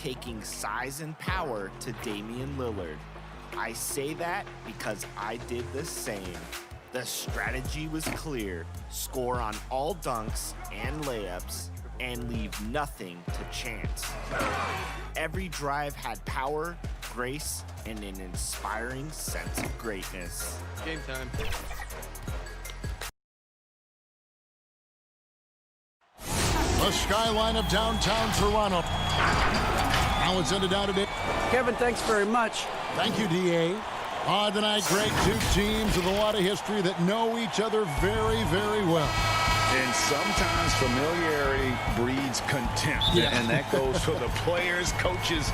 taking size and power to Damian Lillard. I say that because I did the same. The strategy was clear: score on all dunks and layups and leave nothing to chance. Every drive had power, grace, and an inspiring sense of greatness. Game time. The skyline of downtown Toronto. Now it's ended down today. Kevin, thanks very much. Thank you, D.A. Tonight, great two teams with a lot of history that know each other very, very well. And sometimes familiarity breeds contempt. Yeah. And that goes for the players, coaches,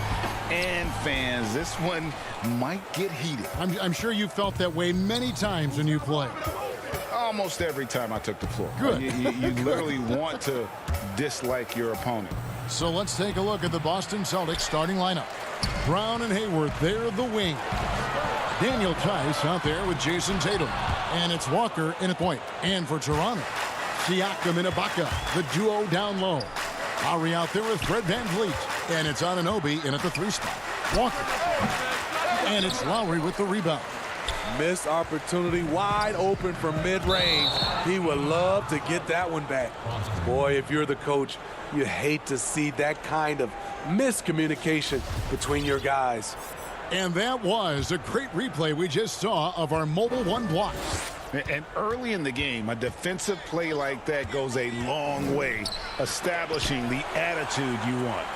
and fans. This one might get heated. I'm sure you felt that way many times when you play. Almost every time I took the floor. Good. You literally want to dislike your opponent. So let's take a look at the Boston Celtics starting lineup. Brown and Hayward, they're the wing. Daniel Tice out there with Jason Tatum. And it's Walker in a point. And for Toronto, Siakam and Ibaka, the duo down low. Lowry out there with Fred VanVleet. And it's Anunoby in at the 3 spot. Walker. And it's Lowry with the rebound. Missed opportunity, wide open from mid-range. He would love to get that one back. Boy, if you're the coach, you hate to see that kind of miscommunication between your guys. And that was a great replay we just saw of our Mobile One block. And early in the game, a defensive play like that goes a long way, establishing the attitude you want.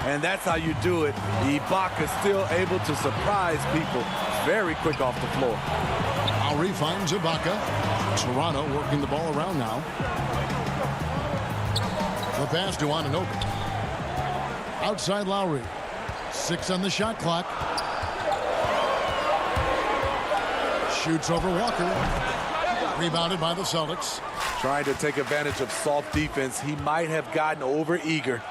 And that's how you do it. Ibaka still able to surprise people very quick off the floor. Lowry finds Ibaka. Toronto working the ball around now. The pass to Anunoby. Outside Lowry. 6 on the shot clock. Shoots over Walker. Rebounded by the Celtics. Trying to take advantage of soft defense. He might have gotten over eager.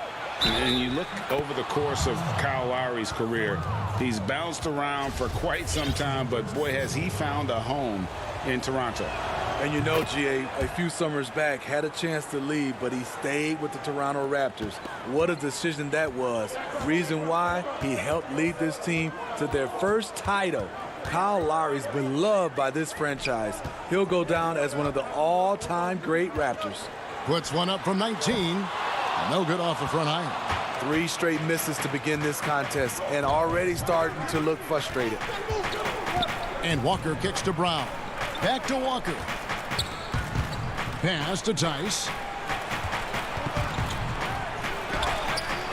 And you look over the course of Kyle Lowry's career, he's bounced around for quite some time, but boy, has he found a home in Toronto. And you know, GA, a few summers back, had a chance to leave, but he stayed with the Toronto Raptors. What a decision that was. Reason why? He helped lead this team to their first title. Kyle Lowry's beloved by this franchise. He'll go down as one of the all-time great Raptors. Puts one up from 19. No good off the front iron. 3 straight misses to begin this contest and already starting to look frustrated. And Walker kicks to Brown. Back to Walker. Pass to Tice.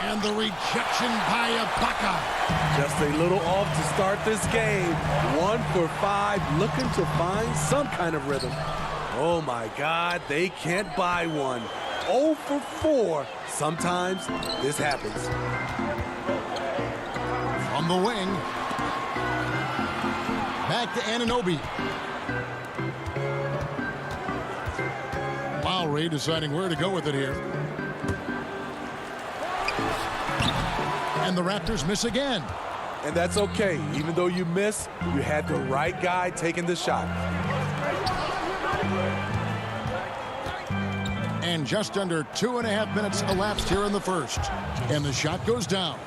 And the rejection by Ibaka. Just a little off to start this game. 1 for 5, looking to find some kind of rhythm. Oh my God, they can't buy one. 0 for 4. Sometimes this happens. From the wing. Back to Anunoby. Lowry deciding where to go with it here. And the Raptors miss again. And that's okay. Even though you miss, you had the right guy taking the shot. And just under 2.5 minutes elapsed here in the first. And the shot goes down.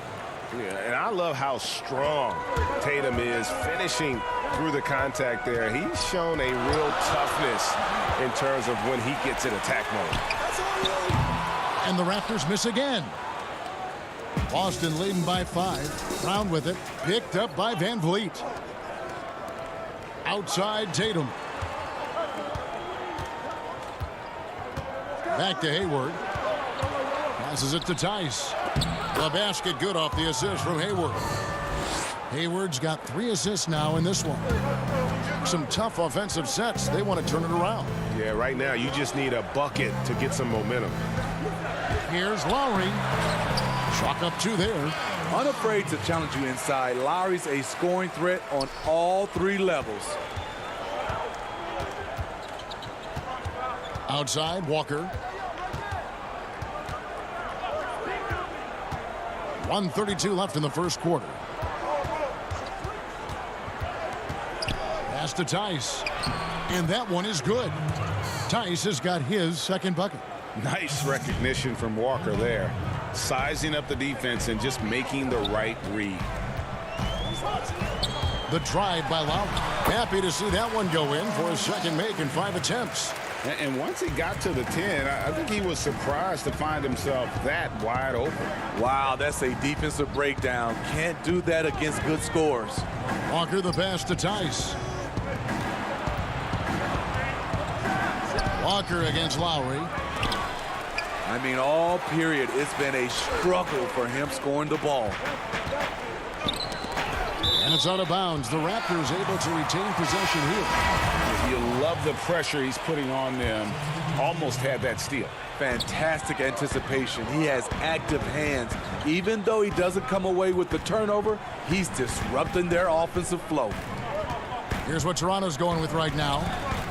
Yeah, and I love how strong Tatum is finishing through the contact there. He's shown a real toughness in terms of when he gets in attack mode. And the Raptors miss again. Boston leading by 5. Brown with it. Picked up by VanVleet. Outside Tatum. Back to Hayward. Passes it to Tice. The basket good off the assist from Hayward. Hayward's got 3 assists now in this one. Some tough offensive sets. They want to turn it around. Yeah, right now you just need a bucket to get some momentum. Here's Lowry. Chalk up 2 there. Unafraid to challenge you inside. Lowry's a scoring threat on all 3 levels. Outside, Walker. 1:32 left in the first quarter. Pass to Tice. And that one is good. Tice has got his second bucket. Nice recognition from Walker there. Sizing up the defense and just making the right read. The drive by Lowry. Happy to see that one go in for his second make in 5 attempts. And once he got to the 10, I think he was surprised to find himself that wide open. Wow, that's a defensive breakdown. Can't do that against good scores. Walker the pass to Tice. Walker against Lowry. I mean, all period, it's been a struggle for him scoring the ball. And it's out of bounds. The Raptors able to retain possession here. You love the pressure he's putting on them. Almost had that steal. Fantastic anticipation. He has active hands. Even though he doesn't come away with the turnover, he's disrupting their offensive flow. Here's what Toronto's going with right now.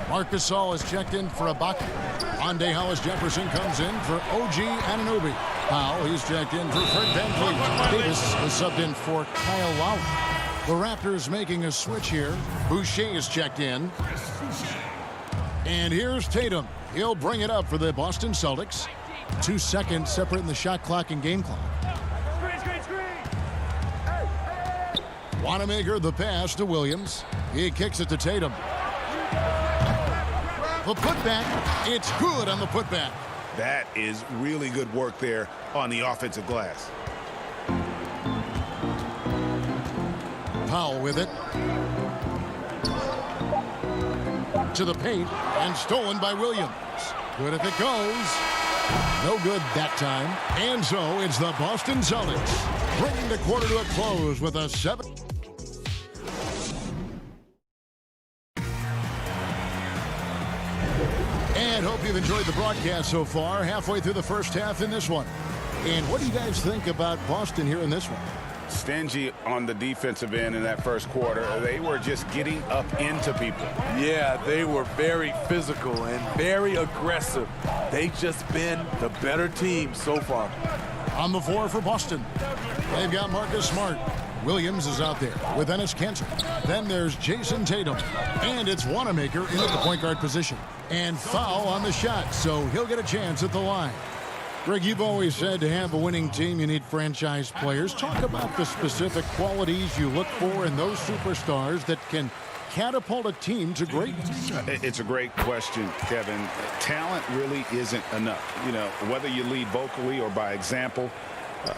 Marc Gasol is checked in for Ibaka. Andre Hollis-Jefferson comes in for OG Anunoby. Powell, he's checked in for Fred VanVleet. Davis is subbed in for Kyle Lowry. The Raptors making a switch here. Boucher is checked in. And here's Tatum. He'll bring it up for the Boston Celtics. 2 seconds separating the shot clock and game clock. Wanamaker the pass to Williams. He kicks it to Tatum. The putback. It's good on the putback. That is really good work there on the offensive glass. Powell with it. To the paint and stolen by Williams. Good if it goes. No good that time. And so it's the Boston Celtics bringing the quarter to a close with a 7. And hope you've enjoyed the broadcast so far. Halfway through the first half in this one. And what do you guys think about Boston here in this one? Stingy on the defensive end in that first quarter. They were just getting up into people. Yeah, they were very physical and very aggressive. They've just been the better team so far. On the floor for Boston, they've got Marcus Smart. Williams is out there with Enes Kanter. Then there's Jason Tatum. And it's Wanamaker in at the point guard position. And foul on the shot, so he'll get a chance at the line. Greg, you've always said to have a winning team, you need franchise players. Talk about the specific qualities you look for in those superstars that can catapult a team to greatness. It's a great question, Kevin. Talent really isn't enough. You know, whether you lead vocally or by example,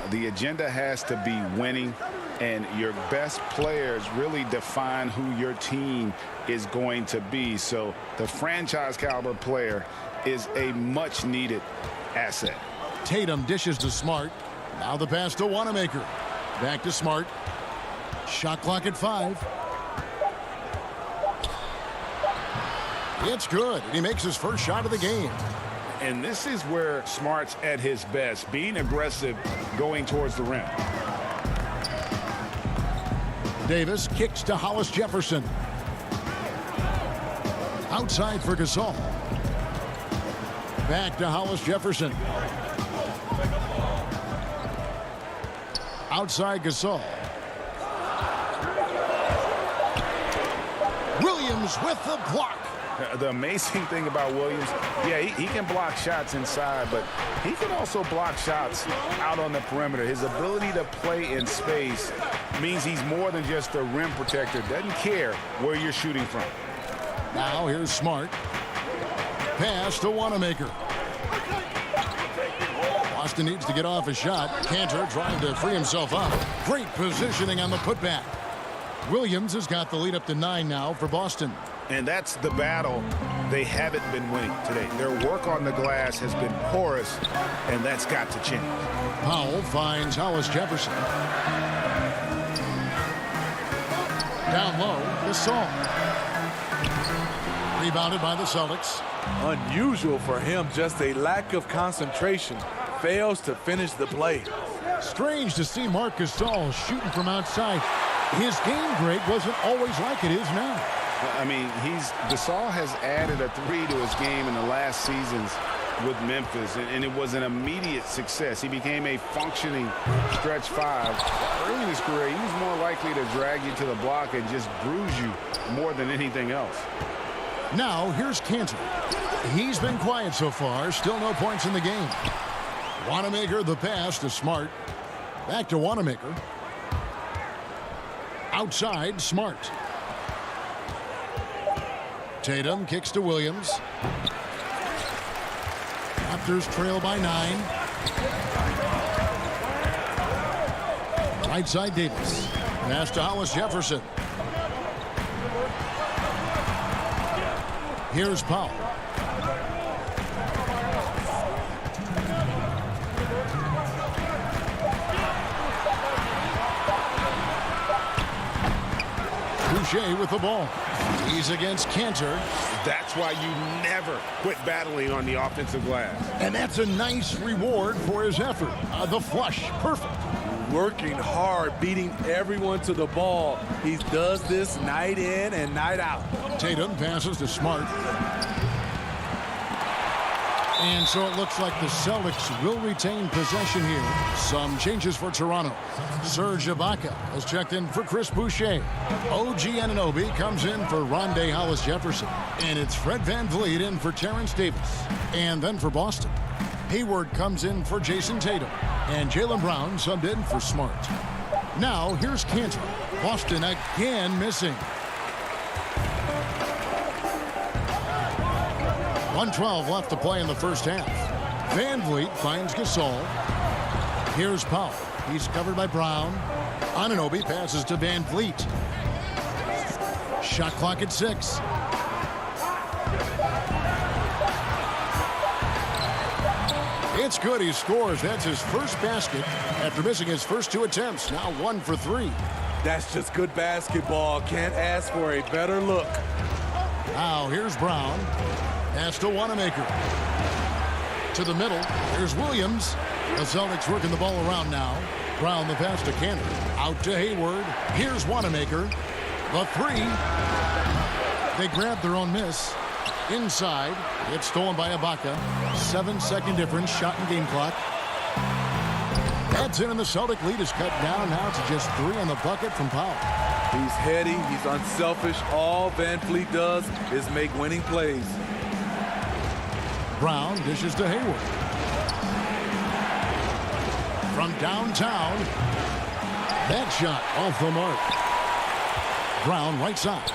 the agenda has to be winning, and your best players really define who your team is going to be. So the franchise caliber player is a much needed asset. Tatum dishes to Smart. Now the pass to Wanamaker. Back to Smart. Shot clock at 5. It's good. And he makes his first shot of the game. And this is where Smart's at his best, being aggressive, going towards the rim. Davis kicks to Hollis-Jefferson. Outside for Gasol. Back to Hollis-Jefferson. Outside Gasol. Williams with the block. The amazing thing about Williams, yeah, he can block shots inside, but he can also block shots out on the perimeter. His ability to play in space means he's more than just a rim protector. Doesn't care where you're shooting from. Now here's Smart. Pass to Wanamaker. Boston needs to get off a shot. Kanter trying to free himself up. Great positioning on the putback. Williams has got the lead up to 9 now for Boston. And that's the battle they haven't been winning today. Their work on the glass has been porous, and that's got to change. Powell finds Hollis-Jefferson. Down low, Gasol. Rebounded by the Celtics. Unusual for him, just a lack of concentration. Fails to finish the play. Strange to see Marc Gasol shooting from outside. His game grade wasn't always like it is now. I mean, Gasol has added a 3 to his game in the last seasons with Memphis, and it was an immediate success. He became a functioning stretch 5. Early in his career, he was more likely to drag you to the block and just bruise you more than anything else. Now, here's Cantor. He's been quiet so far. Still no points in the game. Wanamaker, the pass to Smart. Back to Wanamaker. Outside, Smart. Tatum kicks to Williams. Raptors trail by 9. Right side, Davis. Pass to Hollis Jefferson. Here's Powell. Boucher with the ball. He's against Cantor. That's why you never quit battling on the offensive glass. And that's a nice reward for his effort. The flush, perfect. Working hard, beating everyone to the ball. He does this night in and night out. Tatum passes to Smart. And so it looks like the Celtics will retain possession here. Some changes for Toronto. Serge Ibaka has checked in for Chris Boucher. OG Anunoby comes in for Rondé Hollis-Jefferson. And it's Fred VanVleet in for Terrence Davis. And then for Boston, Hayward comes in for Jason Tatum. And Jaylen Brown subbed in for Smart. Now here's Cantor. Boston again missing. 1:12 left to play in the first half. VanVleet finds Gasol. Here's Powell. He's covered by Brown. Anunoby passes to VanVleet. Shot clock at 6. It's good. He scores. That's his first basket after missing his first 2 attempts. Now 1 for 3. That's just good basketball. Can't ask for a better look. Now here's Brown. Pass to Wanamaker. To the middle. Here's Williams. The Celtics working the ball around now. Brown the pass to Cantor. Out to Hayward. Here's Wanamaker. The 3. They grab their own miss. Inside. It's stolen by Ibaka. 7-second difference. Shot and game clock. That's in, and the Celtic lead is cut down now to just 3 on the bucket from Powell. He's heady. He's unselfish. All VanVleet does is make winning plays. Brown dishes to Hayward. From downtown. That shot off the mark. Brown right side.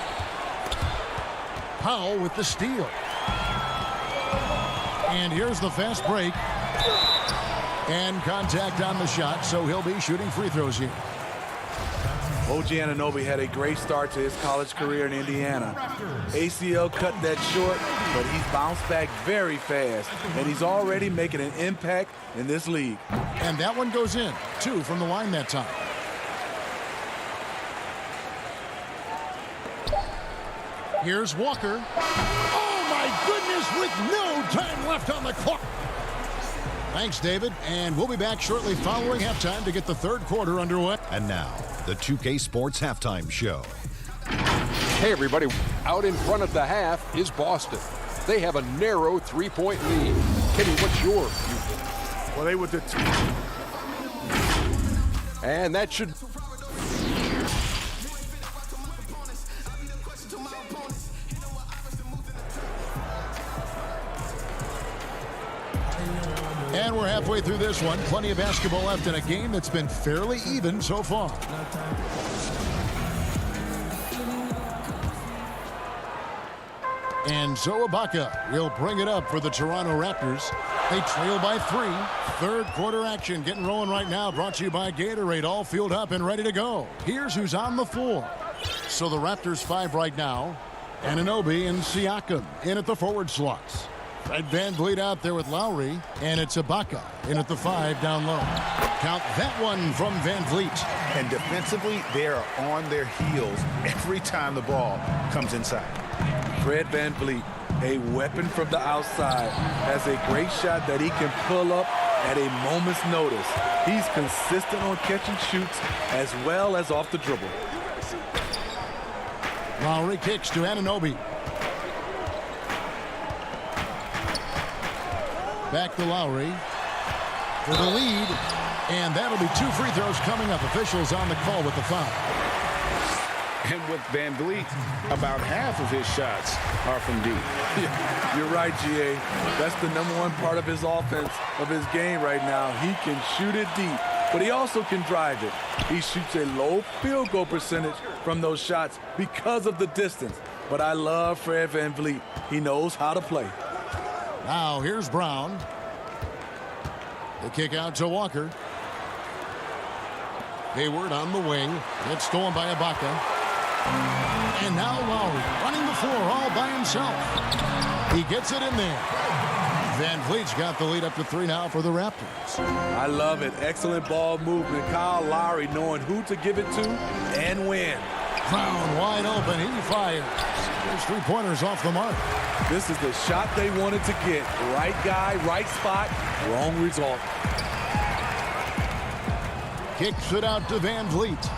Powell with the steal. And here's the fast break. And contact on the shot, so he'll be shooting free throws here. OG Anunoby had a great start to his college career in Indiana. ACL cut that short, but he's bounced back very fast, and he's already making an impact in this league. And that one goes in. 2 from the line that time. Here's Walker. Oh, my goodness, with no time left on the clock. Thanks, David. And we'll be back shortly following halftime to get the third quarter underway. And now, the 2K Sports Halftime Show. Hey, everybody. Out in front of the half is Boston. They have a narrow 3-point lead. Kenny, what's your viewpoint? Well, they were the And that should... And we're halfway through this one. Plenty of basketball left in a game that's been fairly even so far. And so Ibaka will bring it up for the Toronto Raptors. They trail by 3. Third quarter action getting rolling right now. Brought to you by Gatorade. All fueled up and ready to go. Here's who's on the floor. So the Raptors 5 right now. Anunoby and Siakam in at the forward slots. Fred VanVleet out there with Lowry, and it's Ibaka in at the 5 down low. Count that one from VanVleet. And defensively, they are on their heels every time the ball comes inside. Fred VanVleet, a weapon from the outside, has a great shot that he can pull up at a moment's notice. He's consistent on catch and shoots as well as off the dribble. Lowry kicks to Anunoby. Back to Lowry for the lead, and that'll be 2 free throws coming up. Officials on the call with the foul. And with Van Vliet, about half of his shots are from deep. Yeah, you're right, GA. That's the #1 part of his offense, of his game right now. He can shoot it deep, but he also can drive it. He shoots a low field goal percentage from those shots because of the distance. But I love Fred Van Vliet. He knows how to play. Now here's Brown. The kick out to Walker. Hayward on the wing. It's stolen by Ibaka. And now Lowry running the floor all by himself. He gets it in there. Van Vliet's got the lead up to 3 now for the Raptors. I love it. Excellent ball movement. Kyle Lowry knowing who to give it to and when. Brown wide open. He fires. There's 3-pointers off the mark. This is the shot they wanted to get. Right guy, right spot, wrong result. Kicks it out to Van Vliet.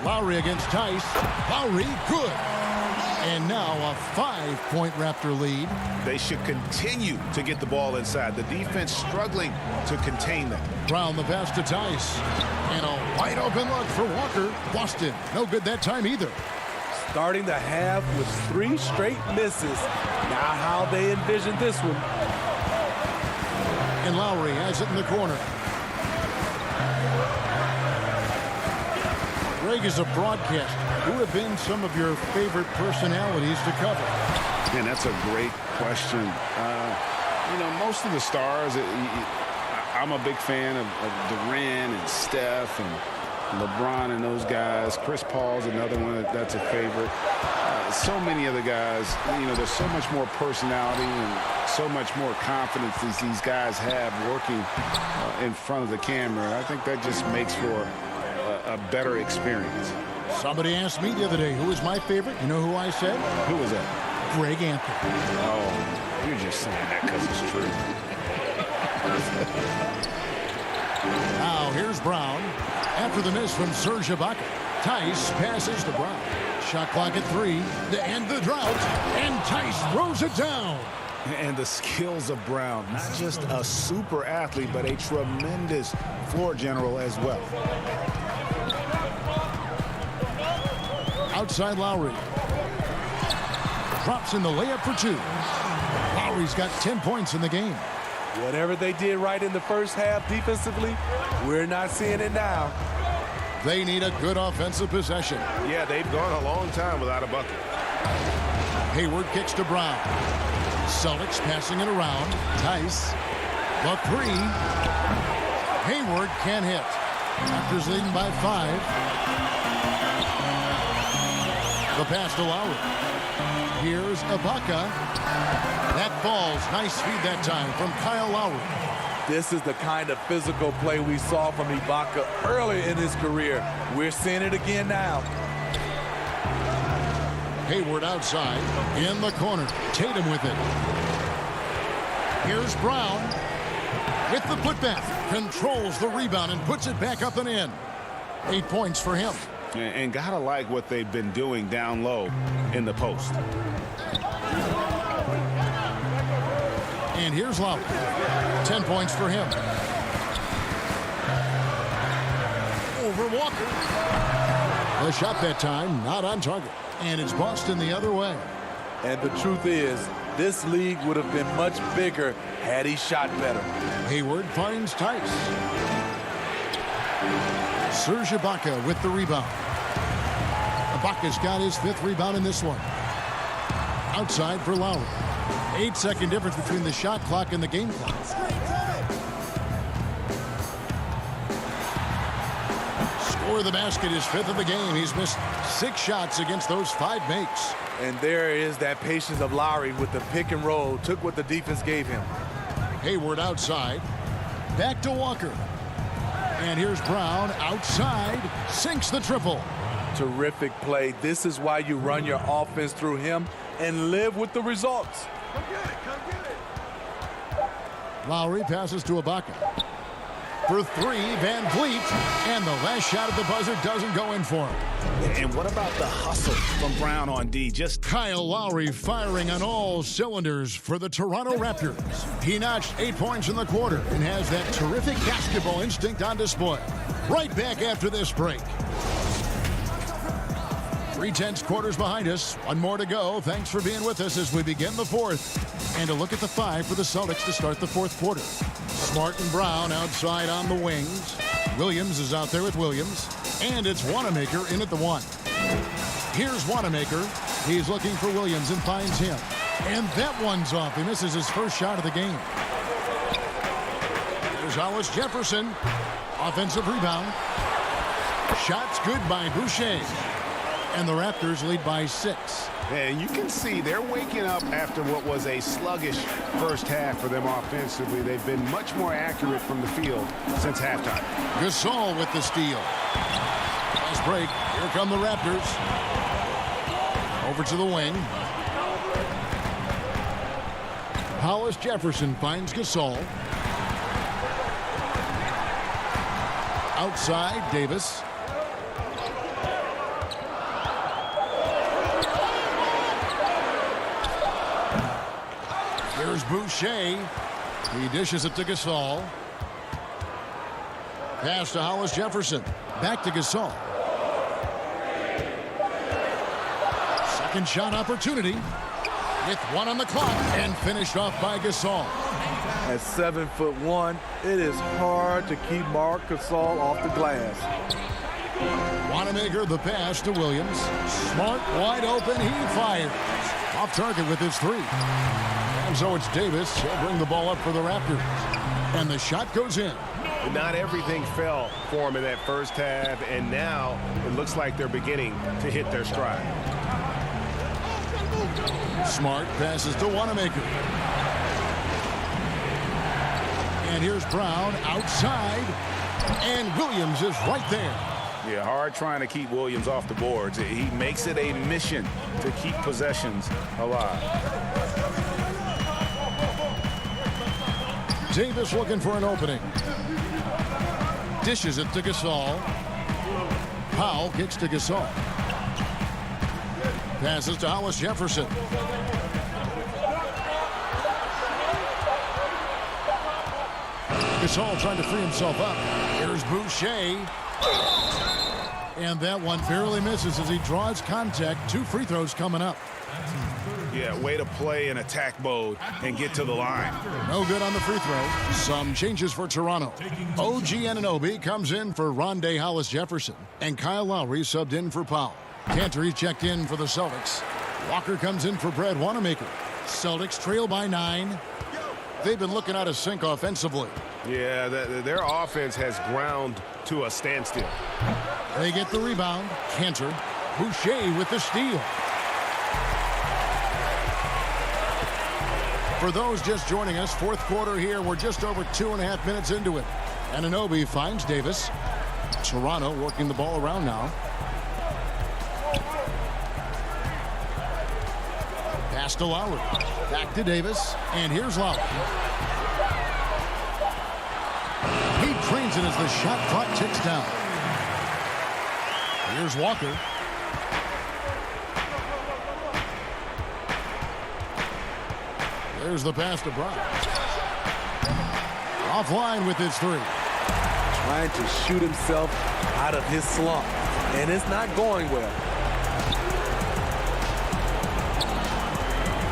Lowry against Tice. Lowry, good. And now a 5-point Raptor lead. They should continue to get the ball inside. The defense struggling to contain them. Brown the pass to Tice. And a wide open look for Walker. Boston, no good that time either. Starting the half with 3 straight misses. Now how they envision this one. And Lowry has it in the corner. Greg, is a broadcaster, who have been some of your favorite personalities to cover? And that's a great question. You know, most of the stars, I'm a big fan of Durant and Steph and LeBron and those guys. Chris Paul's another one that's a favorite. So many other guys, you know, there's so much more personality and so much more confidence as these guys have working in front of the camera. I think that just makes for a better experience. Somebody asked me the other day, who is my favorite? You know who I said? Who was that? Greg Anthony. Oh, you're just saying that because it's true. Now here's Brown. After the miss from Serge Ibaka, Tice passes to Brown. Shot clock at 3 to end the drought, and Tice throws it down. And the skills of Brown, not just a super athlete, but a tremendous floor general as well. Outside Lowry. Drops in the layup for 2. Lowry's got 10 points in the game. Whatever they did right in the first half defensively, we're not seeing it now. They need a good offensive possession. Yeah, they've gone a long time without a bucket. Hayward kicks to Brown. Celtics passing it around. Tice. The 3. Hayward can't hit. Raptors leading by 5. The pass to Lowry. Here's Ibaka. That falls. Nice feed that time from Kyle Lowry. This is the kind of physical play we saw from Ibaka early in his career. We're seeing it again now. Hayward outside. In the corner. Tatum with it. Here's Brown. With the putback. Controls the rebound and puts it back up and in. 8 points for him. And gotta like what they've been doing down low in the post. And here's Lowry. 10 points for him. Over Walker. The shot that time, not on target. And it's Boston the other way. And the truth is, this league would have been much bigger had he shot better. Hayward finds Tice. Serge Ibaka with the rebound. Ibaka's got his 5th rebound in this one. Outside for Lowry. 8-second difference between the shot clock and the game clock. Score of the basket, his 5th of the game. He's missed 6 shots against those 5 makes. And there is that patience of Lowry with the pick and roll. Took what the defense gave him. Hayward outside. Back to Walker. And here's Brown outside. Sinks the triple. Terrific play. This is why you run your offense through him and live with the results. Lowry passes to Ibaka. For 3, Van Vliet. And the last shot at the buzzer doesn't go in for him. And what about the hustle from Brown on D? Just Kyle Lowry firing on all cylinders for the Toronto Raptors. He notched 8 points in the quarter and has that terrific basketball instinct on display. Right back after this break. 3/10 quarters behind us. One more to go. Thanks for being with us as we begin the fourth. And a look at the 5 for the Celtics to start the fourth quarter. Smart and Brown outside on the wings. Williams is out there with Williams. And it's Wanamaker in at the 1. Here's Wanamaker. He's looking for Williams and finds him. And that one's off. He misses his first shot of the game. Here's Hollis Jefferson. Offensive rebound. Shots good by Boucher. And the Raptors lead by 6. And you can see they're waking up after what was a sluggish first half for them offensively. They've been much more accurate from the field since halftime. Gasol with the steal. Fast break. Here come the Raptors. Over to the wing. Hollis Jefferson finds Gasol. Outside, Davis. Here's Boucher. He dishes it to Gasol. Pass to Hollis Jefferson. Back to Gasol. Second shot opportunity. With 1 on the clock and finished off by Gasol. At 7'1", it is hard to keep Marc Gasol off the glass. Wanamaker the pass to Williams. Smart, wide open, he fires. Off target with his 3. And so it's Davis. He'll bring the ball up for the Raptors. And the shot goes in. Not everything fell for them in that first half, and now it looks like they're beginning to hit their stride. Smart passes to Wanamaker. And here's Brown outside. And Williams is right there. Yeah, hard trying to keep Williams off the boards. He makes it a mission to keep possessions alive. Davis looking for an opening. Dishes it to Gasol. Powell kicks to Gasol. Passes to Hollis Jefferson. Gasol trying to free himself up. Here's Boucher. And that one barely misses as he draws contact. 2 free throws coming up. Yeah, way to play in attack mode and get to the line. No good on the free throw. Some changes for Toronto. OG Anunoby comes in for Rondé Hollis Jefferson. And Kyle Lowry subbed in for Powell. Cantor checked in for the Celtics. Walker comes in for Brad Wanamaker. Celtics trail by 9. They've been looking out of sync offensively. Yeah, their offense has ground to a standstill. They get the rebound. Cantor. Boucher with the steal. For those just joining us, fourth quarter here. We're just over 2.5 minutes into it. Anunoby finds Davis. Toronto working the ball around now. Pass to Lowry. Back to Davis. And here's Lowry. He drains it as the shot clock ticks down. Here's Walker. There's the pass to Brown. Offline with his 3. Trying to shoot himself out of his slump. And it's not going well.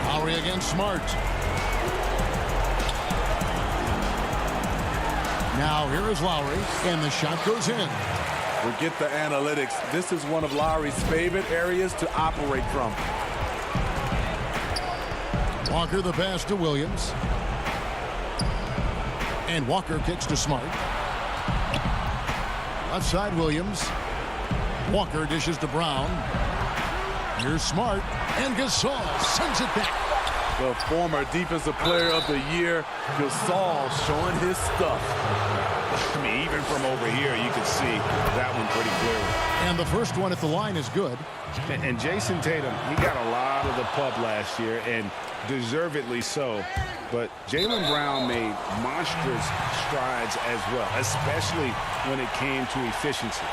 Lowry against Smart. Now here is Lowry. And the shot goes in. Forget the analytics. This is one of Lowry's favorite areas to operate from. Walker the pass to Williams. And Walker kicks to Smart. Left side Williams. Walker dishes to Brown. Here's Smart. And Gasol sends it back. The former Defensive Player of the Year, Gasol showing his stuff. I mean, even from over here, you can see that one pretty clearly. And the first one at the line is good. And Jason Tatum, he got a lot of the pub last year, and deservedly so. But Jaylen Brown made monstrous strides as well, especially when it came to efficiency.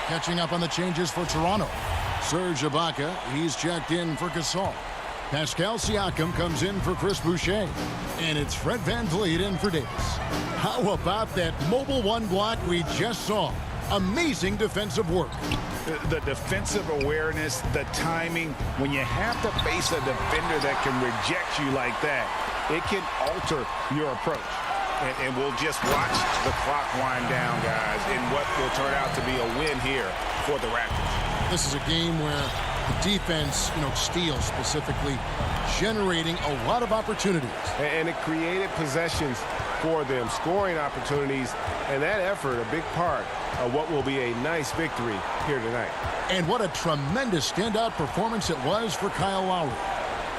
Catching up on the changes for Toronto. Serge Ibaka, he's checked in for Gasol. Pascal Siakam comes in for Chris Boucher. And it's Fred VanVleet in for Davis. How about that mobile 1 block we just saw? Amazing defensive work. The defensive awareness, the timing. When you have to face a defender that can reject you like that, it can alter your approach. And we'll just watch the clock wind down, guys, in what will turn out to be a win here for the Raptors. This is a game where the defense, steals specifically, generating a lot of opportunities. And it created possessions for them, scoring opportunities, and that effort, a big part of what will be a nice victory here tonight. And what a tremendous standout performance it was for Kyle Lowry.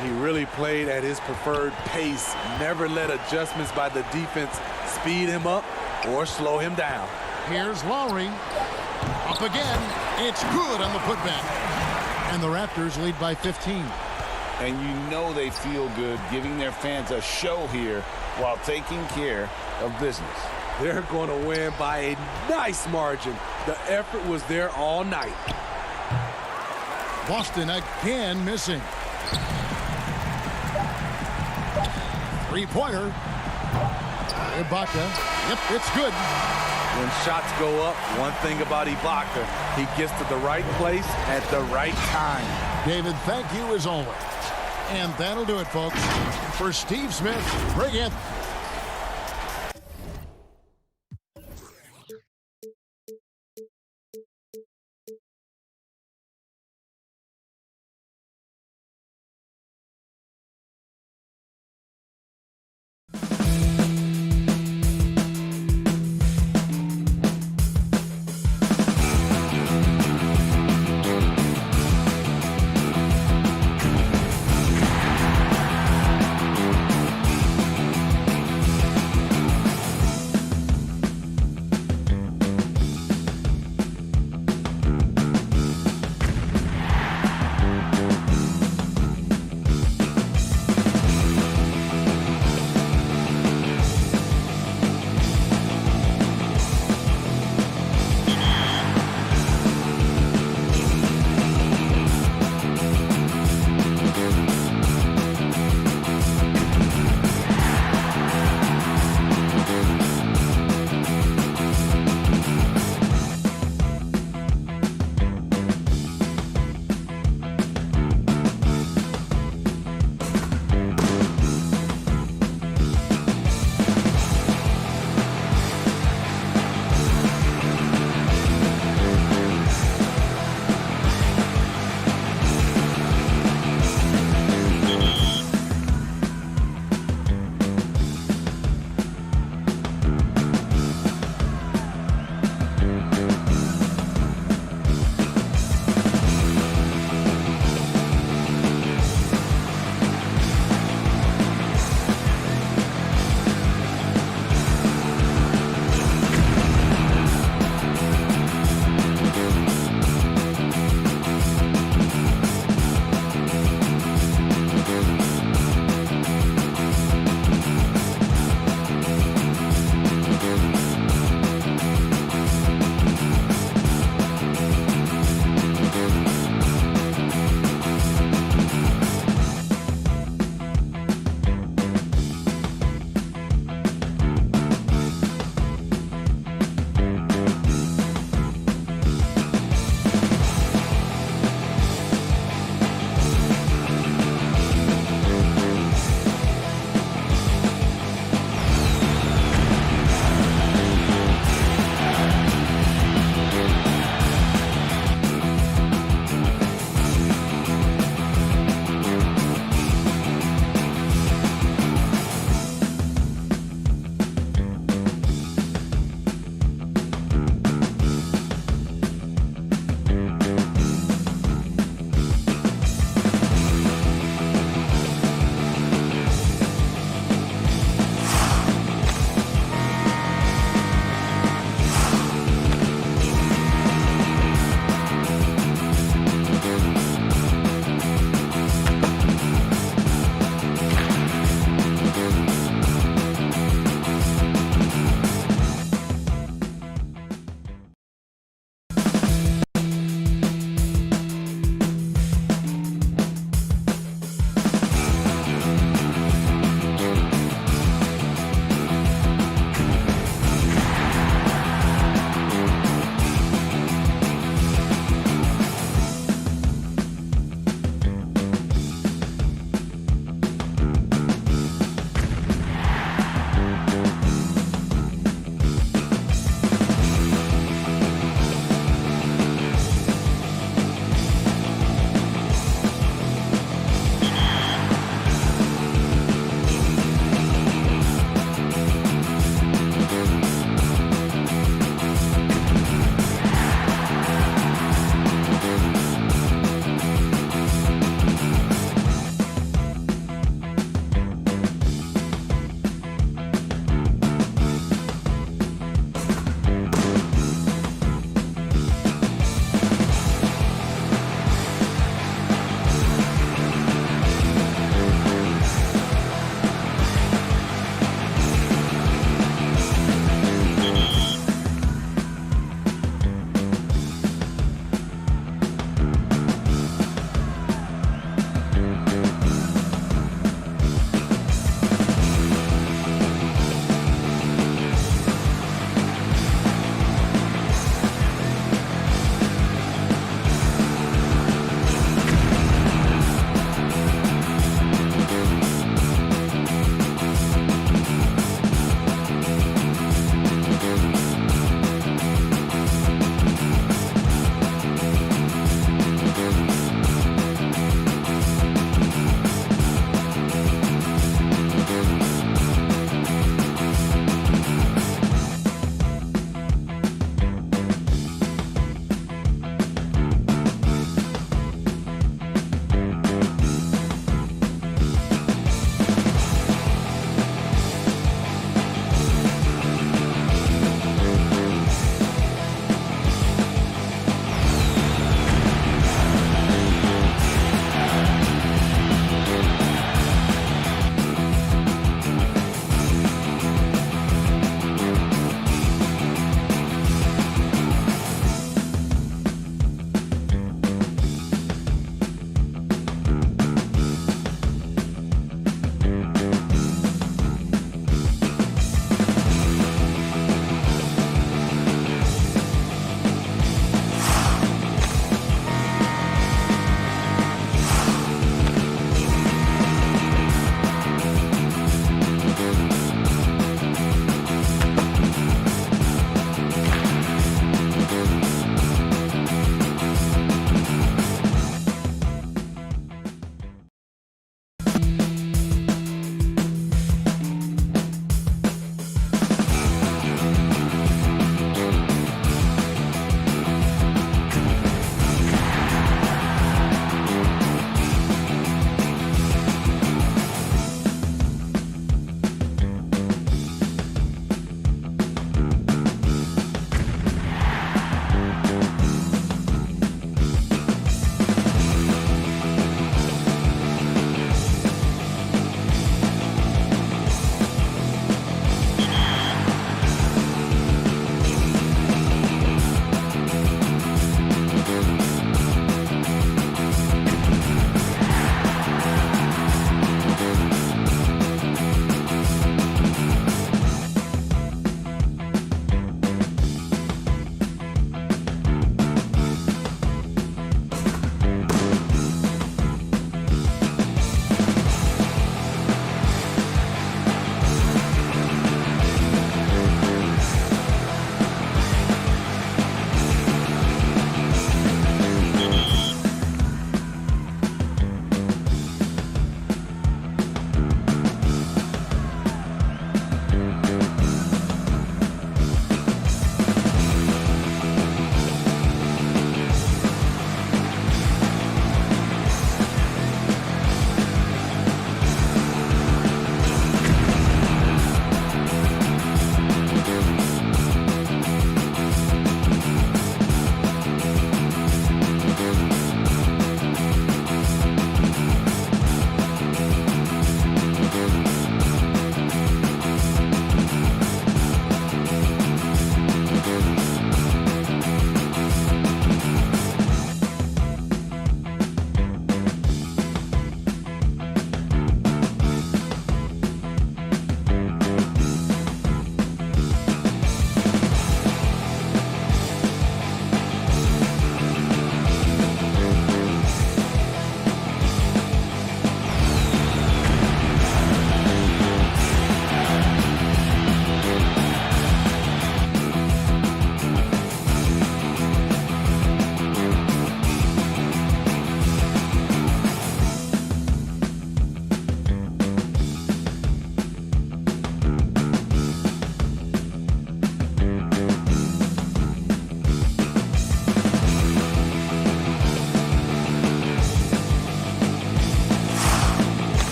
He really played at his preferred pace, never let adjustments by the defense speed him up or slow him down. Here's Lowry. Up again. It's good on the putback. And the Raptors lead by 15. And you know they feel good giving their fans a show here while taking care of business. They're going to win by a nice margin. The effort was there all night. Boston again missing. Three-pointer. Ibaka. Yep, it's good. When shots go up, one thing about Ibaka, he gets to the right place at the right time. David, thank you as always. And that'll do it, folks. For Steve Smith, Greg Anthony.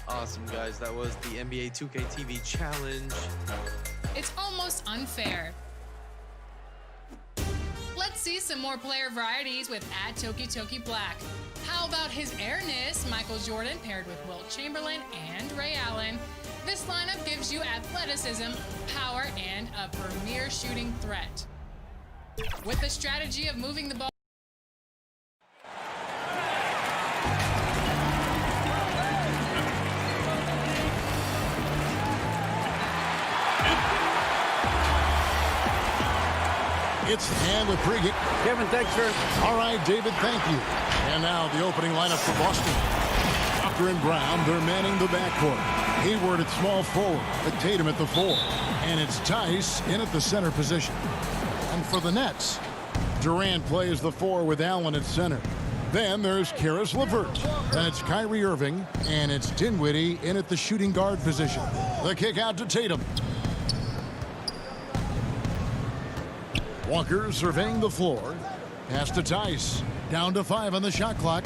Awesome, guys. That was the NBA 2K TV challenge. It's almost unfair. Let's see some more player varieties with @Toki Black. How about his airness, Michael Jordan paired with Wilt Chamberlain and Ray Allen? This lineup gives you athleticism, power, and a premier shooting threat. With the strategy of moving the ball. It's the hand with pregame. Kevin, thanks, sir. All right, David, thank you. And now the opening lineup for Boston. Walker and Brown, they're manning the backcourt. Hayward at small forward, with Tatum at the 4. And it's Tice in at the center position. And for the Nets, Durant plays the 4 with Allen at center. Then there's Karis LeVert. Then it's Kyrie Irving. And it's Dinwiddie in at the shooting guard position. The kick out to Tatum. Walker surveying the floor. Pass to Tice. Down to 5 on the shot clock.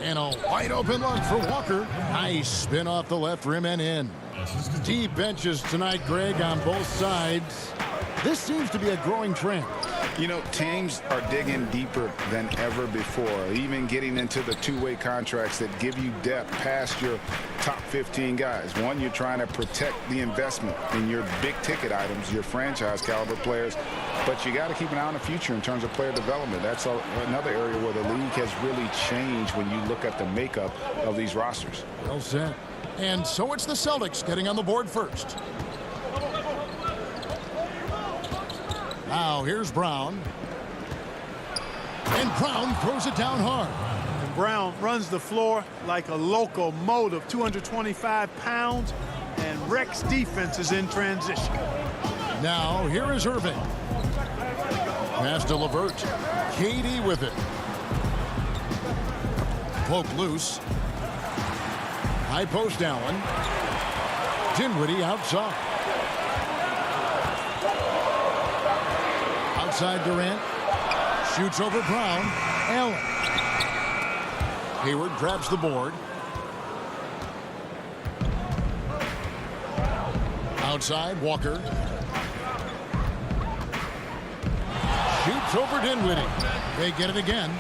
And a wide open look for Walker. Nice spin off the left rim and in. Deep benches tonight, Greg, on both sides. This seems to be a growing trend. You know, teams are digging deeper than ever before, even getting into the two-way contracts that give you depth past your top 15 guys. One, you're trying to protect the investment in your big-ticket items, your franchise-caliber players, but you got to keep an eye on the future in terms of player development. That's another area where the league has really changed when you look at the makeup of these rosters. Well said. And so it's the Celtics getting on the board first. Now here's Brown. And Brown throws it down hard. And Brown runs the floor like a locomotive, 225 pounds, and wrecks defenses in transition. Now here is Irving. Pass to LeVert. KD with it. Poke loose. High post Allen. Dinwiddie outside. Outside Durant. Shoots over Brown. Allen. Hayward grabs the board. Outside Walker. Shoots over Dinwiddie. They get it again.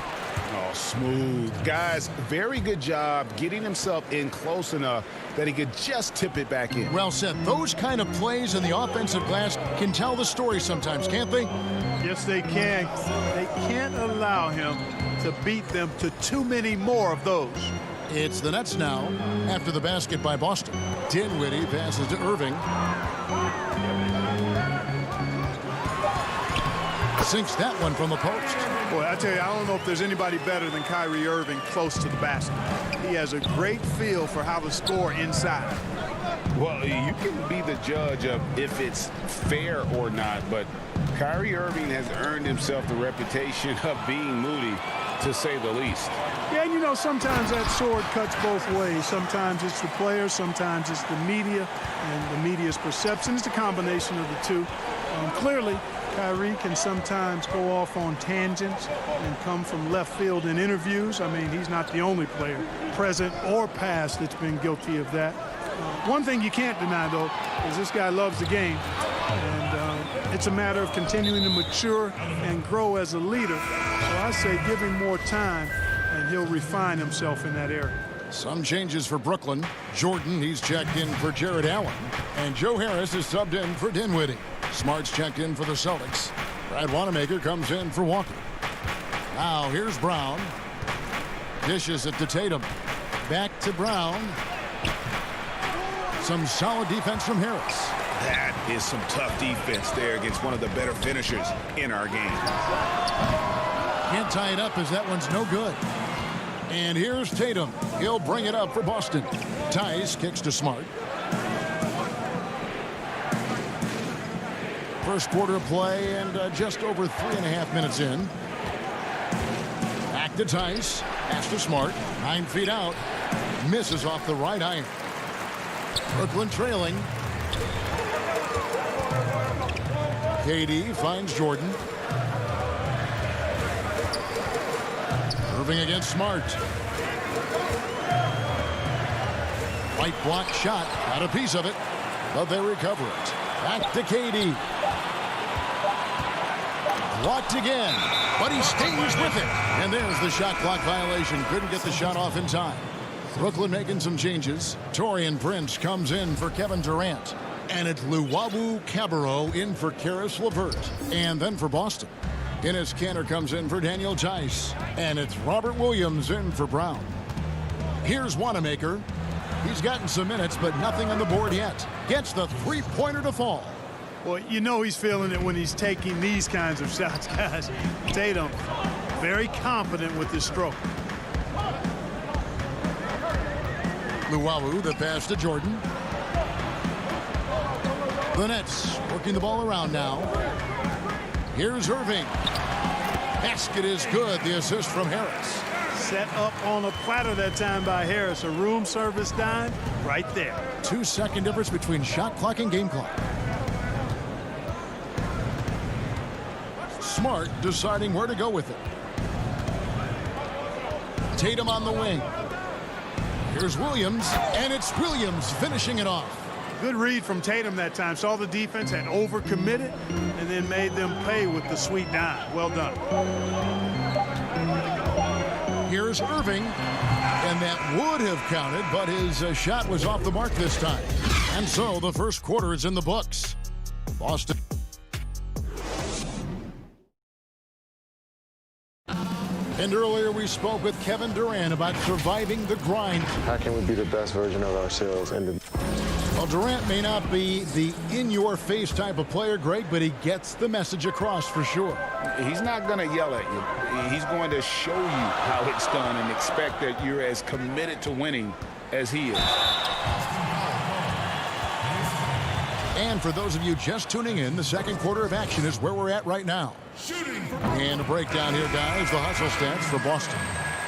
Oh, smooth. Guys, very good job getting himself in close enough that he could just tip it back in. Well said. Those kind of plays in the offensive glass can tell the story sometimes, can't they? Yes, they can. They can't allow him to beat them to too many more of those. It's the Nets now after the basket by Boston. Dinwiddie passes to Irving. Sinks that one from the post. Boy, I tell you, I don't know if there's anybody better than Kyrie Irving close to the basket. He has a great feel for how to score inside. Well, you can be the judge of if it's fair or not, but Kyrie Irving has earned himself the reputation of being moody, to say the least. Yeah, and you know, sometimes that sword cuts both ways. Sometimes it's the players, sometimes it's the media, and the media's perception. It's a combination of the two. Clearly, Kyrie can sometimes go off on tangents and come from left field in interviews. I mean, he's not the only player, present or past, that's been guilty of that. One thing you can't deny, though, is this guy loves the game. And it's a matter of continuing to mature and grow as a leader. So I say give him more time, and he'll refine himself in that area. Some changes for Brooklyn. Jordan, he's checked in for Jared Allen. And Joe Harris is subbed in for Dinwiddie. Smart's checked in for the Celtics. Brad Wanamaker comes in for Walker. Now here's Brown. Dishes it to Tatum. Back to Brown. Some solid defense from Harris. That is some tough defense there against one of the better finishers in our game. Can't tie it up as that one's no good. And here's Tatum. He'll bring it up for Boston. Tice kicks to Smart. First quarter of play and just over 3.5 minutes in. Back to Tice. Pass to Smart. 9 feet out. Misses off the right iron. Brooklyn trailing. KD finds Jordan. Irving against Smart. White block shot. Got a piece of it, but they recover it. Back to KD. Blocked again, but he stays with it. And there's the shot clock violation. Couldn't get the shot off in time. Brooklyn making some changes. Taurean Prince comes in for Kevin Durant. And it's Luwawu Cabarrot in for Karis LeVert. And then for Boston, Enes Kanter comes in for Daniel Tice. And it's Robert Williams in for Brown. Here's Wanamaker. He's gotten some minutes, but nothing on the board yet. Gets the three-pointer to fall. Well, you know he's feeling it when he's taking these kinds of shots, guys. Tatum, very confident with his stroke. Luwawu, the pass to Jordan. The Nets working the ball around now. Here's Irving. Basket is good. The assist from Harris. Set up on a platter that time by Harris. A room service dime right there. 2-second difference between shot clock and game clock. Smart deciding where to go with it. Tatum on the wing. Here's Williams, and it's Williams finishing it off. Good read from Tatum that time. Saw the defense, had overcommitted, and then made them pay with the sweet dime. Well done. Here's Irving, and that would have counted, but his shot was off the mark this time. And so the first quarter is in the books. Boston. And earlier we spoke with Kevin Durant about surviving the grind. How can we be the best version of ourselves? Well, Durant may not be the in-your-face type of player, Greg, but he gets the message across for sure. He's not going to yell at you. He's going to show you how it's done and expect that you're as committed to winning as he is. And for those of you just tuning in, the second quarter of action is where we're at right now. And a breakdown here, guys, the hustle stats for Boston.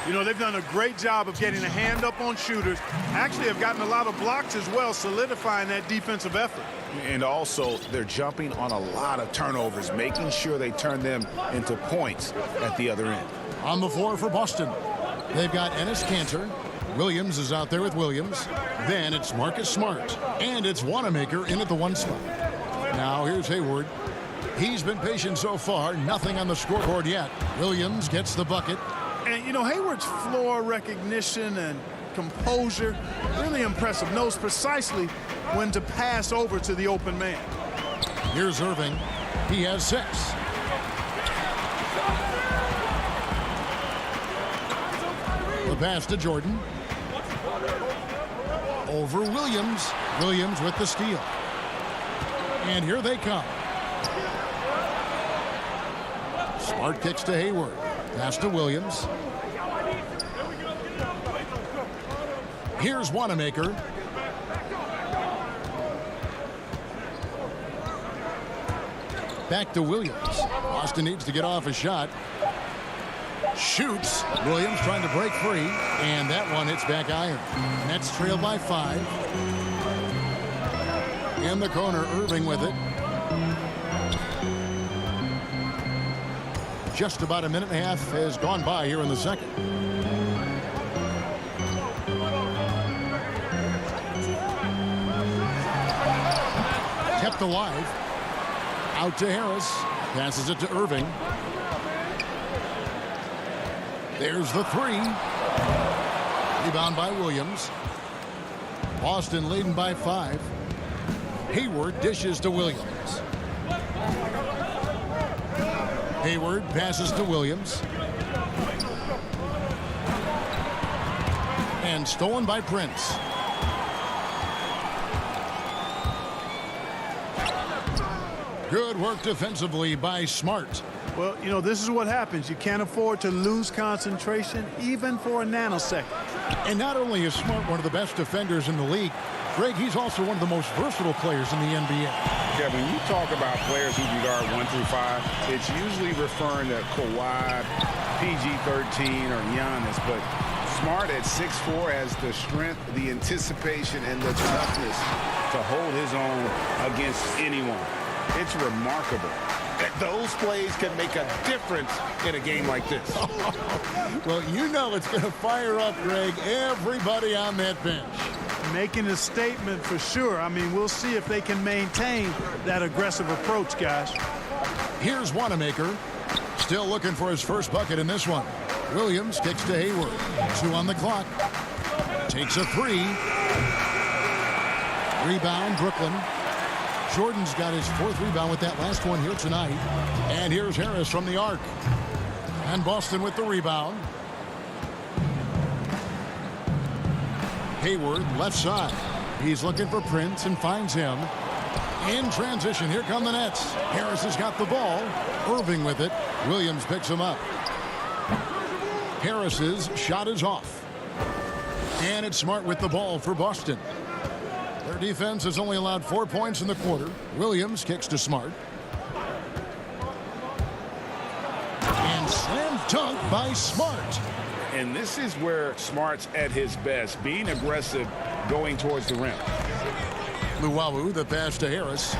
You know, they've done a great job of getting a hand up on shooters. Actually have gotten a lot of blocks as well, solidifying that defensive effort. And also, they're jumping on a lot of turnovers, making sure they turn them into points at the other end. On the floor for Boston, they've got Enes Kanter. Williams is out there with Williams. Then it's Marcus Smart. And it's Wanamaker in at the one spot. Now here's Hayward. He's been patient so far. Nothing on the scoreboard yet. Williams gets the bucket. And, you know, Hayward's floor recognition and composure, really impressive. Knows precisely when to pass over to the open man. Here's Irving. He has 6. The pass to Jordan. Over Williams. Williams with the steal. And here they come. Smart kicks to Hayward. Pass to Williams. Here's Wanamaker. Back to Williams. Boston needs to get off a shot. Shoots. Williams trying to break free. And that one hits back iron. Nets trail by 5. In the corner, Irving with it. Just about a minute and a half has gone by here in the second. Kept alive. Out to Harris. Passes it to Irving. There's the 3. Rebound by Williams. Boston leading by 5. Hayward dishes to Williams. Hayward passes to Williams. And stolen by Prince. Good work defensively by Smart. Well, you know, this is what happens. You can't afford to lose concentration even for a nanosecond. And not only is Smart one of the best defenders in the league, Greg, he's also one of the most versatile players in the NBA. Kevin, when you talk about players who can guard 1 through 5, it's usually referring to Kawhi, PG-13, or Giannis. But Smart at 6'4" has the strength, the anticipation, and the toughness to hold his own against anyone. It's remarkable. Those plays can make a difference in a game like this. Well, you know it's going to fire up, Greg, everybody on that bench. Making a statement for sure. I mean, we'll see if they can maintain that aggressive approach, guys. Here's Wanamaker. Still looking for his first bucket in this one. Williams kicks to Hayward. 2 on the clock. Takes a 3. Rebound, Brooklyn. Jordan's got his 4th rebound with that last one here tonight. And here's Harris from the arc. And Boston with the rebound. Hayward, left side. He's looking for Prince and finds him. In transition, here come the Nets. Harris has got the ball. Irving with it. Williams picks him up. Harris's shot is off. And it's Smart with the ball for Boston. Their defense has only allowed 4 points in the quarter. Williams kicks to Smart. And slam dunk by Smart. And this is where Smart's at his best, being aggressive, going towards the rim. Luwawu, the pass to Harris.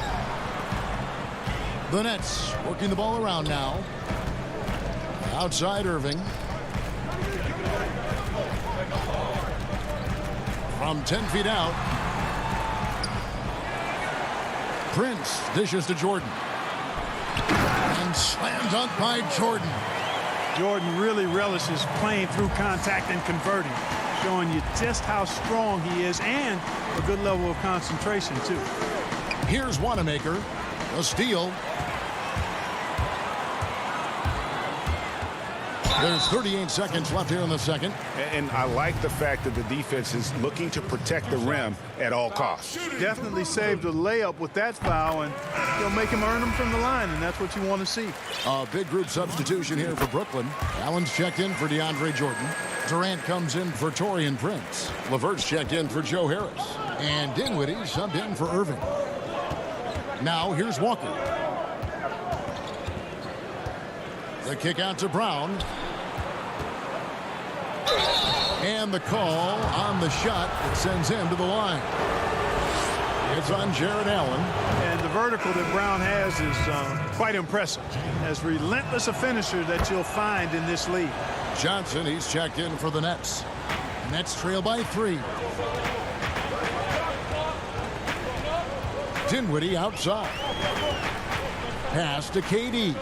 The Nets working the ball around now. Outside Irving. From 10 feet out. Prince dishes to Jordan. And slam dunk by Jordan. Jordan really relishes playing through contact and converting, showing you just how strong he is and a good level of concentration, too. Here's Wanamaker. A steal. There's 38 seconds left here in the second. And I like the fact that the defense is looking to protect the rim at all costs. Definitely saved a layup with that foul, and you'll make him earn them from the line, and that's what you want to see. A big group substitution here for Brooklyn. Allen's checked in for DeAndre Jordan. Durant comes in for Taurean Prince. LeVert's checked in for Joe Harris. And Dinwiddie subbed in for Irving. Now here's Walker. The kick out to Brown. And the call on the shot that sends him to the line. It's on Jared Allen. And the vertical that Brown has is quite impressive. As relentless a finisher that you'll find in this league. Johnson, he's checked in for the Nets. Nets trail by 3. Dinwiddie outside. Pass to KD.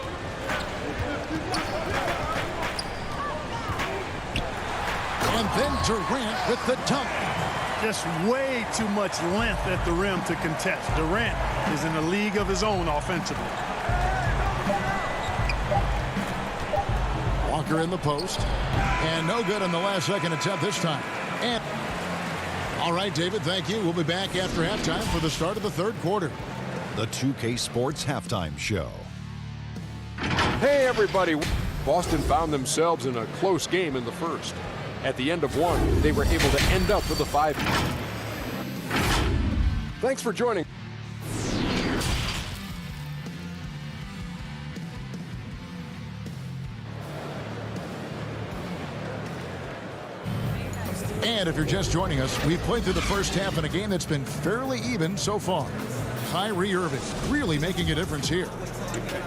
And then Durant with the dunk. Just way too much length at the rim to contest. Durant is in a league of his own offensively. Walker in the post. And no good on the last second attempt this time. And all right, David, thank you. We'll be back after halftime for the start of the third quarter. The 2K Sports Halftime Show. Hey, everybody. Boston found themselves in a close game in the first. At the end of one, they were able to end up with a 5. Thanks for joining. And if you're just joining us, we've played through the first half in a game that's been fairly even so far. Kyrie Irving really making a difference here.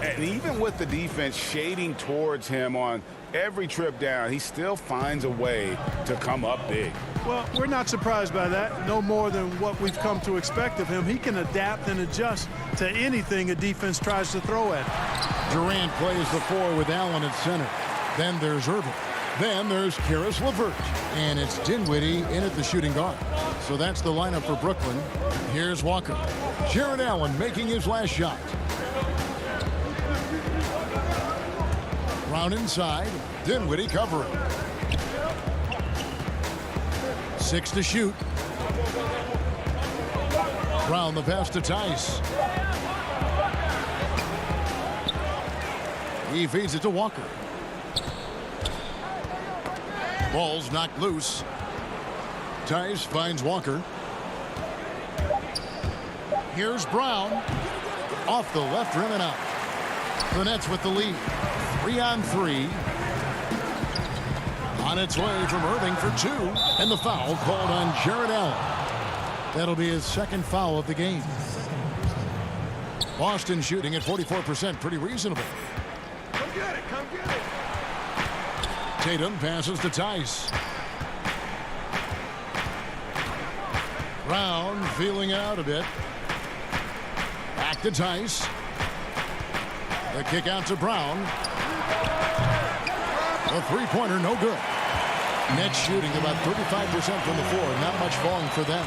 And even with the defense shading towards him on every trip down, he still finds a way to come up big. Well, we're not surprised by that. No more than what we've come to expect of him. He can adapt and adjust to anything a defense tries to throw at him. Durant plays the 4 with Allen at center. Then there's Irving. Then there's Karis LeVert. And it's Dinwiddie in at the shooting guard. So that's the lineup for Brooklyn. Here's Walker. Jared Allen making his last shot. Brown inside. Dinwiddie covering. 6 to shoot. Brown the pass to Tice. He feeds it to Walker. Ball's knocked loose. Tice finds Walker. Here's Brown. Off the left rim and out. The Nets with the lead. 3-on-3. On its way from Irving for 2. And the foul called on Jared Allen. That'll be his second foul of the game. Boston shooting at 44%, pretty reasonable. Come get it, come get it. Tatum passes to Tice. Brown feeling it out a bit. Back to Tice. The kick out to Brown. The three-pointer, no good. Nets shooting about 35% from the floor. Not much falling for them.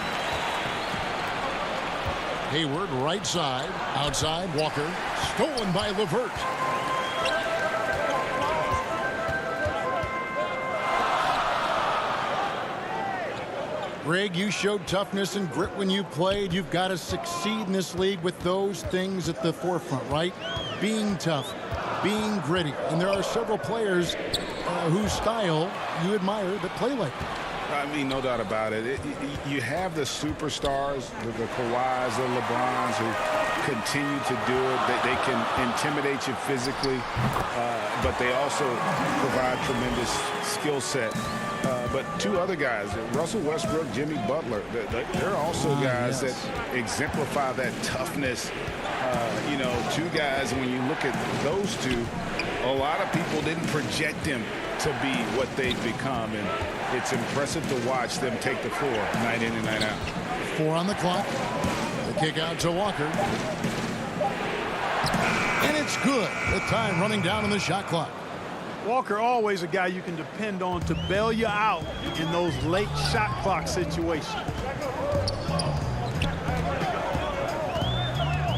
Hayward, right side. Outside, Walker. Stolen by LeVert. Greg, you showed toughness and grit when you played. You've got to succeed in this league with those things at the forefront, right? Being tough, being gritty. And there are several players whose style you admire that play like that. I mean, no doubt about it. You have the superstars, the Kawhis, the LeBrons, who continue to do it. They can intimidate you physically, but they also provide tremendous skill set. But two other guys, Russell Westbrook, Jimmy Butler, they're also guys that exemplify that toughness. You know, two guys, when you look at those two, a lot of people didn't project them to be what they've become, and it's impressive to watch them take the floor night in and night out. 4 on the clock. The kick out to Walker. And it's good. The time running down on the shot clock. Walker always a guy you can depend on to bail you out in those late shot clock situations.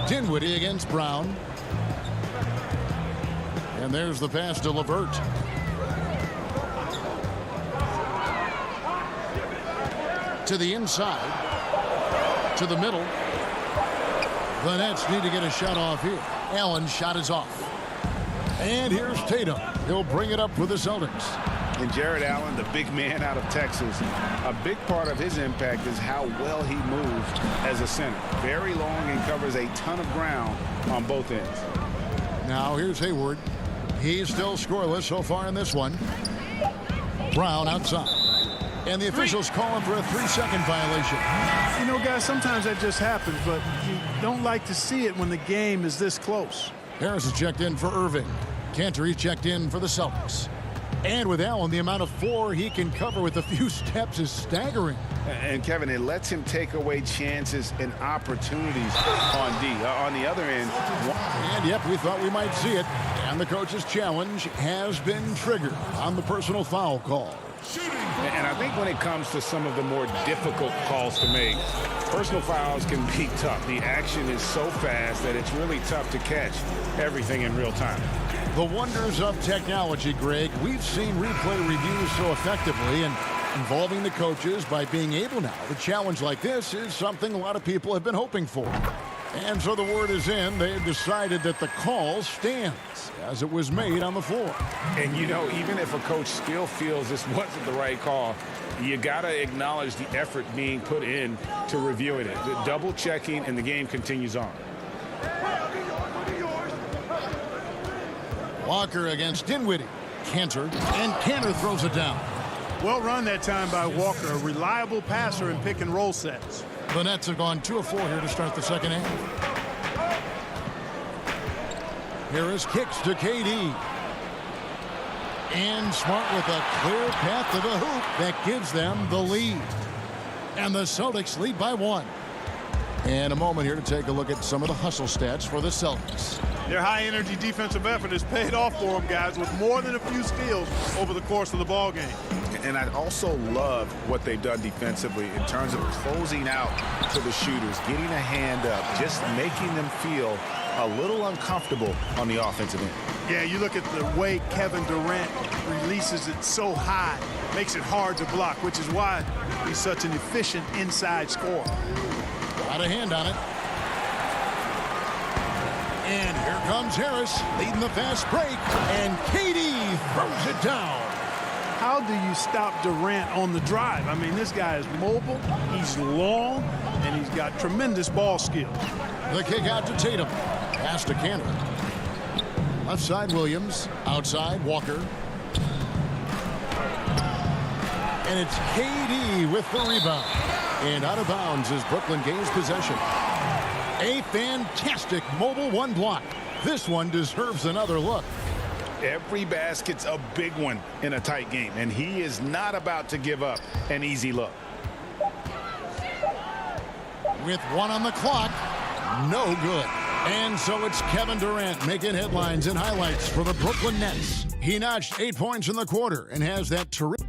Dinwiddie against Brown. And there's the pass to LeVert. To the inside. To the middle. The Nets need to get a shot off here. Allen's shot is off. And here's Tatum. He'll bring it up for the Celtics. And Jared Allen, the big man out of Texas, a big part of his impact is how well he moves as a center. Very long and covers a ton of ground on both ends. Now here's Hayward. He's still scoreless so far in this one. Brown outside. And the officials calling for a 3-second violation. You know, guys, sometimes that just happens, but you don't like to see it when the game is this close. Harris is checked in for Irving. Cantor, he's checked in for the Celtics. And with Allen, the amount of floor he can cover with a few steps is staggering. And Kevin, it lets him take away chances and opportunities on D. On the other end. And yep, we thought we might see it. And the coach's challenge has been triggered on the personal foul call. And I think when it comes to some of the more difficult calls to make, personal fouls can be tough. The action is so fast that it's really tough to catch everything in real time. The wonders of technology, Greg. We've seen replay reviews so effectively, and involving the coaches by being able now. The challenge like this is something a lot of people have been hoping for. And so the word is in. They've decided that the call stands as it was made on the floor. And, you know, even if a coach still feels this wasn't the right call, you got to acknowledge the effort being put in to reviewing it. The double checking, and the game continues on. Walker against Dinwiddie. Cantor, and Cantor throws it down. Well run that time by Walker, a reliable passer in pick and roll sets. The Nets have gone 2 of 4 here to start the second half. Here is kicks to KD. And Smart with a clear path to the hoop that gives them the lead. And the Celtics lead by 1. And a moment here to take a look at some of the hustle stats for the Celtics. Their high-energy defensive effort has paid off for them, guys, with more than a few steals over the course of the ball game. And I also love what they've done defensively in terms of closing out to the shooters, getting a hand up, just making them feel a little uncomfortable on the offensive end. Yeah, you look at the way Kevin Durant releases it so high, makes it hard to block, which is why he's such an efficient inside scorer. Got a hand on it. And here comes Harris leading the fast break. And KD throws it down. How do you stop Durant on the drive? I mean, this guy is mobile, he's long, and he's got tremendous ball skills. The kick out to Tatum. Pass to Cantor. Left side Williams. Outside Walker. And it's KD with the rebound. And out of bounds as Brooklyn gains possession. A fantastic mobile one block. This one deserves another look. Every basket's a big one in a tight game, and he is not about to give up an easy look. With 1 on the clock, no good. And so it's Kevin Durant making headlines and highlights for the Brooklyn Nets. He notched 8 points in the quarter and has that terrific.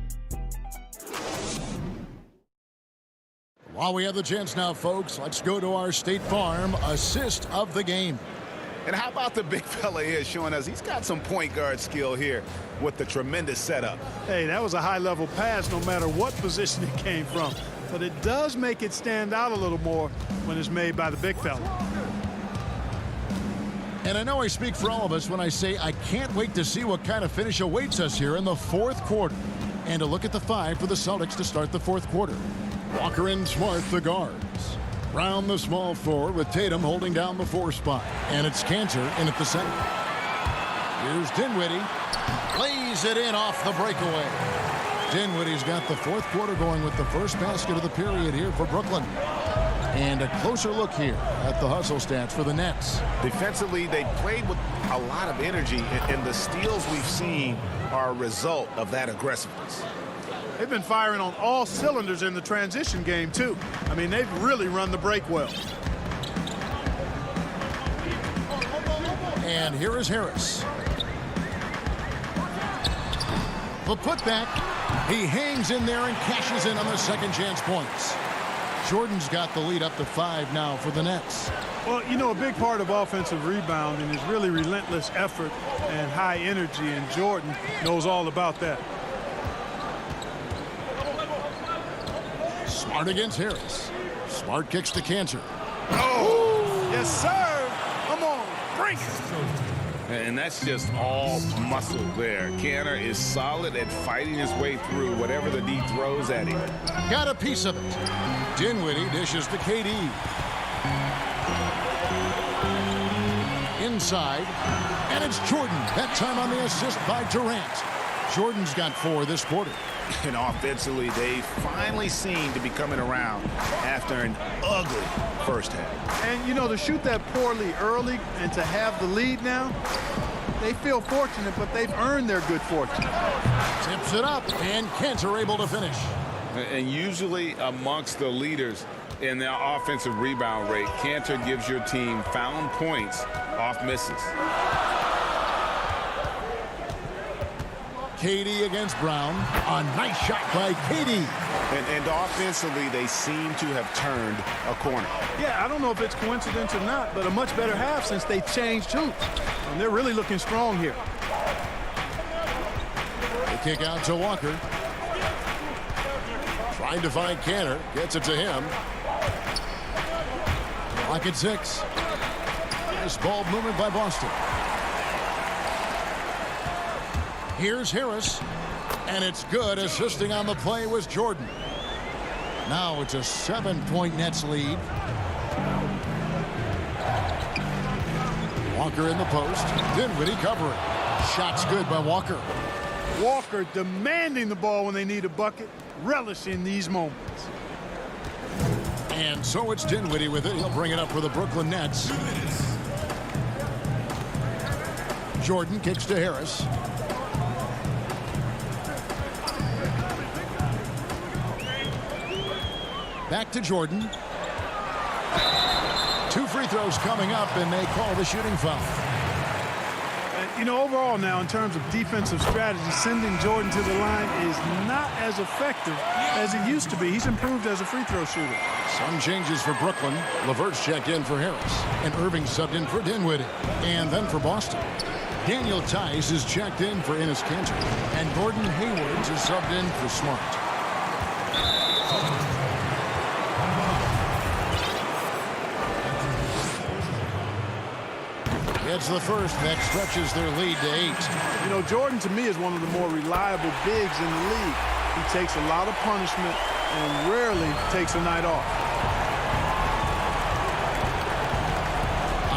While we have the chance now, folks, let's go to our State Farm assist of the game. And how about the big fella here showing us he's got some point guard skill here with the tremendous setup. Hey, that was a high-level pass no matter what position it came from. But it does make it stand out a little more when it's made by the big fella. And I know I speak for all of us when I say I can't wait to see what kind of finish awaits us here in the fourth quarter. And a look at the 5 for the Celtics to start the fourth quarter. Walker and Smart, the guards. Brown, the small forward, with Tatum holding down the 4 spot. And it's Cantor in at the center. Here's Dinwiddie. Lays it in off the breakaway. Dinwiddie's got the fourth quarter going with the first basket of the period here for Brooklyn. And a closer look here at the hustle stats for the Nets. Defensively, they played with a lot of energy, and the steals we've seen are a result of that aggressiveness. They've been firing on all cylinders in the transition game, too. I mean, they've really run the break well. And here is Harris. The putback. He hangs in there and cashes in on the second chance points. Jordan's got the lead up to 5 now for the Nets. Well, you know, a big part of offensive rebounding is really relentless effort and high energy, and Jordan knows all about that. Smart against Harris. Smart kicks to Cantor. Oh, yes, sir. Come on, bring it. And that's just all muscle there. Cantor is solid at fighting his way through whatever the D throws at him. Got a piece of it. Dinwiddie dishes to KD. Inside. And it's Jordan. That time on the assist by Durant. Jordan's got 4 this quarter. And offensively, they finally seem to be coming around after an ugly first half. And, you know, to shoot that poorly early and to have the lead now, they feel fortunate, but they've earned their good fortune. Tips it up, and Cantor able to finish. And usually amongst the leaders in the offensive rebound rate, Cantor gives your team found points off misses. KD against Brown. A nice shot by KD. And offensively, they seem to have turned a corner. Yeah, I don't know if it's coincidence or not, but a much better half since they changed hoops. And they're really looking strong here. The kick out to Walker. Trying to find Cantor. Gets it to him. Clock at 6. Nice ball movement by Boston. Here's Harris, and it's good. Assisting on the play was Jordan. Now it's a 7-point Nets lead. Walker in the post. Dinwiddie covering. Shots good by Walker. Walker demanding the ball when they need a bucket, relishing these moments. And so it's Dinwiddie with it. He'll bring it up for the Brooklyn Nets. Jordan kicks to Harris. Back to Jordan. 2 free throws coming up, and they call the shooting foul. And, you know, overall now, in terms of defensive strategy, sending Jordan to the line is not as effective as it used to be. He's improved as a free throw shooter. Some changes for Brooklyn. LeVert's checked in for Harris, and Irving subbed in for Dinwiddie. And then for Boston, Daniel Tice is checked in for Enes Kanter, and Gordon Hayward is subbed in for Smart. It's the first. That stretches their lead to 8. You know, Jordan, to me, is one of the more reliable bigs in the league. He takes a lot of punishment and rarely takes a night off.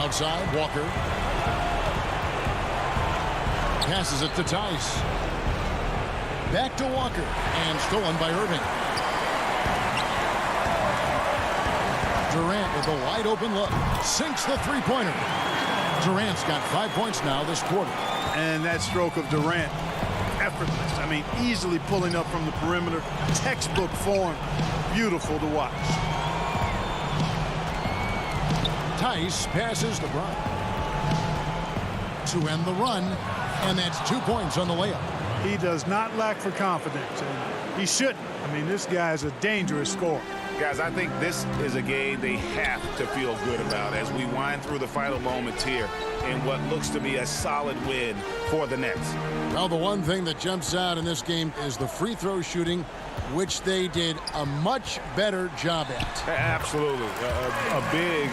Outside, Walker. Passes it to Tice. Back to Walker. And stolen by Irving. Durant with with a wide open look. Sinks the three-pointer. Durant's got 5 points now this quarter. And that stroke of Durant, effortless. I mean, easily pulling up from the perimeter. Textbook form. Beautiful to watch. Tice passes to Brown to end the run, and that's 2 points on the layup. He does not lack for confidence, and he shouldn't. I mean, this guy is a dangerous scorer. Guys, I think this is a game they have to feel good about as we wind through the final moments here in what looks to be a solid win for the Nets. Well, the one thing that jumps out in this game is the free throw shooting, which they did a much better job at. Absolutely. A big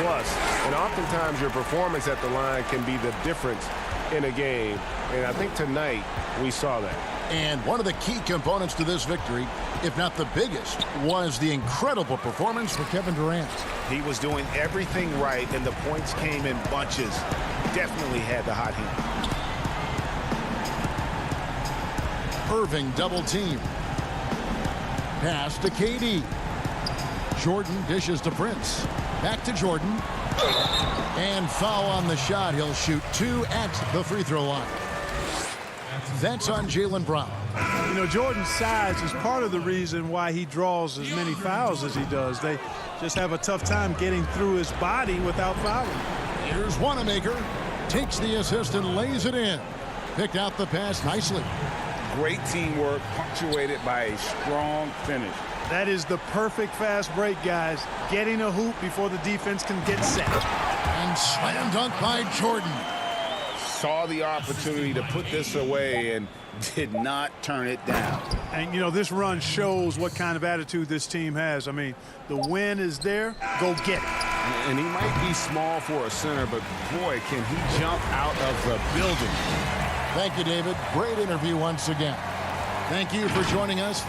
plus. And oftentimes your performance at the line can be the difference in a game. And I think tonight we saw that. And one of the key components to this victory, if not the biggest, was the incredible performance for Kevin Durant. He was doing everything right, and the points came in bunches. Definitely had the hot hand. Irving double team. Pass to KD. Jordan dishes to Prince. Back to Jordan. And foul on the shot. He'll shoot 2 at the free throw line. That's on Jaylen Brown. You know, Jordan's size is part of the reason why he draws as many fouls as he does. They just have a tough time getting through his body without fouling. Here's Wanamaker. Takes the assist and lays it in. Picked out the pass nicely. Great teamwork, punctuated by a strong finish. That is the perfect fast break, guys. Getting a hoop before the defense can get set. And slam dunk by Jordan. Saw the opportunity to put this away and did not turn it down. And, you know, this run shows what kind of attitude this team has. I mean, the win is there. Go get it. And he might be small for a center, but, boy, can he jump out of the building. Thank you, David. Great interview once again. Thank you for joining us.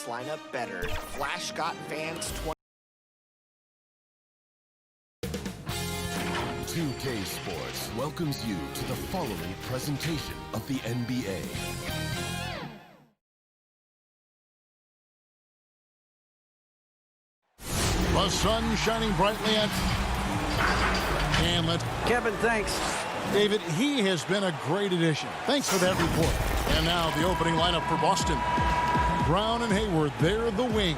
this lineup better. Flash got fans 2K Sports welcomes you to the following presentation of the NBA. The sun shining brightly at Hamlet. Kevin, thanks. David, he has been a great addition. Thanks for that report. And now the opening lineup for Boston. Brown and Hayward, they're the wing.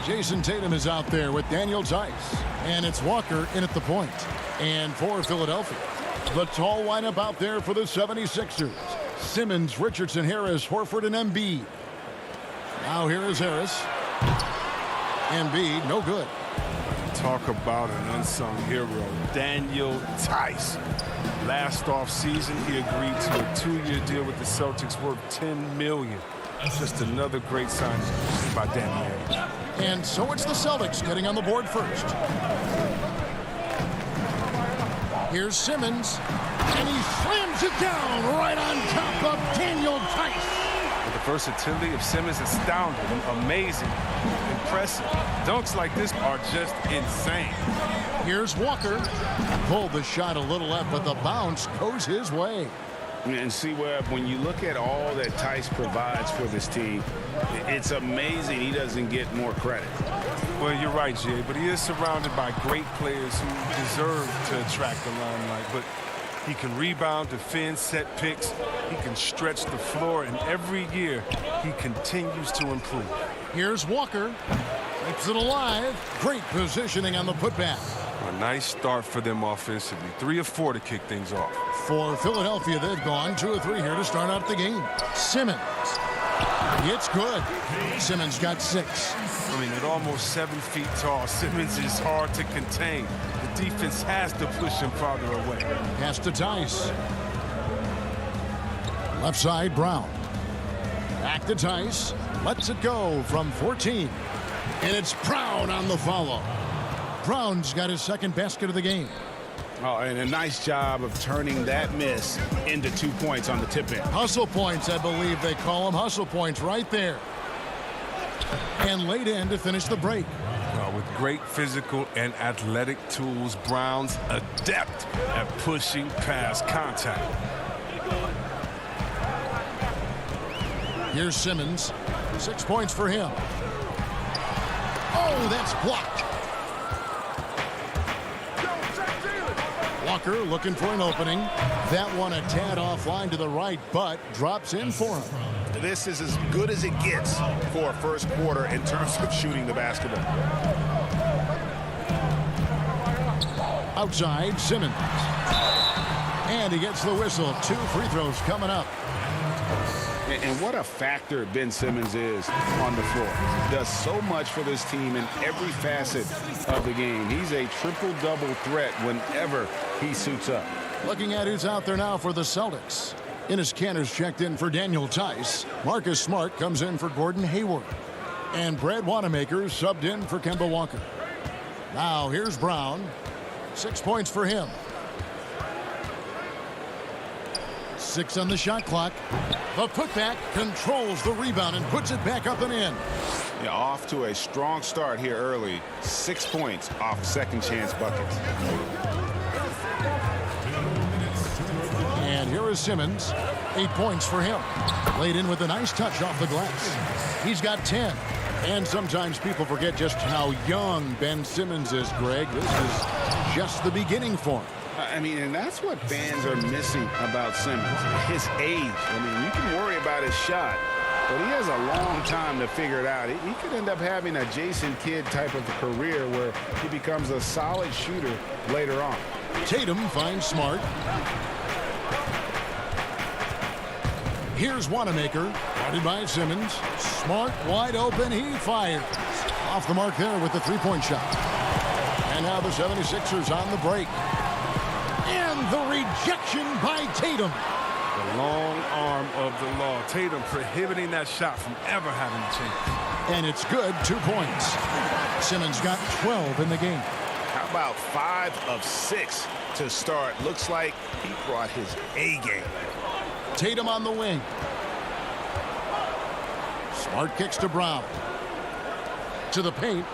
Jason Tatum is out there with Daniel Tice. And it's Walker in at the point. And for Philadelphia, the tall lineup out there for the 76ers. Simmons, Richardson, Harris, Horford, and Embiid. Now here is Harris. Embiid, no good. Talk about an unsung hero, Daniel Tice. Last offseason, he agreed to a 2-year deal with the Celtics worth $10 million. Just another great signing by Danny. And so it's the Celtics getting on the board first. Here's Simmons, and he slams it down right on top of Daniel Tice. The versatility of Simmons is astounding, amazing, impressive. Dunks like this are just insane. Here's Walker. Pulled the shot a little left, but the bounce goes his way. And see, Webb, when you look at all that Tice provides for this team, it's amazing he doesn't get more credit. Well, you're right, Jay, but he is surrounded by great players who deserve to attract the limelight. But he can rebound, defend, set picks. He can stretch the floor, and every year he continues to improve. Here's Walker. Keeps it alive. Great positioning on the putback. A nice start for them offensively. 3 of 4 to kick things off. For Philadelphia, they've gone 2 of 3 here to start out the game. Simmons. It's good. Simmons got 6. I mean, at almost 7 feet tall, Simmons is hard to contain. The defense has to push him farther away. Pass to Tice. Left side, Brown. Back to Tice. Lets it go from 14. And it's Brown on the follow. Brown's got his second basket of the game. Oh, and a nice job of turning that miss into 2 points on the tip in. Hustle points, I believe they call them. Hustle points right there. And laid in to finish the break. With great physical and athletic tools, Brown's adept at pushing past contact. Here's Simmons. 6 points for him. Oh, that's blocked. Walker looking for an opening. That one a tad offline to the right, but drops in for him. This is as good as it gets for a first quarter in terms of shooting the basketball. Outside, Simmons. And he gets the whistle. 2 free throws coming up. And what a factor Ben Simmons is on the floor. Does so much for this team in every facet of the game. He's a triple-double threat whenever he suits up. Looking at who's out there now for the Celtics. Enes Kanter's checked in for Daniel Tice. Marcus Smart comes in for Gordon Hayward. And Brad Wanamaker subbed in for Kemba Walker. Now here's Brown. 6 points for him. 6 on the shot clock. The putback controls the rebound and puts it back up and in. Yeah, off to a strong start here early. 6 points off second chance buckets. And here is Simmons. 8 points for him. Laid in with a nice touch off the glass. He's got 10. And sometimes people forget just how young Ben Simmons is, Greg. This is just the beginning for him. I mean, and that's what fans are missing about Simmons, his age. I mean, you can worry about his shot, but he has a long time to figure it out. He could end up having a Jason Kidd type of career where he becomes a solid shooter later on. Tatum finds Smart. Here's Wanamaker, guarded by Simmons. Smart wide open, he fires. Off the mark there with the three-point shot. And now the 76ers on the break. And the rejection by Tatum. The long arm of the law. Tatum prohibiting that shot from ever having a chance. And it's good, 2 points. Simmons got 12 in the game. How about 5 of 6 to start? Looks like he brought his A game. Tatum on the wing. Smart kicks to Brown. To the paint.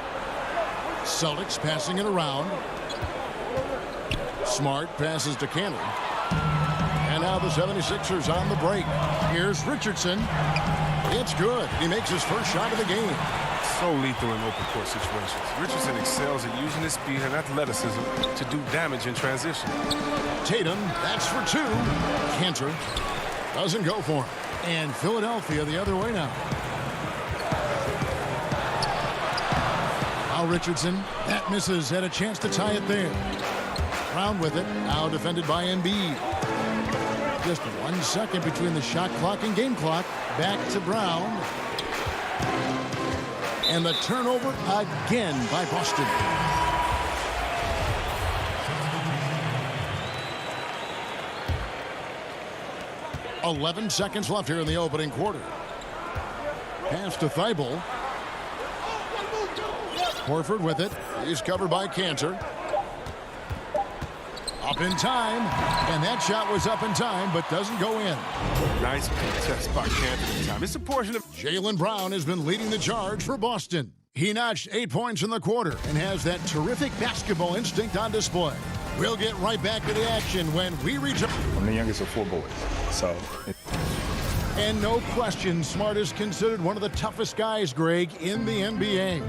Celtics passing it around. Smart passes to Cannon. And now the 76ers on the break. Here's Richardson. It's good. He makes his first shot of the game. So lethal in open court situations. Richardson excels at using his speed and athleticism to do damage in transition. Tatum, that's for two. Cantor doesn't go for him. And Philadelphia the other way now. Now Richardson, that misses, had a chance to tie it there. Brown with it, now defended by Embiid. Just 1 second between the shot clock and game clock. Back to Brown. And the turnover again by Boston. .11 seconds left here in the opening quarter. Pass to Thibault. Horford with it. He's covered by Cantor. Up in time, and that shot was up in time, but doesn't go in. Nice test by Cantor in time. It's a portion of... Jaylen Brown has been leading the charge for Boston. He notched 8 points in the quarter and has that terrific basketball instinct on display. We'll get right back to the action when we reach... I'm the youngest of 4 boys, so... And no question, Smart is considered one of the toughest guys, Greg, in the NBA.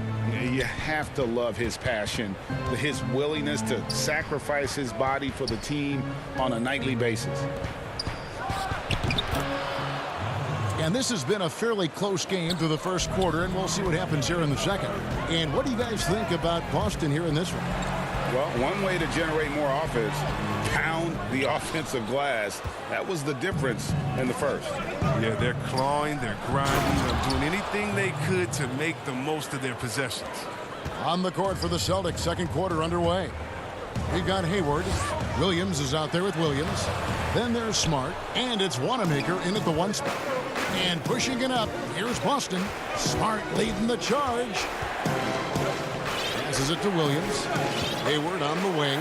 You have to love his passion, his willingness to sacrifice his body for the team on a nightly basis. And this has been a fairly close game through the first quarter, and we'll see what happens here in the second. And what do you guys think about Boston here in this one? Well, one way to generate more offense, pound the offensive glass. That was the difference in the first. Yeah, they're clawing, they're grinding, they're doing anything they could to make the most of their possessions. On the court for the Celtics, second quarter underway. We've got Hayward. Williams is out there with Williams. Then there's Smart, and it's Wanamaker in at the 1 spot. And pushing it up, here's Boston. Smart leading the charge. Passes it to Williams. Hayward on the wing.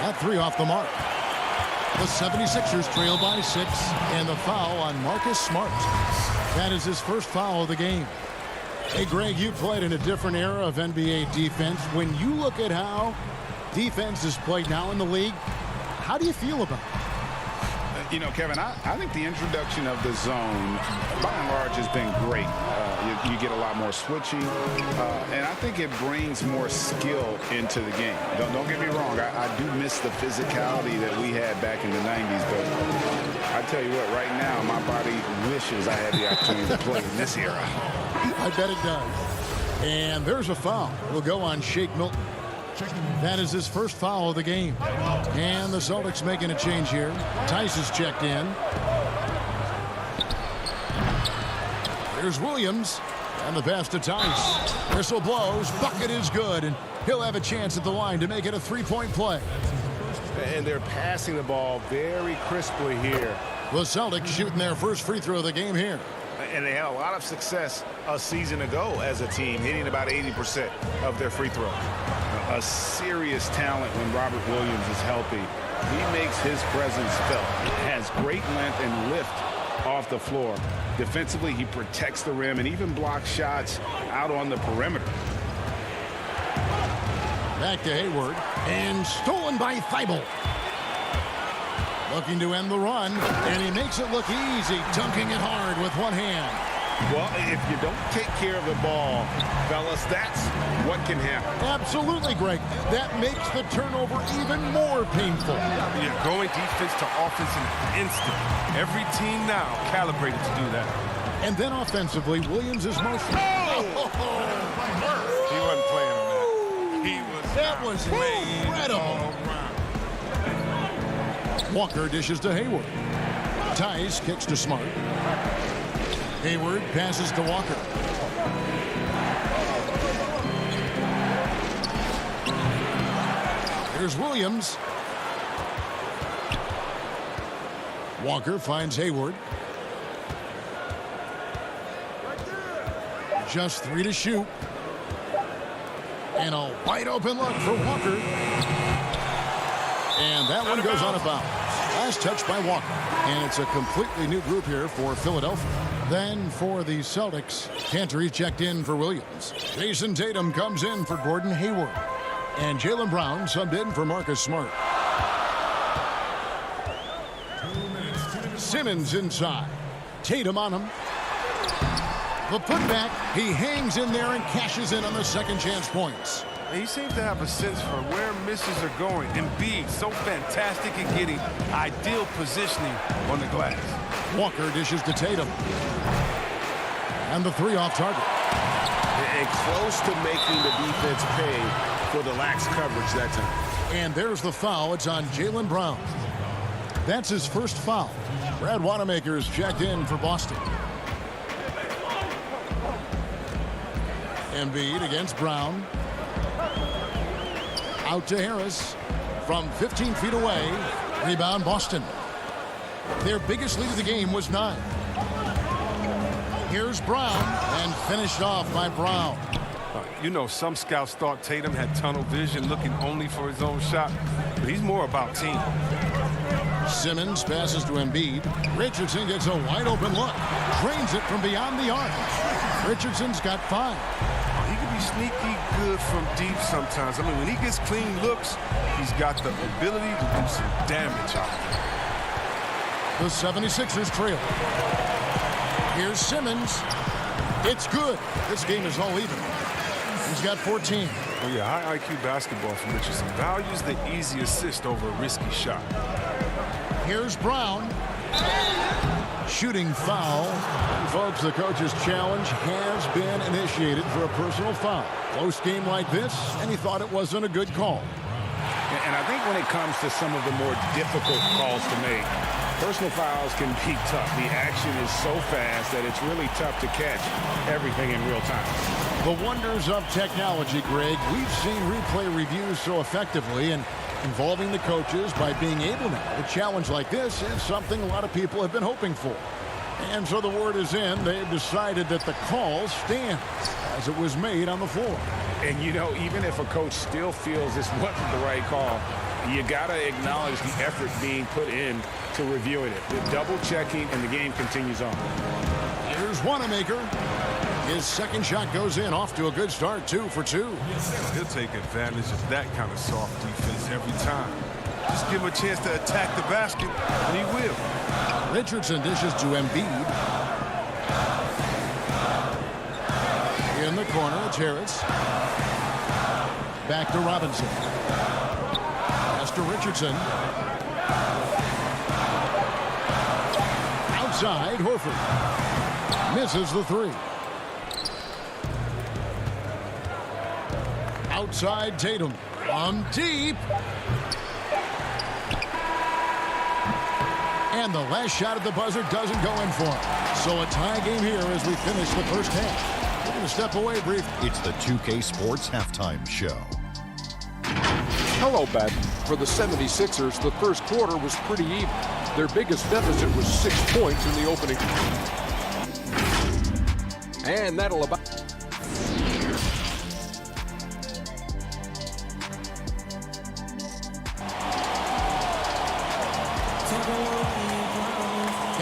That 3 off the mark. The 76ers trail by 6, and the foul on Marcus Smart. That is his first foul of the game. Hey, Greg, you played in a different era of NBA defense. When you look at how defense is played now in the league, how do you feel about it? You know, Kevin, I think the introduction of the zone, by and large, has been great. You get a lot more switching, and I think it brings more skill into the game. Don't get me wrong, I do miss the physicality that we had back in the 90s, but I tell you what, right now, my body wishes I had the opportunity to play in this era. I bet it does. And there's a foul. We'll go on Shake Milton. That is his first foul of the game. And the Celtics making a change here. Tice is checked in. Here's Williams. And the pass to Tice. Whistle blows. Bucket is good. And he'll have a chance at the line to make it a 3-point play. And they're passing the ball very crisply here. The Celtics shooting their first free throw of the game here. And they had a lot of success a season ago as a team, hitting about 80% of their free throws. A serious talent when Robert Williams is healthy. He makes his presence felt. Has great length and lift off the floor. Defensively, he protects the rim and even blocks shots out on the perimeter. Back to Hayward. And stolen by Thibault. Looking to end the run, and he makes it look easy, dunking it hard with one hand. Well, if you don't take care of the ball, fellas, that's what can happen. Absolutely, Greg. That makes the turnover even more painful. Yeah, going defense to offense in an instant. Every team now calibrated to do that. And then offensively, Williams is motion. He wasn't playing on that. He was That was incredible. Walker dishes to Hayward. Tice kicks to Smart. Hayward passes to Walker. Here's Williams. Walker finds Hayward. Just 3 to shoot. And a wide open look for Walker. And that one goes out of bounds. Last touch by Walker. And it's a completely new group here for Philadelphia. Then for the Celtics, Cantor's checked in for Williams. Jason Tatum comes in for Gordon Hayward. And Jaylen Brown subbed in for Marcus Smart. Simmons inside. Tatum on him. The putback, he hangs in there and cashes in on the second chance points. He seems to have a sense for where misses are going. Embiid, so fantastic at getting ideal positioning on the glass. Walker dishes to Tatum. And the three off target. And close to making the defense pay for the lax coverage that time. And there's the foul. It's on Jaylen Brown. That's his first foul. Brad Wanamaker's checked in for Boston. Embiid against Brown. Out to Harris. From 15 feet away. Rebound Boston. Their biggest lead of the game was 9. Here's Brown. And finished off by Brown. You know, some scouts thought Tatum had tunnel vision, looking only for his own shot. But he's more about team. Simmons passes to Embiid. Richardson gets a wide open look. Drains it from beyond the arc. Richardson's got 5. He can be sneaky good from deep sometimes. I mean, when he gets clean looks, he's got the ability to do some damage out there. The 76ers trail. Here's Simmons. It's good. This game is all even. He's got 14. Oh, yeah, high IQ basketball from Richardson. Values the easy assist over a risky shot. Here's Brown. Shooting foul. And folks, the coach's challenge has been initiated for a personal foul. Close game like this, and he thought it wasn't a good call. And I think when it comes to some of the more difficult calls to make, personal fouls can be tough. The action is so fast that it's really tough to catch everything in real time. The wonders of technology, Greg. We've seen replay reviews so effectively, and involving the coaches by being able now to challenge like this is something a lot of people have been hoping for. And so the word is in. They've decided that the call stands as it was made on the floor. And, you know, even if a coach still feels this wasn't the right call, you got to acknowledge the effort being put in to reviewing it. The double checking, and the game continues on. Here's Wanamaker. His second shot goes in, off to a good start, 2 for 2. He'll take advantage of that kind of soft defense every time. Just give him a chance to attack the basket, and he will. Richardson dishes to Embiid. In the corner, it's Harris. Back to Robinson. Pass to Richardson. Outside, Horford. Misses the 3. Outside, Tatum. On deep. And the last shot at the buzzer doesn't go in for him. So a tie game here as we finish the first half. We're going to step away briefly. It's the 2K Sports Halftime Show. Hello, Ben. For the 76ers, the first quarter was pretty even. Their biggest deficit was 6 points in the opening. And that'll about...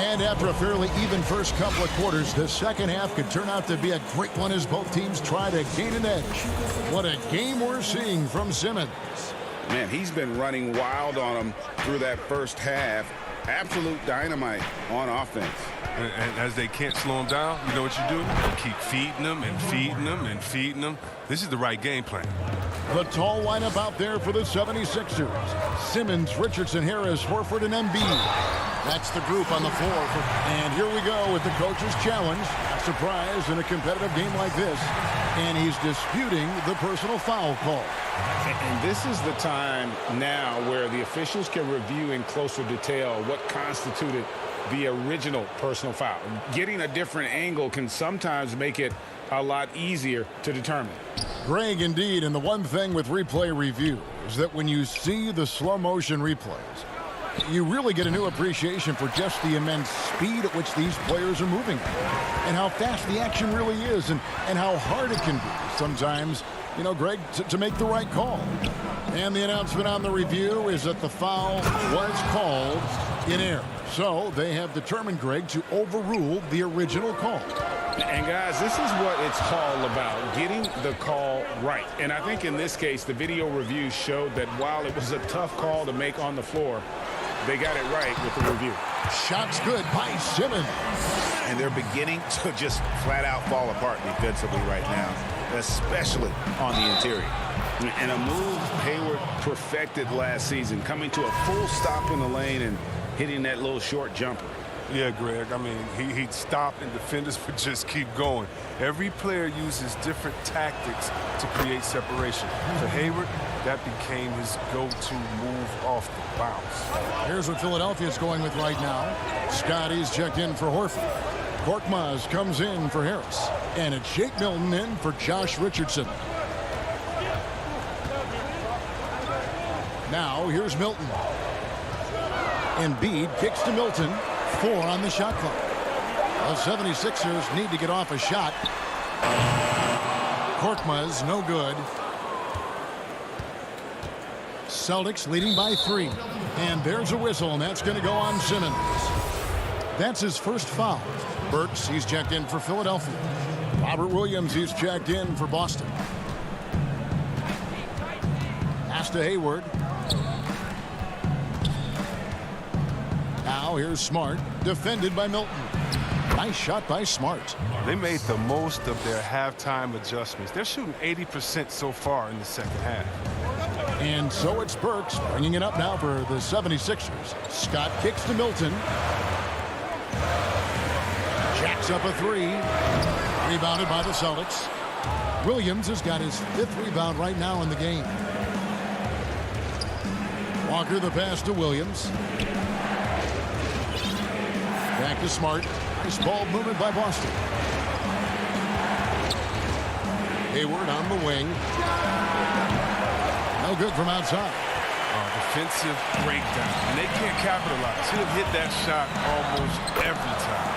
And after a fairly even first couple of quarters, the second half could turn out to be a great one as both teams try to gain an edge. What a game we're seeing from Simmons. Man, he's been running wild on them through that first half. Absolute dynamite on offense. And as they can't slow him down, you know what you do? You keep feeding them and feeding them and feeding them. This is the right game plan. The tall lineup out there for the 76ers. Simmons, Richardson, Harris, Horford, and Embiid. That's the group on the floor. And here we go with the coach's challenge. A surprise in a competitive game like this. And he's disputing the personal foul call. And this is the time now where the officials can review in closer detail what constituted the original personal foul. Getting a different angle can sometimes make it a lot easier to determine. Greg, indeed, and the one thing with replay review is that when you see the slow motion replays, you really get a new appreciation for just the immense speed at which these players are moving and how fast the action really is and how hard it can be sometimes you know, Greg, to make the right call. And the announcement on the review is that the foul was called in error. So they have determined, Greg, to overrule the original call. And guys, this is what it's all about, getting the call right. And I think in this case, the video review showed that while it was a tough call to make on the floor, they got it right with the review. Shot's good by Simmons. And they're beginning to just flat out fall apart defensively right now, especially on the interior. And a move Hayward perfected last season, coming to a full stop in the lane and hitting that little short jumper. Yeah, Greg, I mean, he'd stop and defenders would just keep going. Every player uses different tactics to create separation. For Hayward, that became his go-to move off the bounce. Here's what Philadelphia's going with right now. Scotty's checked in for Horford. Korkmaz comes in for Harris. And it's Shake Milton in for Josh Richardson. Now, here's Milton. Embiid kicks to Milton. 4 on the shot clock. The 76ers need to get off a shot. Korkmaz, no good. Celtics leading by 3. And there's a whistle, and that's going to go on Simmons. That's his first foul. Burks, he's checked in for Philadelphia. Robert Williams, he's checked in for Boston. Pass to Hayward. Now here's Smart, defended by Milton. Nice shot by Smart. They made the most of their halftime adjustments. They're shooting 80% so far in the second half. And so it's Burks bringing it up now for the 76ers. Scott kicks to Milton. Jacks up a 3. Rebounded by the Celtics. Williams has got his 5th rebound right now in the game. Walker the pass to Williams. Back to Smart. Nice ball movement by Boston. Hayward on the wing. No good from outside. Defensive breakdown. And they can't capitalize. He'll hit that shot almost every time.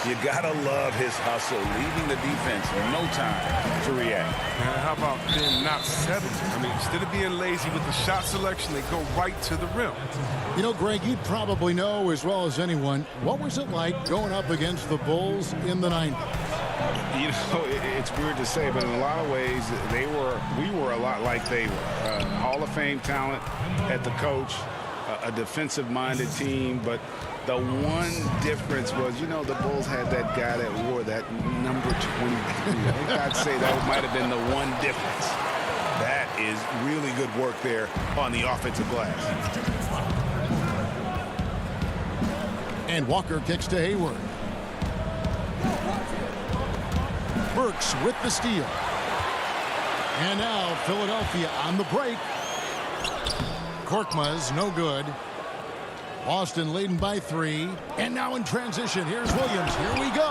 You gotta love his hustle, leaving the defense no time to react. And how about them not settling? I mean, instead of being lazy with the shot selection, they go right to the rim. You know, Greg, you'd probably know as well as anyone, what was it like going up against the Bulls in the 90s? You know, it's weird to say, but in a lot of ways, we were a lot like they were. Hall of Fame talent at the coach, a defensive-minded team, but the one difference was, you know, the Bulls had that guy that wore that number 23. I think I'd say that might have been the one difference. That is really good work there on the offensive glass. And Walker kicks to Hayward. Burks with the steal. And now Philadelphia on the break. Korkmaz, no good. Boston leading by 3. And now in transition, here's Williams. Here we go.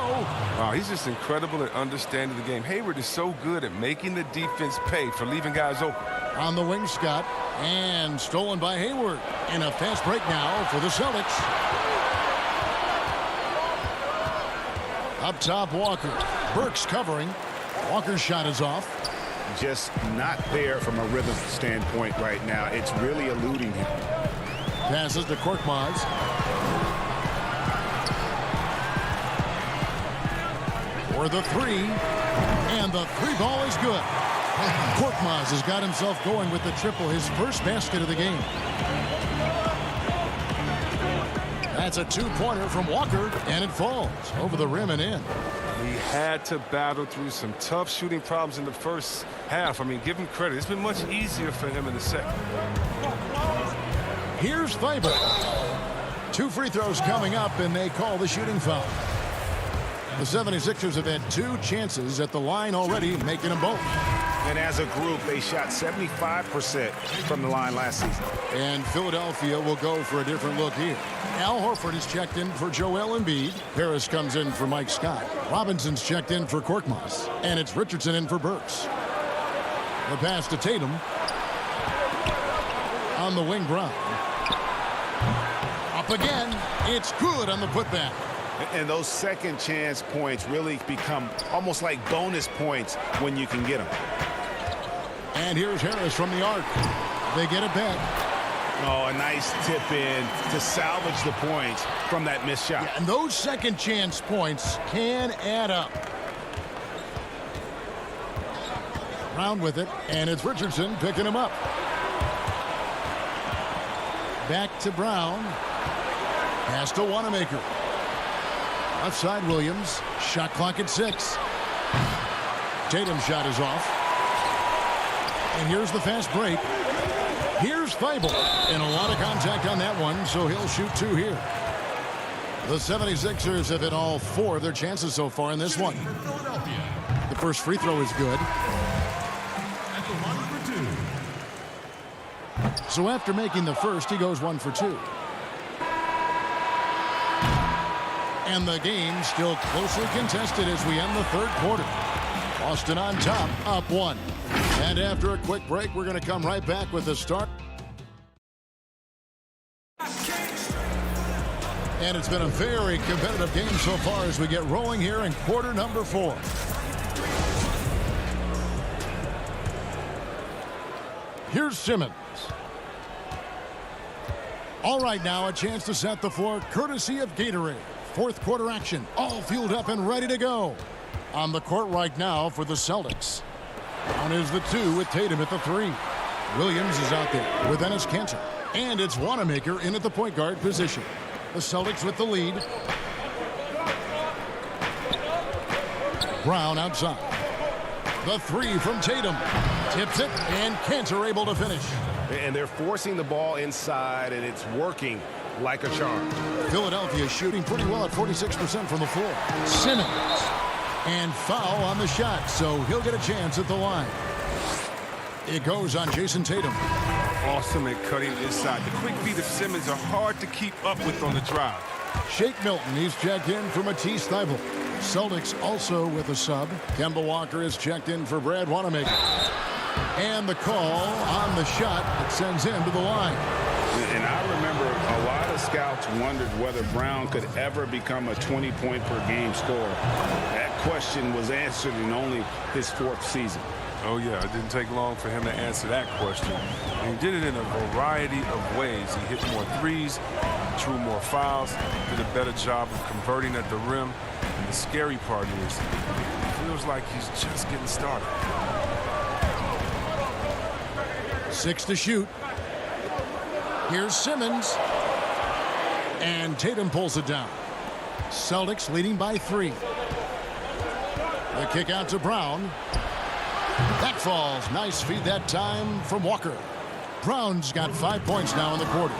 Wow, he's just incredible at understanding the game. Hayward is so good at making the defense pay for leaving guys open. On the wing, Scott. And stolen by Hayward. And a fast break now for the Celtics. Up top, Walker. Burks covering. Walker's shot is off. Just not there from a rhythm standpoint right now. It's really eluding him. Passes to Korkmaz. For the 3. And the 3 ball is good. Korkmaz has got himself going with the triple, his first basket of the game. That's a 2-pointer from Walker, and it falls over the rim and in. He had to battle through some tough shooting problems in the first half. I mean, give him credit. It's been much easier for him in the second. Here's Faber. 2 free throws coming up, and they call the shooting foul. The 76ers have had 2 chances at the line already, making them both. And as a group, they shot 75% from the line last season. And Philadelphia will go for a different look here. Al Horford is checked in for Joel Embiid. Harris comes in for Mike Scott. Robinson's checked in for Korkmaz. And it's Richardson in for Burks. The pass to Tatum. On the wing, Brown. Up again. It's good on the putback. And those second chance points really become almost like bonus points when you can get them. And here's Harris from the arc. They get it back. Oh, a nice tip in to salvage the points from that missed shot. Yeah, and those second chance points can add up. Brown with it, and it's Richardson picking him up. Back to Brown. Pass to Wanamaker. Left side Williams. Shot clock at 6. Tatum's shot is off. And here's the fast break. Here's Thibault. And a lot of contact on that one, so he'll shoot 2 here. The 76ers have hit all 4 of their chances so far in this one. The first free throw is good. So after making the first, he goes 1 for 2. And the game still closely contested as we end the third quarter. Boston on top, up 1. And after a quick break, we're going to come right back with the start. And it's been a very competitive game so far as we get rolling here in quarter number 4. Here's Simmons. All right, now a chance to set the floor courtesy of Gatorade. Fourth quarter action, all fueled up and ready to go. On the court right now for the Celtics. Brown is the 2 with Tatum at the 3. Williams is out there with Enes Kanter. And it's Wanamaker in at the point guard position. The Celtics with the lead. Brown outside. The 3 from Tatum. Tips it, and Kanter able to finish. And they're forcing the ball inside, and it's working like a charm. Philadelphia shooting pretty well at 46% from the floor. Simmons. And foul on the shot, so he'll get a chance at the line. It goes on Jason Tatum. Awesome at cutting inside. The quick feet of Simmons are hard to keep up with on the drive. Shake Milton, he's checked in for Matisse Thybulle. Celtics also with a sub. Kemba Walker is checked in for Brad Wanamaker. And the call on the shot that sends him to the line. And I remember a lot of scouts wondered whether Brown could ever become a 20-point-per-game scorer. That question was answered in only his 4th season. Oh, yeah, it didn't take long for him to answer that question. And he did it in a variety of ways. He hit more threes, drew more fouls, did a better job of converting at the rim. And the scary part is, it feels like he's just getting started. 6 to shoot. Here's Simmons. And Tatum pulls it down. Celtics leading by 3. The kick out to Brown. That falls. Nice feed that time from Walker. Brown's got 5 points now in the quarter.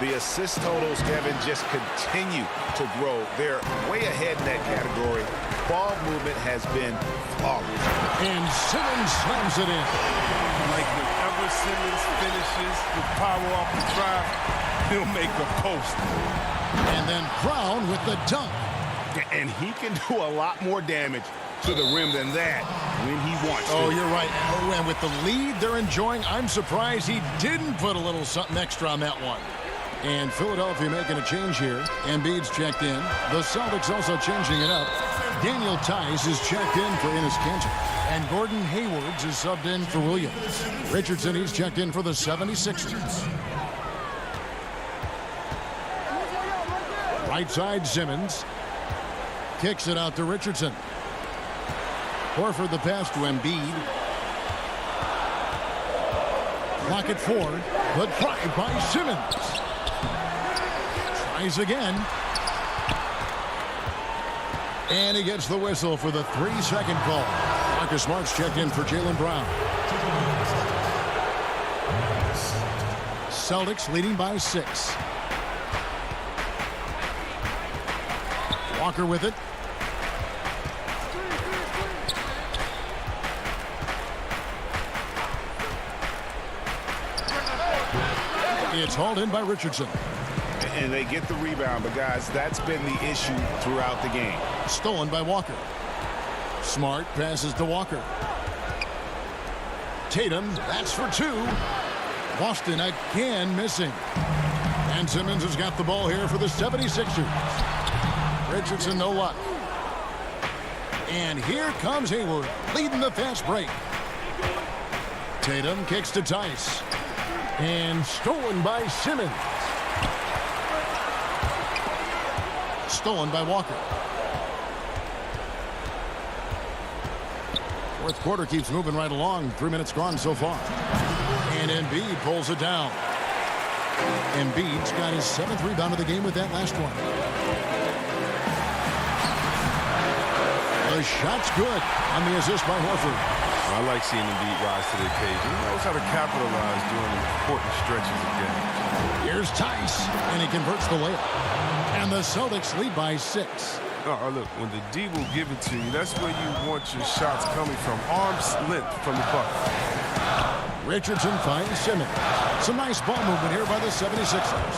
The assist totals, Kevin, just continue to grow. They're way ahead in that category. Ball movement has been flawless. And Simmons slams it in. Like whenever Simmons finishes with power off the drive, he'll make a post. And then Brown with the dunk. And he can do a lot more damage to the rim than that when he wants to. Oh, you're right. Oh, and with the lead they're enjoying, I'm surprised he didn't put a little something extra on that one. And Philadelphia making a change here. Embiid's checked in. The Celtics also changing it up. Daniel Tice is checked in for Enes Kanter. And Gordon Hayward is subbed in for Williams. Richardson, he's checked in for the 76ers. Right side, Simmons. Kicks it out to Richardson. Horford the pass to Embiid. Clock at 4. The drive by Simmons. Tries again. And he gets the whistle for the 3-second call. Marcus Smart's checked in for Jaylen Brown. Celtics leading by 6. Walker with it. It's hauled in by Richardson. And they get the rebound, but guys, that's been the issue throughout the game. Stolen by Walker. Smart passes to Walker. Tatum, that's for 2. Boston again missing. And Simmons has got the ball here for the 76ers. Richardson, no luck. And here comes Hayward, leading the fast break. Tatum kicks to Tice. And stolen by Simmons. Stolen by Walker. Fourth quarter keeps moving right along. 3 minutes gone so far. And Embiid pulls it down. Embiid's got his 7th rebound of the game with that last one. The shot's good on the assist by Horford. I like seeing Embiid rise to the occasion. He knows how to capitalize during important stretches of games. Here's Tice, and he converts the layup. And the Celtics lead by 6. Oh, look, when the D will give it to you, that's where you want your shots coming from. Arm's length from the bucket. Richardson finds Simmons. Some nice ball movement here by the 76ers.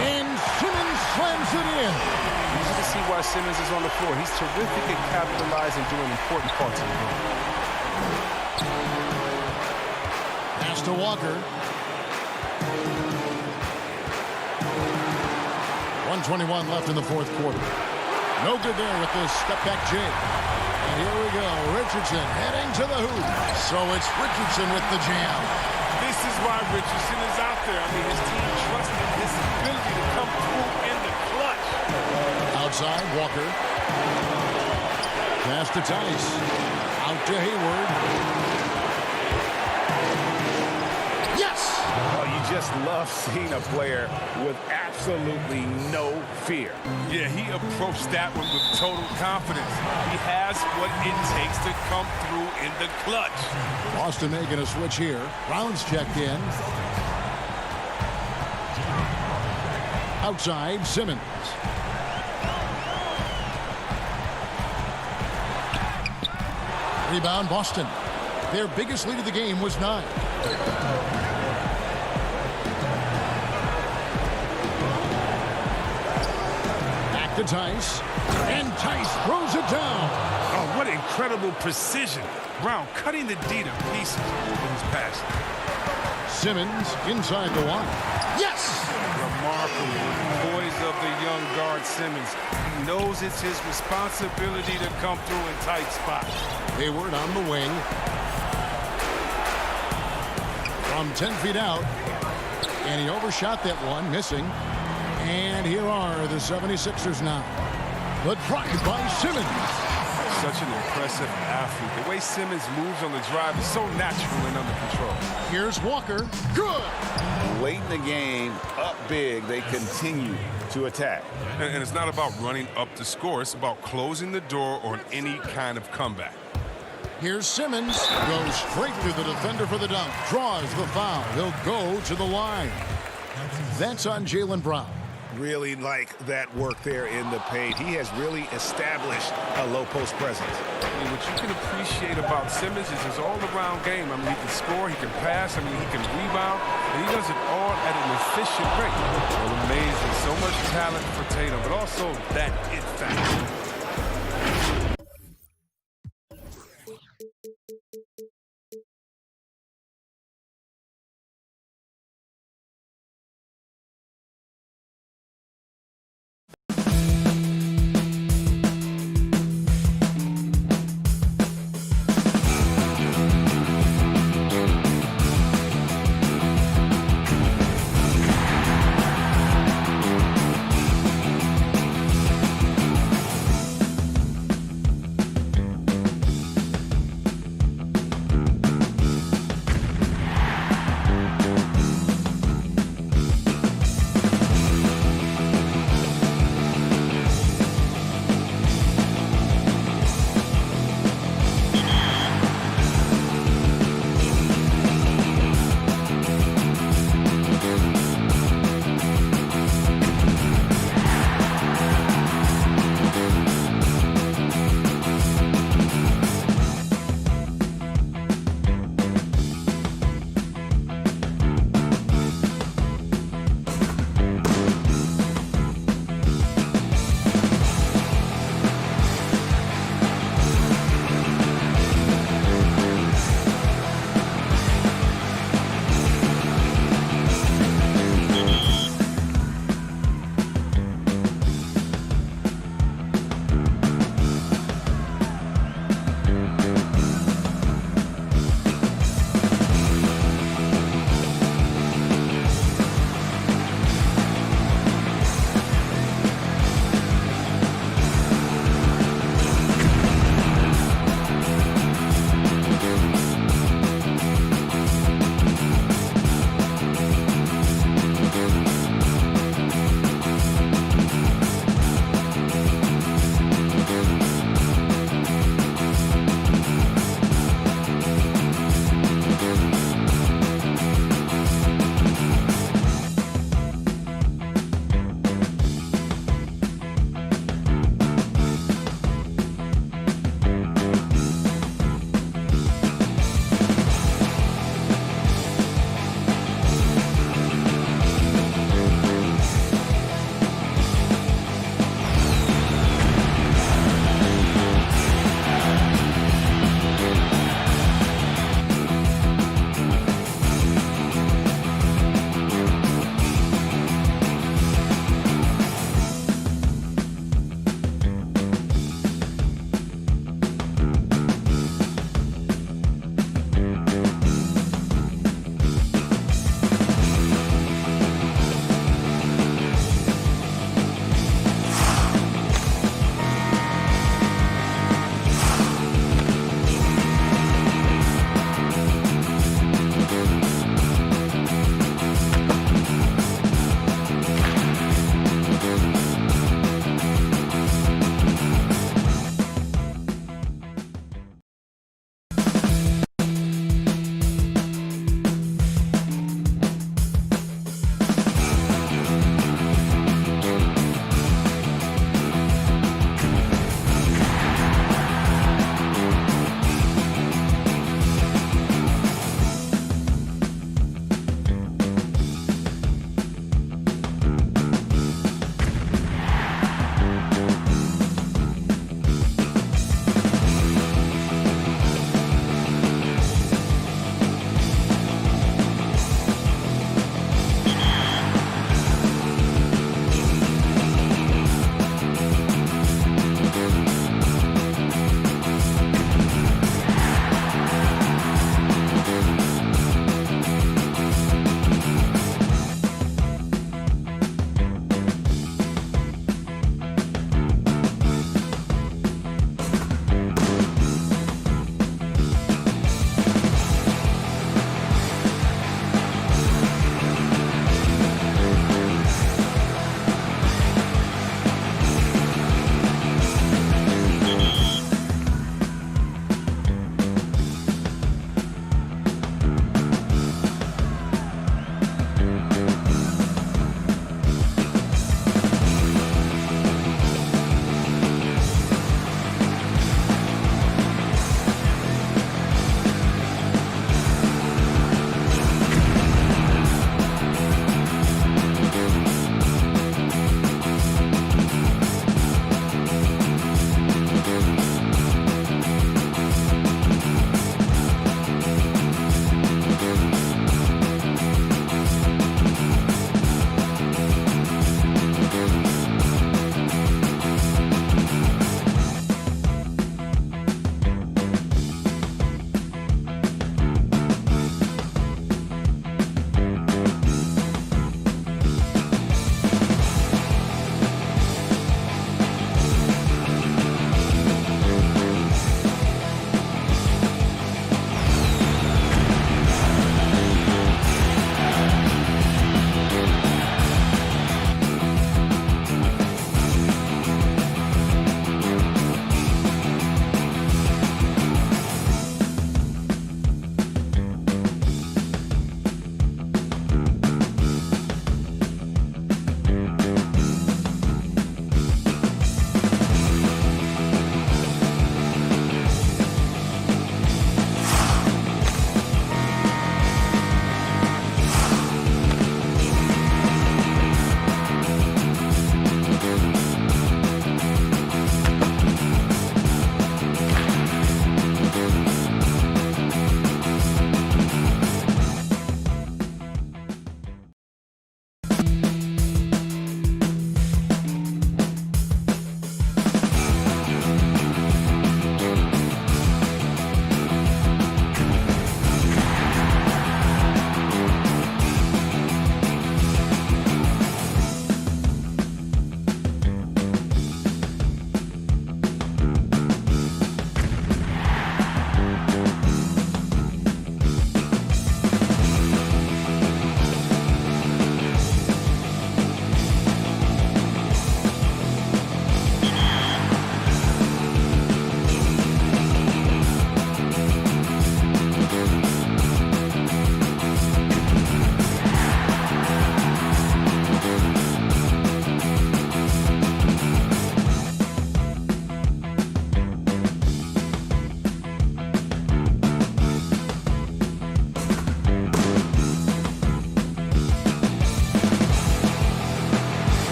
And Simmons slams it in. Easy to see why Simmons is on the floor. He's terrific at capitalizing during important parts of the game. Pass to Walker. 1:21 left in the fourth quarter. No good there with the step-back J. And here we go. Richardson heading to the hoop. So it's Richardson with the jam. This is why Richardson is out there. I mean, his team trusted his ability to come through in the clutch. Outside, Walker. Pass to Tice. Out to Hayward. Yes! Oh, you just love seeing a player with absolutely no fear. Yeah, he approached that one with total confidence. He has what it takes to come through in the clutch. Boston making a switch here. Brown's checked in. Outside, Simmons. Rebound, Boston. Their biggest lead of the game was 9. Back to Tice. And Tice throws it down. Oh, what incredible precision. Brown cutting the D to pieces with his pass. Simmons inside the line. Yes! Remarkable poise of the young guard Simmons. He knows it's his responsibility to come through in tight spots. Hayward on the wing. From 10 feet out. And he overshot that one, missing. And here are the 76ers now. The drive by Simmons. Such an impressive athlete. The way Simmons moves on the drive is so natural and under control. Here's Walker. Good! Late in the game, up big, they continue to attack. And it's not about running up the score. It's about closing the door on any kind of comeback. Here's Simmons. Goes straight to the defender for the dunk. Draws the foul. He'll go to the line. That's on Jaylen Brown. Really like that work there in the paint. He has really established a low post presence. I mean, what you can appreciate about Simmons is his all-around game. I mean, he can score, he can pass, I mean, he can rebound, and he does it all at an efficient rate. Well, amazing. So much talent for Tatum, but also that it factor.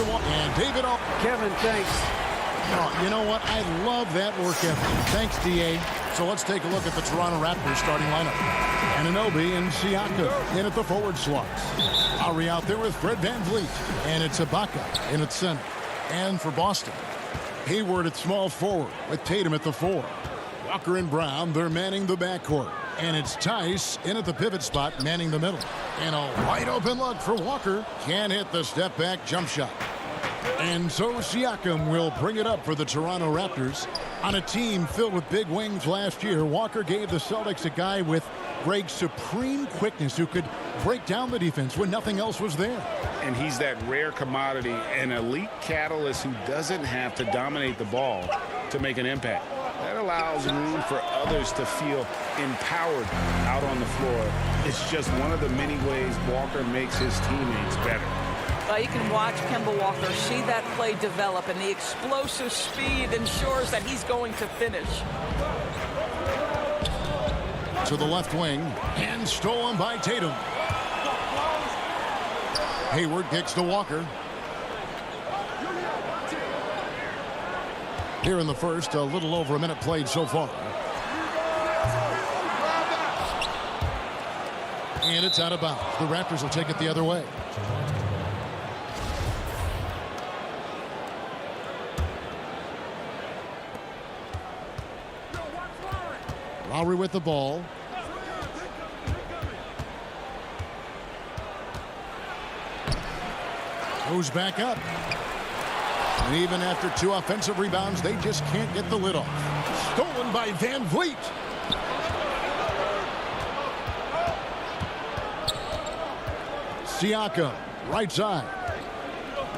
Walker. And David. Kevin, thanks. Oh, you know what? I love that work ethic. Thanks, D.A. So let's take a look at the Toronto Raptors starting lineup. Anunoby and Siakam in at the forward slots. Lowry out there with Fred VanVleet. And it's Ibaka in at center. And for Boston, Hayward at small forward with Tatum at the 4. Walker and Brown, they're manning the backcourt. And it's Tice in at the pivot spot, manning the middle. And a wide open look for Walker. Can't hit the step back jump shot. And so Siakam will bring it up for the Toronto Raptors. On a team filled with big wings last year, Walker gave the Celtics a guy with great supreme quickness who could break down the defense when nothing else was there. And he's that rare commodity, an elite catalyst who doesn't have to dominate the ball to make an impact. That allows room for others to feel empowered out on the floor. It's just one of the many ways Walker makes his teammates better. You can watch Kemba Walker see that play develop, and the explosive speed ensures that he's going to finish. To the left wing, and stolen by Tatum. Hayward kicks to Walker. Here in the first, a little over a minute played so far. And it's out of bounds. The Raptors will take it the other way. Lowry with the ball. Goes back up. And even after 2 offensive rebounds, they just can't get the lid off. Stolen by VanVleet. Siakam, right side.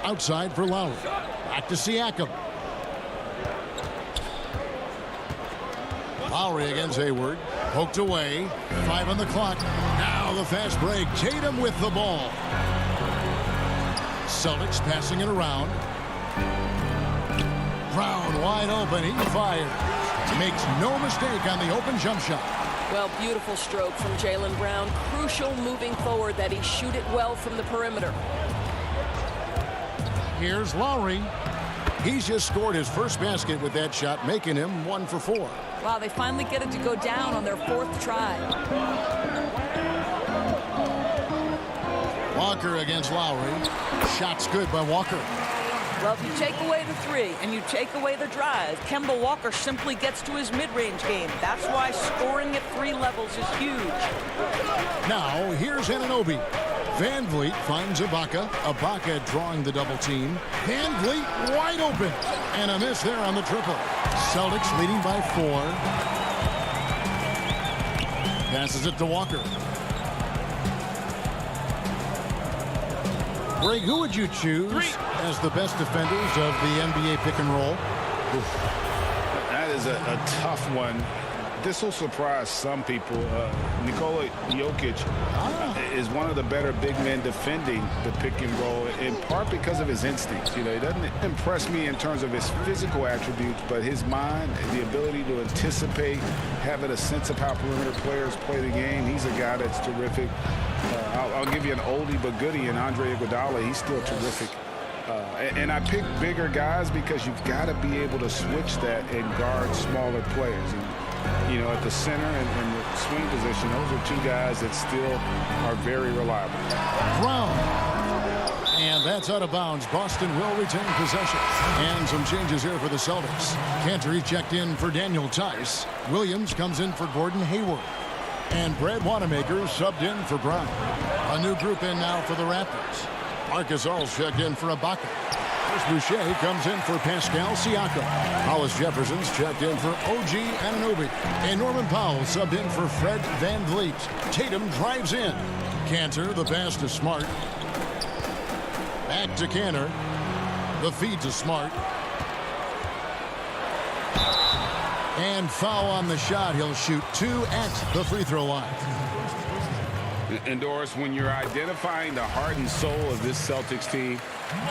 Outside for Lowry. Back to Siakam. Lowry against Hayward. Poked away. 5 on the clock. Now the fast break. Tatum with the ball. Celtics passing it around. Brown wide open. He fires. Makes no mistake on the open jump shot. Well, beautiful stroke from Jaylen Brown. Crucial moving forward that he shoot it well from the perimeter. Here's Lowry. He's just scored his first basket with that shot, making him 1 for 4. Wow, they finally get it to go down on their 4th try. Walker against Lowry. Shot's good by Walker. Well, if you take away the 3 and you take away the drive, Kemba Walker simply gets to his mid-range game. That's why scoring at 3 levels is huge. Now, here's Anunoby. VanVleet finds Ibaka. Ibaka drawing the double team. VanVleet wide open. And a miss there on the triple. Celtics leading by 4. Passes it to Walker. Greg, who would you choose as the best defenders of the NBA pick and roll? That is a tough one. This will surprise some people. Nikola Jokic is one of the better big men defending the pick and roll, in part because of his instincts. You know, he doesn't impress me in terms of his physical attributes, but his mind, the ability to anticipate, having a sense of how perimeter players play the game. He's a guy that's terrific. I'll give you an oldie but goodie in Andre Iguodala. He's still terrific. And I pick bigger guys because you've got to be able to switch that and guard smaller players. And, you know, at the center and the swing position, those are 2 guys that still are very reliable. Brown. And that's out of bounds. Boston will retain possession. And some changes here for the Celtics. Cantor checked in for Daniel Tice. Williams comes in for Gordon Hayward. And Brad Wanamaker subbed in for Brown. A new group in now for the Raptors. Marcus Arls checked in for Ibaka. Chris Boucher comes in for Pascal Siakam. Hollis Jefferson's checked in for OG Anunoby. And Norman Powell subbed in for Fred VanVleet. Tatum drives in. Cantor, the pass to Smart. Back to Cantor. The feed to Smart. And foul on the shot. He'll shoot 2 at the free throw line. And Doris, when you're identifying the heart and soul of this Celtics team,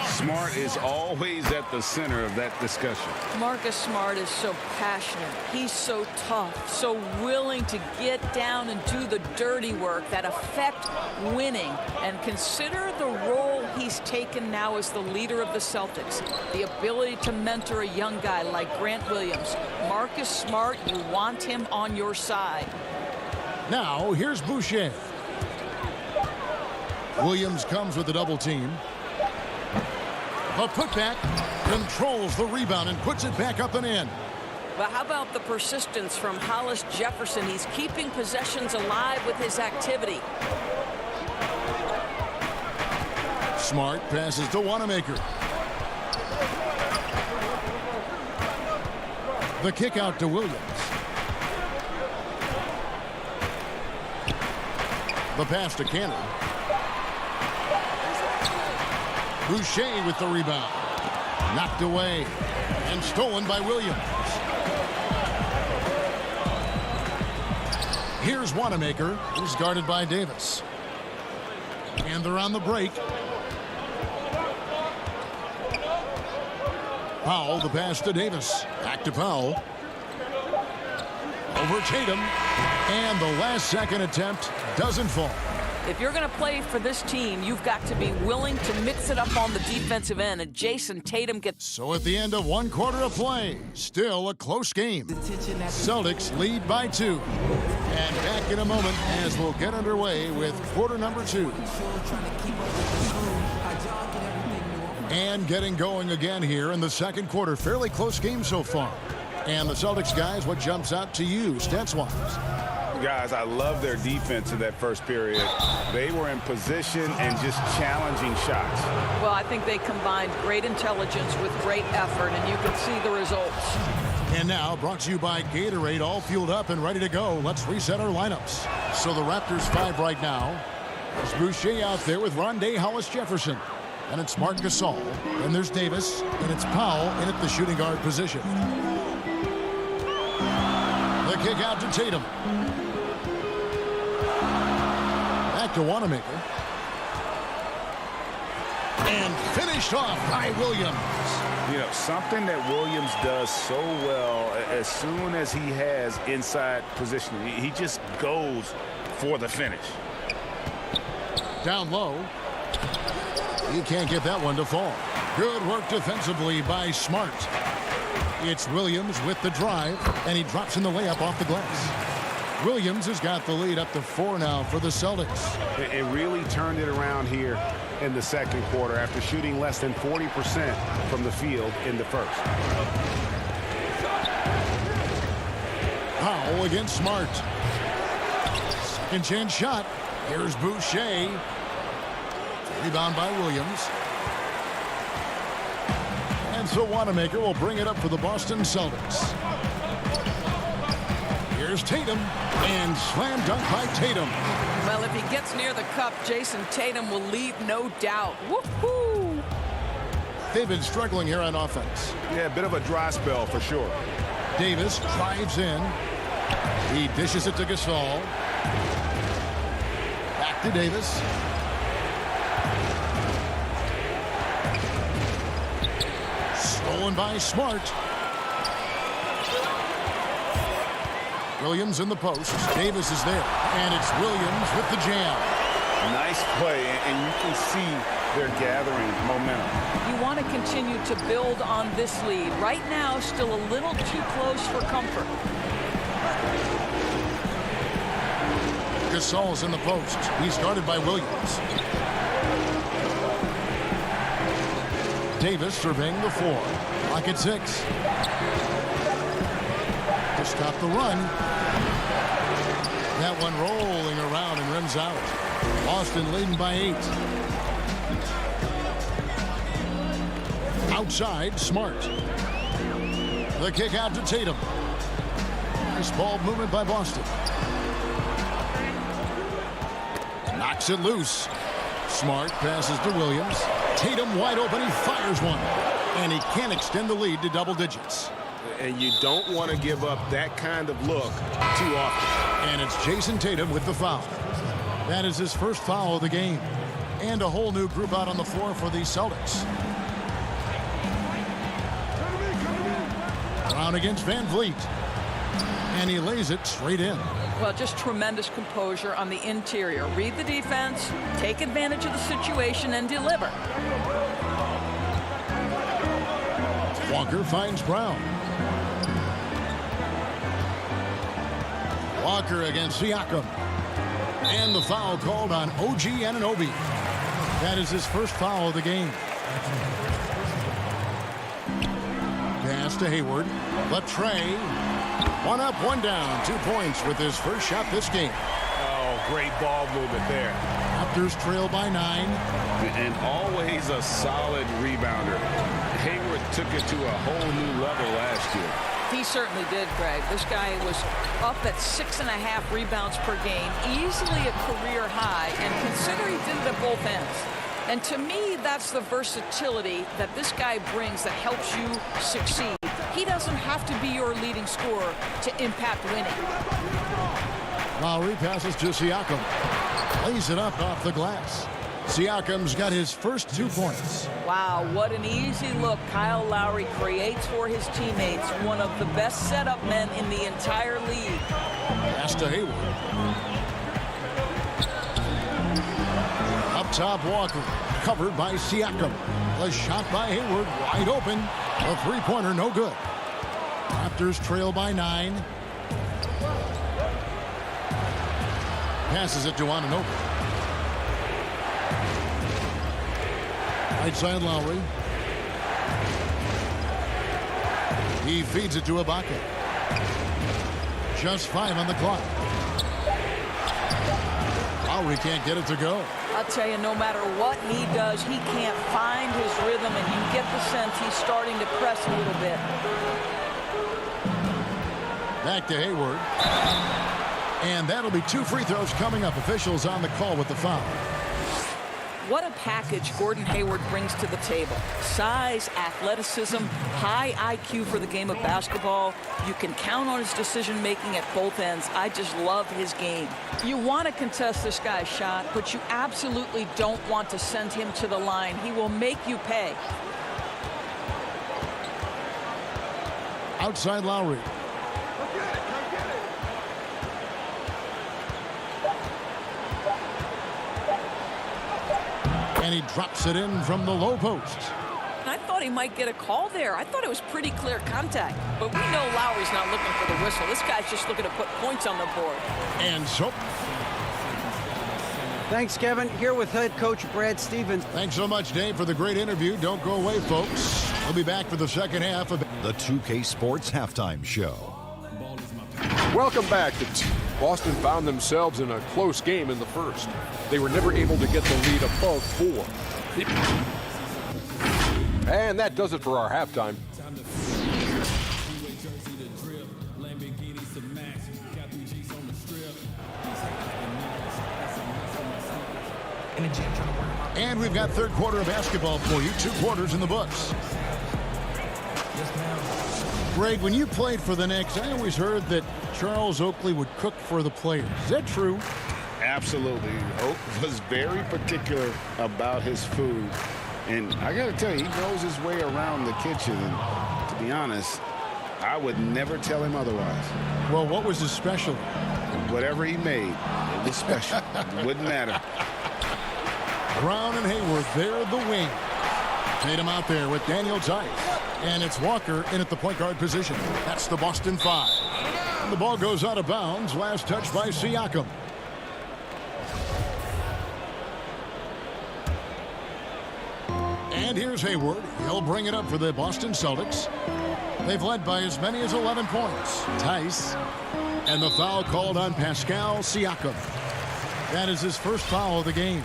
Smart is always at the center of that discussion. Marcus Smart is so passionate. He's so tough, so willing to get down and do the dirty work that affect winning. And consider the role he's taken now as the leader of the Celtics. The ability to mentor a young guy like Grant Williams. Marcus Smart, you want him on your side. Now, here's Boucher. Williams comes with the double team. A putback, controls the rebound and puts it back up and in. But how about the persistence from Hollis Jefferson? He's keeping possessions alive with his activity. Smart passes to Wanamaker. The kick out to Williams. The pass to Cannon. Boucher with the rebound. Knocked away and stolen by Williams. Here's Wanamaker, who's guarded by Davis. And they're on the break. Powell, the pass to Davis. Back to Powell. Over Tatum. And the last second attempt doesn't fall. If you're going to play for this team, you've got to be willing to mix it up on the defensive end. And Jason Tatum gets... So at the end of 1 quarter of play, still a close game. Celtics lead by 2. And back in a moment as we'll get underway with quarter number 2. And getting going again here in the second quarter. Fairly close game so far. And the Celtics guys, what jumps out to you stats-wise? Guys, I love their defense in that first period. They were in position and just challenging shots. Well, I think they combined great intelligence with great effort, and you can see the results. And now, brought to you by Gatorade, all fueled up and ready to go. Let's reset our lineups. So the Raptors 5 right now. There's Boucher out there with Rondé Hollis-Jefferson. And it's Marc Gasol. And there's Davis. And it's Powell in at the shooting guard position. The kick out to Tatum. Back to Wanamaker. And finished off by Williams. You know, something that Williams does so well as soon as he has inside position, he just goes for the finish. Down low. He can't get that one to fall. Good work defensively by Smart. It's Williams with the drive, and he drops in the layup off the glass. Williams has got the lead up to 4 now for the Celtics. It really turned it around here in the second quarter after shooting less than 40% from the field in the first. Powell against Smart. Second chance shot. Here's Boucher. Rebound by Williams. And so Wanamaker will bring it up for the Boston Celtics. Here's Tatum, and slam dunk by Tatum. Well, if he gets near the cup, Jason Tatum will lead, no doubt. Woohoo! They've been struggling here on offense. Yeah, a bit of a dry spell for sure. Davis drives in. He dishes it to Gasol. Back to Davis. Stolen by Smart. Williams in the post. Davis is there. And it's Williams with the jam. Nice play, and you can see they're gathering momentum. You want to continue to build on this lead. Right now, still a little too close for comfort. Gasol's in the post. He's guarded by Williams. Davis surveying the floor. Clock at 6. To stop the run. That one rolling around and rims out. Boston leading by 8. Outside, Smart. The kick out to Tatum. Nice ball movement by Boston. Knocks it loose. Smart passes to Williams. Tatum wide open. He fires one. And he can't extend the lead to double digits. And you don't want to give up that kind of look too often. And it's Jason Tatum with the foul. That is his first foul of the game. And a whole new group out on the floor for the Celtics. Brown against Van Vliet. And he lays it straight in. Well, just tremendous composure on the interior. Read the defense, take advantage of the situation, and deliver. Walker finds Brown. Walker against Siakam. And the foul called on OG Anunoby. That is his first foul of the game. Pass to Hayward. Latrey. One up, one down. 2 points with his first shot this game. Oh, great ball movement there. Raptors trail by 9. And always a solid rebounder. Hayward took it to a whole new level last year. He certainly did, Greg. This guy was up at 6.5 rebounds per game, easily a career high, and consider he did it at both ends. And to me, that's the versatility that this guy brings that helps you succeed. He doesn't have to be your leading scorer to impact winning. Lowry passes to Siakam. Lays it up off the glass. Siakam's got his first 2 points. Wow, what an easy look Kyle Lowry creates for his teammates. One of the best setup men in the entire league. Pass to Hayward. Up top, Walker. Covered by Siakam. A shot by Hayward. Wide open. A three-pointer, no good. Raptors trail by 9. Passes it to Anunoby. Right side, Lowry. He feeds it to Ibaka. Just 5 on the clock. Lowry can't get it to go. I'll tell you, no matter what he does, he can't find his rhythm, and you get the sense he's starting to press a little bit. Back to Hayward. And that'll be 2 free throws coming up. Officials on the call with the foul. What a package Gordon Hayward brings to the table. Size, athleticism, high IQ for the game of basketball. You can count on his decision-making at both ends. I just love his game. You want to contest this guy's shot, but you absolutely don't want to send him to the line. He will make you pay. Outside Lowry. And he drops it in from the low post. I thought he might get a call there. I thought it was pretty clear contact. But we know Lowry's not looking for the whistle. This guy's just looking to put points on the board. And so... Thanks, Kevin. Here with head coach Brad Stevens. Thanks so much, Dave, for the great interview. Don't go away, folks. We'll be back for the second half of the 2K Sports Halftime Show. Welcome back. Boston found themselves in a close game in the first. They were never able to get the lead above 4. And that does it for our halftime. And we've got third quarter of basketball for you. 2 quarters in the books. Greg, when you played for the Knicks, I always heard that Charles Oakley would cook for the players. Is that true? Absolutely. Oak was very particular about his food. And I got to tell you, he knows his way around the kitchen. And to be honest, I would never tell him otherwise. Well, what was his specialty? Whatever he made, it was special. It wouldn't matter. Brown and Hayward, they're the wing. Tatum out there with Daniel Tice. And it's Walker in at the point guard position. That's the Boston 5. And the ball goes out of bounds. Last touch by Siakam. And here's Hayward. He'll bring it up for the Boston Celtics. They've led by as many as 11 points. Tice. And the foul called on Pascal Siakam. That is his first foul of the game.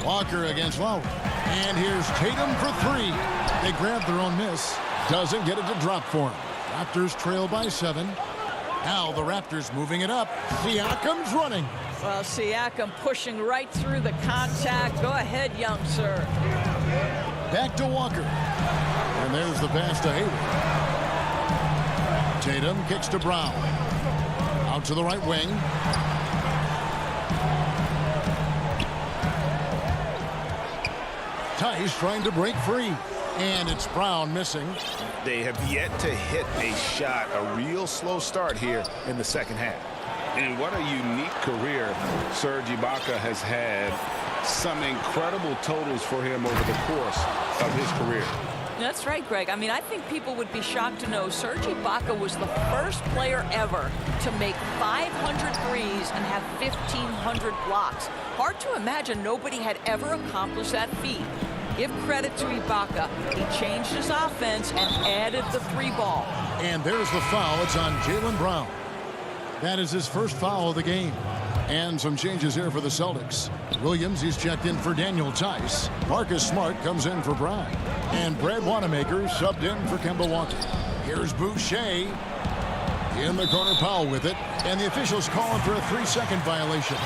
Walker against Lowry. And here's Tatum for 3. They grab their own miss. Doesn't get it to drop for him. Raptors trail by 7. Now the Raptors moving it up. Siakam's running. Well, Siakam pushing right through the contact. Go ahead, young sir. Back to Walker. And there's the pass to Hayward. Tatum kicks to Brown. Out to the right wing. Tice trying to break free. And it's Brown missing. They have yet to hit a shot, a real slow start here in the second half. And what a unique career Serge Ibaka has had. Some incredible totals for him over the course of his career. That's right, Greg. I mean, I think people would be shocked to know Serge Ibaka was the first player ever to make 500 threes and have 1,500 blocks. Hard to imagine nobody had ever accomplished that feat. Give credit to Ibaka. He changed his offense and added the three ball. And there's the foul. It's on Jaylen Brown. That is his first foul of the game. And some changes here for the Celtics. Williams, he's checked in for Daniel Tice. Marcus Smart comes in for Brown. And Brad Wanamaker subbed in for Kemba Walker. Here's Boucher. In the corner, Powell with it. And the officials calling for a 3-second violation.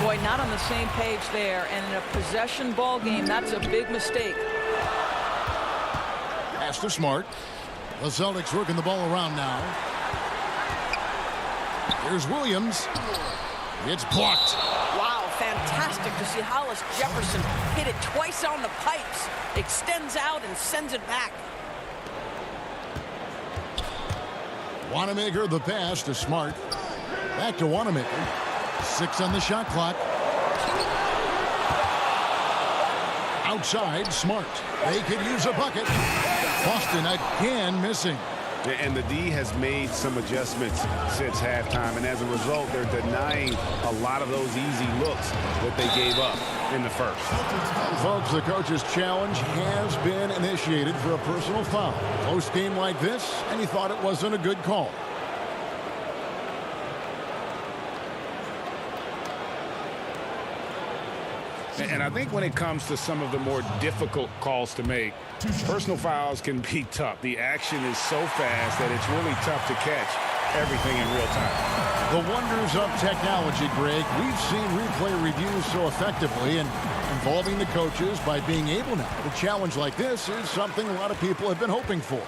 Boy, not on the same page there. And in a possession ball game, that's a big mistake. Pass to Smart. The Celtics working the ball around now. Here's Williams. It's blocked. Wow, fantastic to see Hollis Jefferson hit it twice on the pipes. Extends out and sends it back. Wanamaker the pass to Smart. Back to Wanamaker. 6 on the shot clock. Outside, Smart. They could use a bucket. Boston again missing. And the D has made some adjustments since halftime, and as a result, they're denying a lot of those easy looks that they gave up in the first. Folks, the coach's challenge has been initiated for a personal foul. Close game like this, and he thought it wasn't a good call. And I think when it comes to some of the more difficult calls to make, personal fouls can be tough. The action is so fast that it's really tough to catch everything in real time. The wonders of technology, Greg. We've seen replay reviews so effectively and involving the coaches by being able now. A challenge like this is something a lot of people have been hoping for.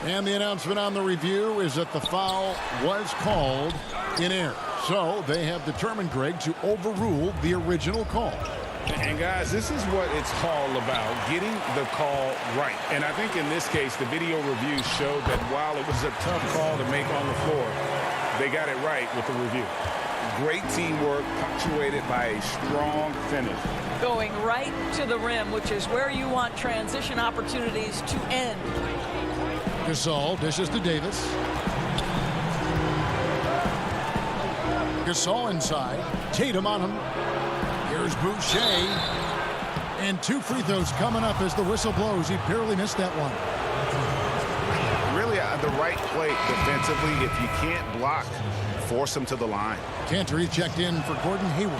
And the announcement on the review is that the foul was called in error. So they have determined, Greg, to overrule the original call. And guys, this is what it's all about, getting the call right. And I think in this case, the video review showed that while it was a tough call to make on the floor, they got it right with the review. Great teamwork punctuated by a strong finish. Going right to the rim, which is where you want transition opportunities to end. Gasol dishes to Davis. Gasol inside. Tatum on him. Here's Boucher. And 2 free throws coming up as the whistle blows. He barely missed that one. Really the right play defensively. If you can't block, force him to the line. Cantor checked in for Gordon Hayward.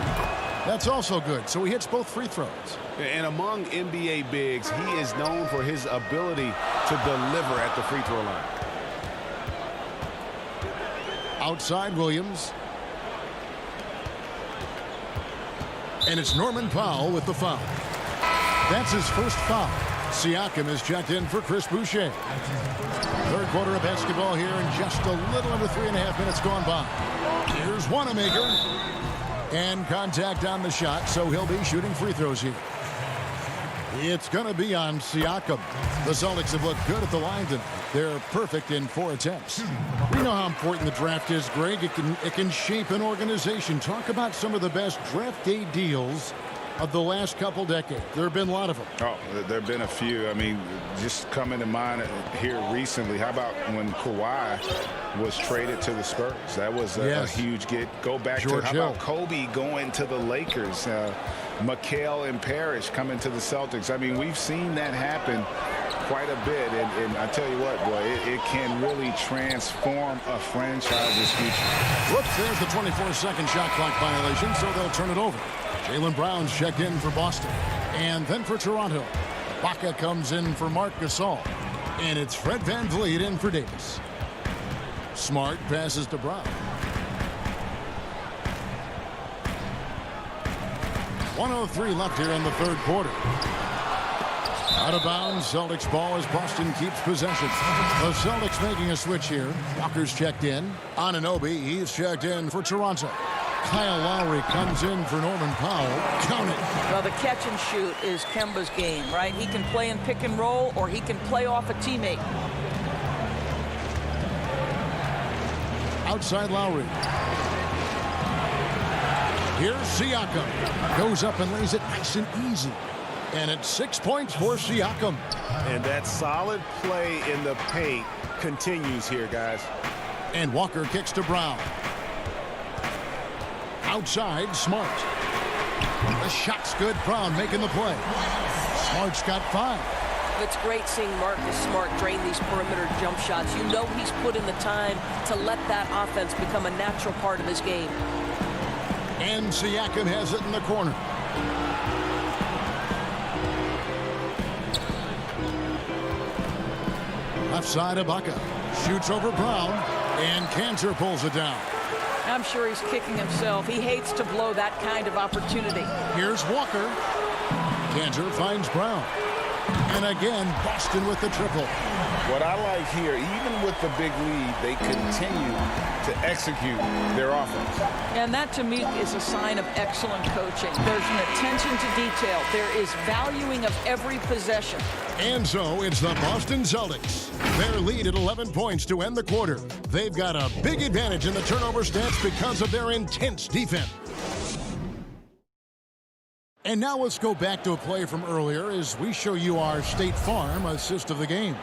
That's also good. So he hits both free throws. And among NBA bigs, he is known for his ability to deliver at the free throw line. Outside Williams. And it's Norman Powell with the foul. That's his first foul. Siakam is checked in for Chris Boucher. Third quarter of basketball here and just a little over 3.5 minutes gone by. Here's Wanamaker. And contact on the shot, so he'll be shooting free throws here. It's going to be on Siakam. The Celtics have looked good at the line tonight. They're perfect in 4 attempts. We know how important the draft is, Greg. It can shape an organization. Talk about some of the best draft day deals of the last couple decades. There have been a lot of them. Oh, there have been a few. I mean, just coming to mind here recently. How about when Kawhi was traded to the Spurs? That was a huge get. Go back George to how Hill. about Kobe going to the Lakers? McHale and Parrish coming to the Celtics. I mean, we've seen that happen quite a bit. And I tell you what, boy, it can really transform a franchise's future. Whoops, there's the 24-second shot clock violation, so they'll turn it over. Jaylen Brown's checked in for Boston. And then for Toronto, Ibaka comes in for Marc Gasol. And it's Fred VanVleet in for Davis. Smart passes to Brown. 1:03 left here in the third quarter. Out of bounds, Celtics ball as Boston keeps possession. The Celtics making a switch here. Walker's checked in. Anunoby, he's checked in for Toronto. Kyle Lowry comes in for Norman Powell. Count it. Well, the catch and shoot is Kemba's game, right? He can play in pick and roll, or he can play off a teammate. Outside Lowry. Here's Siakam. Goes up and lays it nice and easy. And it's 6 points for Siakam. And that solid play in the paint continues here, guys. And Walker kicks to Brown. Outside, Smart. The shot's good. Brown making the play. Smart's got 5. It's great seeing Marcus Smart drain these perimeter jump shots. You know he's put in the time to let that offense become a natural part of his game. And Siakam has it in the corner. Left side, Ibaka. Shoots over Brown. And Cantor pulls it down. I'm sure he's kicking himself. He hates to blow that kind of opportunity. Here's Walker. Cantor finds Brown. And again, Boston with the triple. What I like here, even with the big lead, they continue to execute their offense. And that, to me, is a sign of excellent coaching. There's an attention to detail. There is valuing of every possession. And so it's the Boston Celtics. Their lead at 11 points to end the quarter. They've got a big advantage in the turnover stats because of their intense defense. And now let's go back to a play from earlier as we show you our State Farm assist of the game.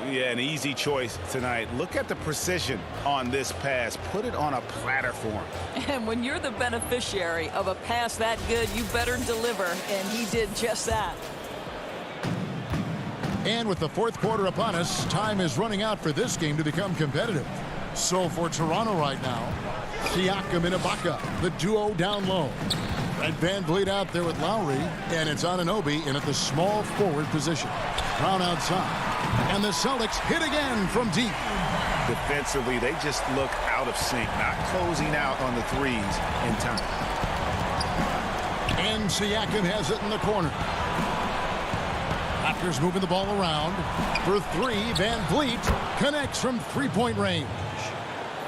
Yeah, an easy choice tonight. Look at the precision on this pass. Put it on a platter for him. And when you're the beneficiary of a pass that good, you better deliver, and he did just that. And with the fourth quarter upon us, time is running out for this game to become competitive. So for Toronto right now, Siakam and Ibaka, the duo down low. Red Van Vliet out there with Lowry, and it's Anunoby in at the small forward position. Brown outside. And the Celtics hit again from deep. Defensively, they just look out of sync, not closing out on the threes in time. And Siakam has it in the corner. Raptors moving the ball around. For 3, Van Vliet connects from three-point range.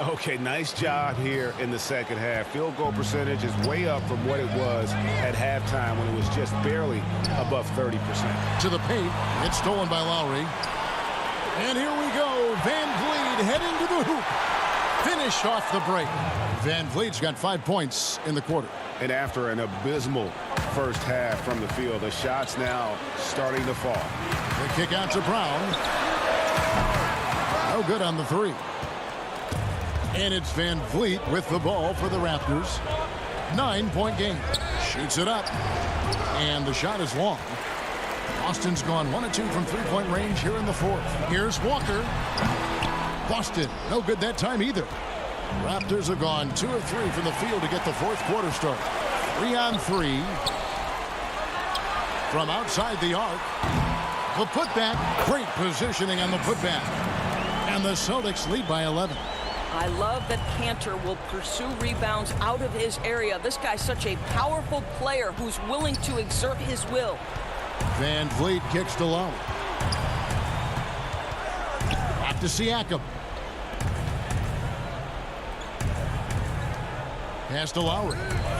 Okay, nice job here in the second half. Field goal percentage is way up from what it was at halftime when it was just barely above 30%. To the paint. It's stolen by Lowry. And here we go. Van Vliet heading to the hoop. Finished off the break. Van Vliet's got 5 points in the quarter. And after an abysmal first half from the field, the shot's now starting to fall. The kick out to Brown. No good on the 3. And it's Van Vliet with the ball for the Raptors. 9-point game. Shoots it up. And the shot is long. Boston's gone 1 of 2 from three-point range here in the fourth. Here's Walker. Boston, no good that time either. Raptors have gone 2 of 3 from the field to get the fourth quarter started. 3 on 3. From outside the arc. The putback. Great positioning on the putback. And the Celtics lead by 11. I love that Cantor will pursue rebounds out of his area. This guy's such a powerful player who's willing to exert his will. Van Vliet kicks to Lowry. Back to Siakam. Pass to Lowry.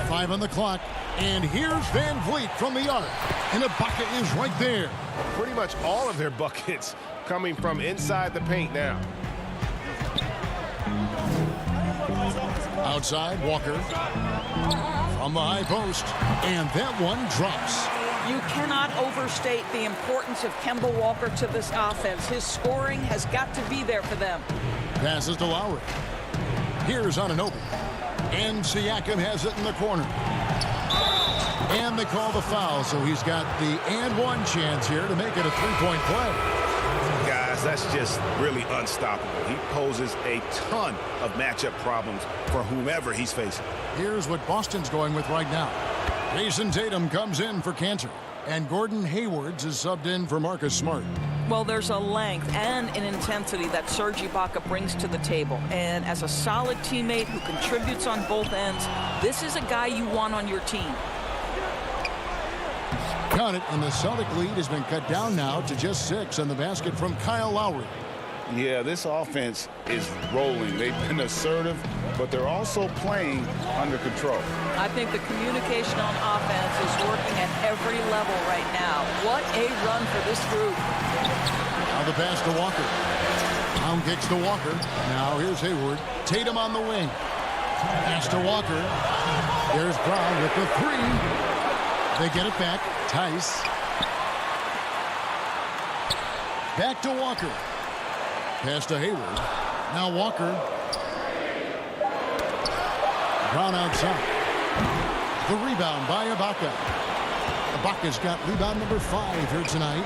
5 on the clock. And here's Van Vliet from the arc. And Ibaka is right there. Pretty much all of their buckets coming from inside the paint now. Outside, Walker. From the high post. And that one drops. You cannot overstate the importance of Kemba Walker to this offense. His scoring has got to be there for them. Passes to Lowry. Here's Anunoby. And Siakam has it in the corner. And they call the foul, so he's got the and one chance here to make it a three-point play. Guys, that's just really unstoppable. He poses a ton of matchup problems for whomever he's facing. Here's what Boston's going with right now. Jason Tatum comes in for Cantor. And Gordon Hayward is subbed in for Marcus Smart. Well, there's a length and an intensity that Serge Ibaka brings to the table. And as a solid teammate who contributes on both ends, this is a guy you want on your team. Got it, and the Celtic lead has been cut down now to just 6 on the basket from Kyle Lowry. Yeah, this offense is rolling. They've been assertive, but they're also playing under control. I think the communication on offense is working at every level right now. What a run for this group. Now the pass to Walker. Brown kicks to Walker. Now here's Hayward. Tatum on the wing. Pass to Walker. There's Brown with the 3. They get it back. Tice. Back to Walker. Pass to Hayward. Now Walker. Brown outside. The rebound by Ibaka. Ibaka's got rebound number 5 here tonight.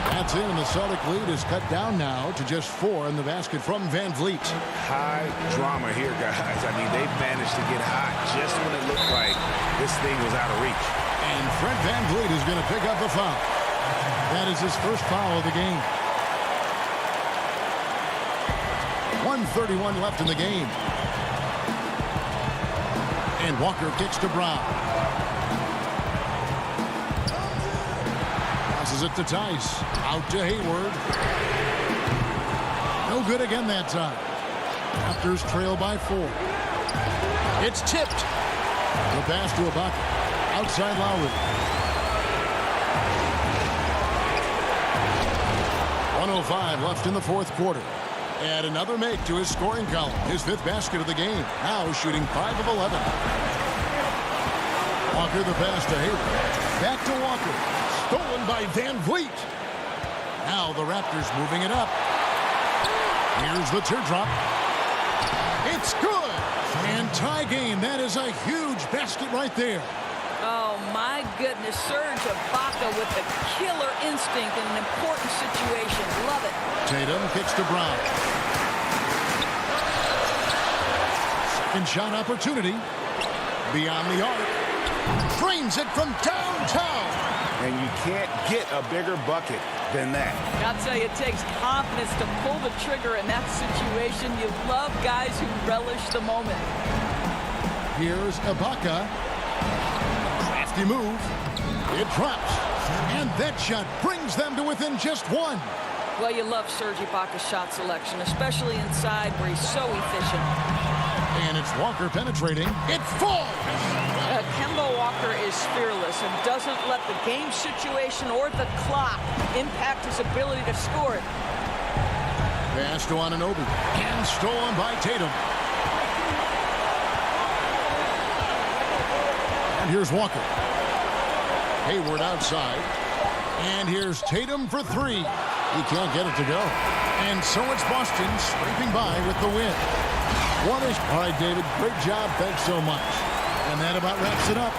That's in, and the Celtic lead is cut down now to just 4 in the basket from Van Vliet. High drama here, guys. I mean, they've managed to get hot just when it looked like this thing was out of reach. And Fred Van Vliet is going to pick up the foul. That is his first foul of the game. 1:31 left in the game. And Walker kicks to Brown. Passes it to Tice. Out to Hayward. No good again that time. Raptors trail by 4. It's tipped. The pass to Ibaka. Outside Lowry. 1:05 left in the fourth quarter. And another make to his scoring column. His 5th basket of the game. Now shooting 5 of 11. Walker the pass to Hayward. Back to Walker. Stolen by Van Vliet. Now the Raptors moving it up. Here's the teardrop. It's good. And tie game. That is a huge basket right there. Oh, my goodness. Serge Ibaka with the killer instinct in an important situation. Love it. Tatum kicks to Brown. Second shot opportunity. Beyond the arc. Drains it from downtown. And you can't get a bigger bucket than that. I'll tell you, it takes confidence to pull the trigger in that situation. You love guys who relish the moment. Here's Ibaka. Crafty move. It drops. And that shot brings them to within just 1. Well, you love Serge Ibaka's shot selection, especially inside where he's so efficient. And it's Walker penetrating. It falls. Kemba Walker is fearless and doesn't let the game situation or the clock impact his ability to score it. Pass to Anunoby. And stolen by Tatum. And here's Walker. Hayward outside. And here's Tatum for 3. He can't get it to go. And so it's Boston scraping by with the win. All right, David, great job. Thanks so much. And that about wraps it up.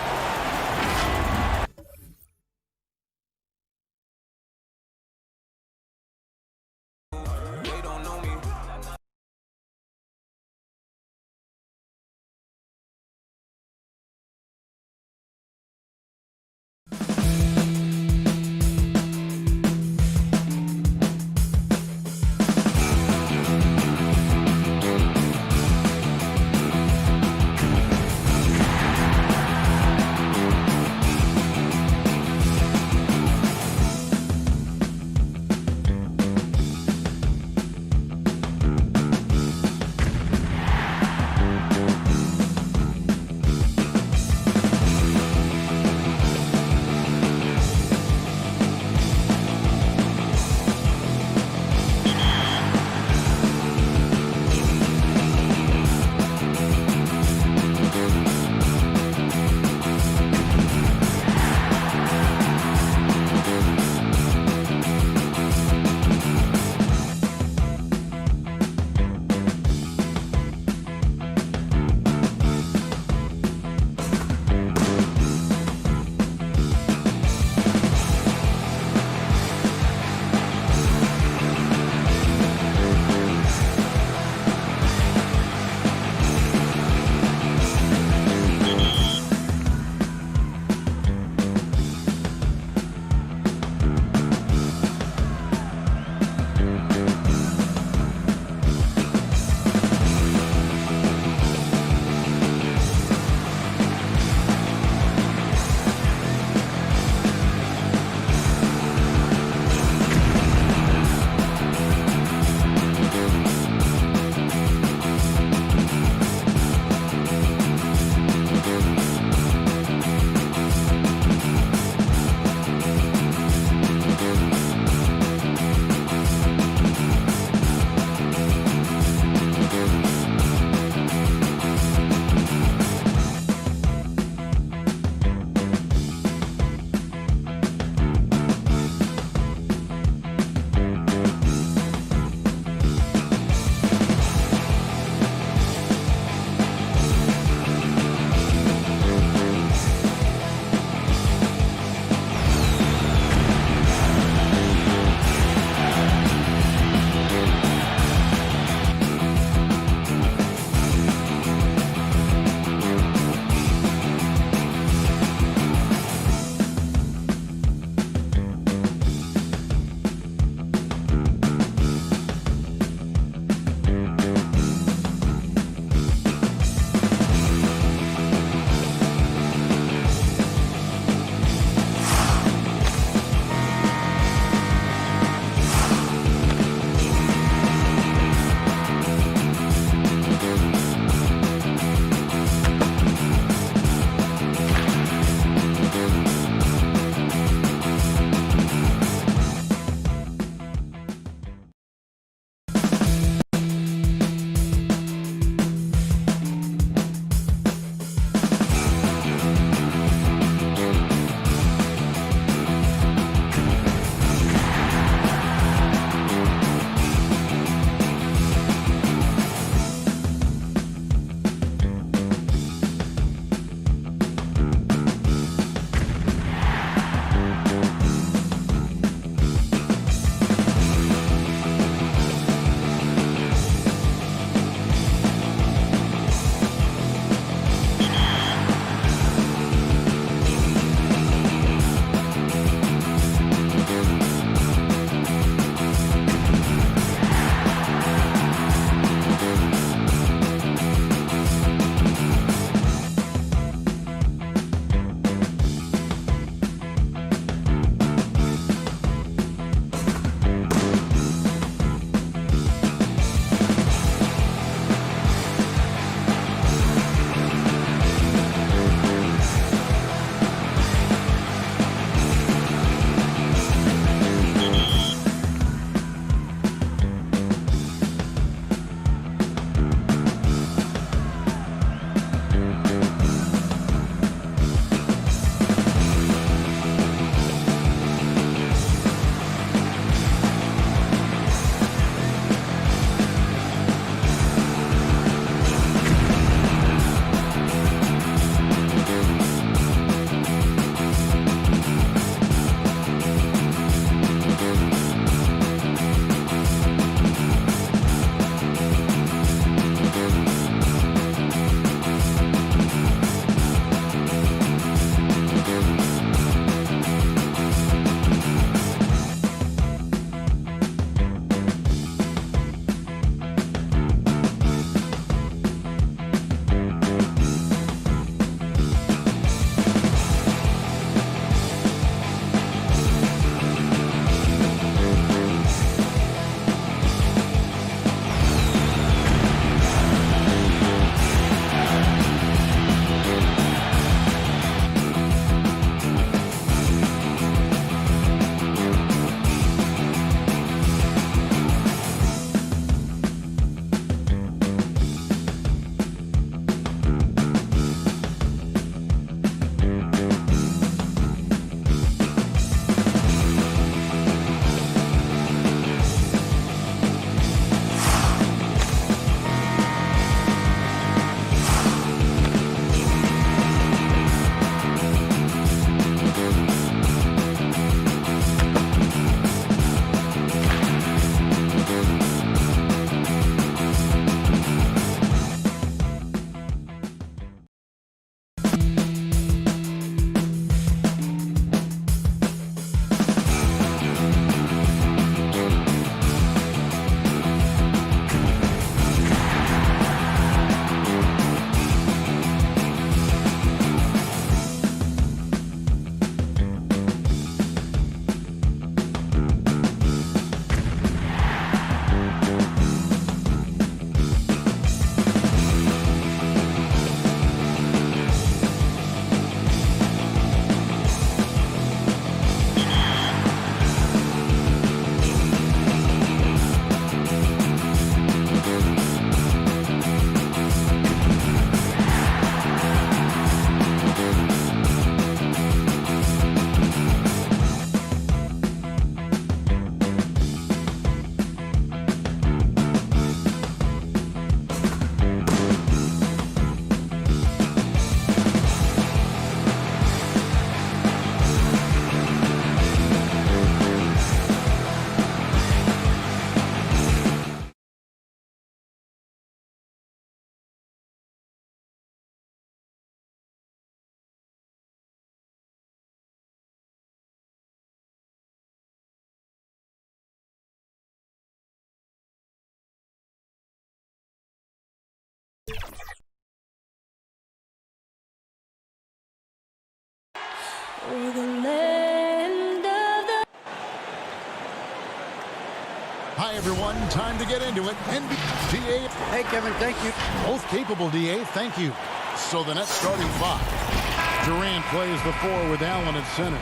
Hi, everyone. Time to get into it. NBA. Hey, Kevin, thank you. Both capable, DA. Thank you. So the Nets starting 5. Durant plays the 4 with Allen at center.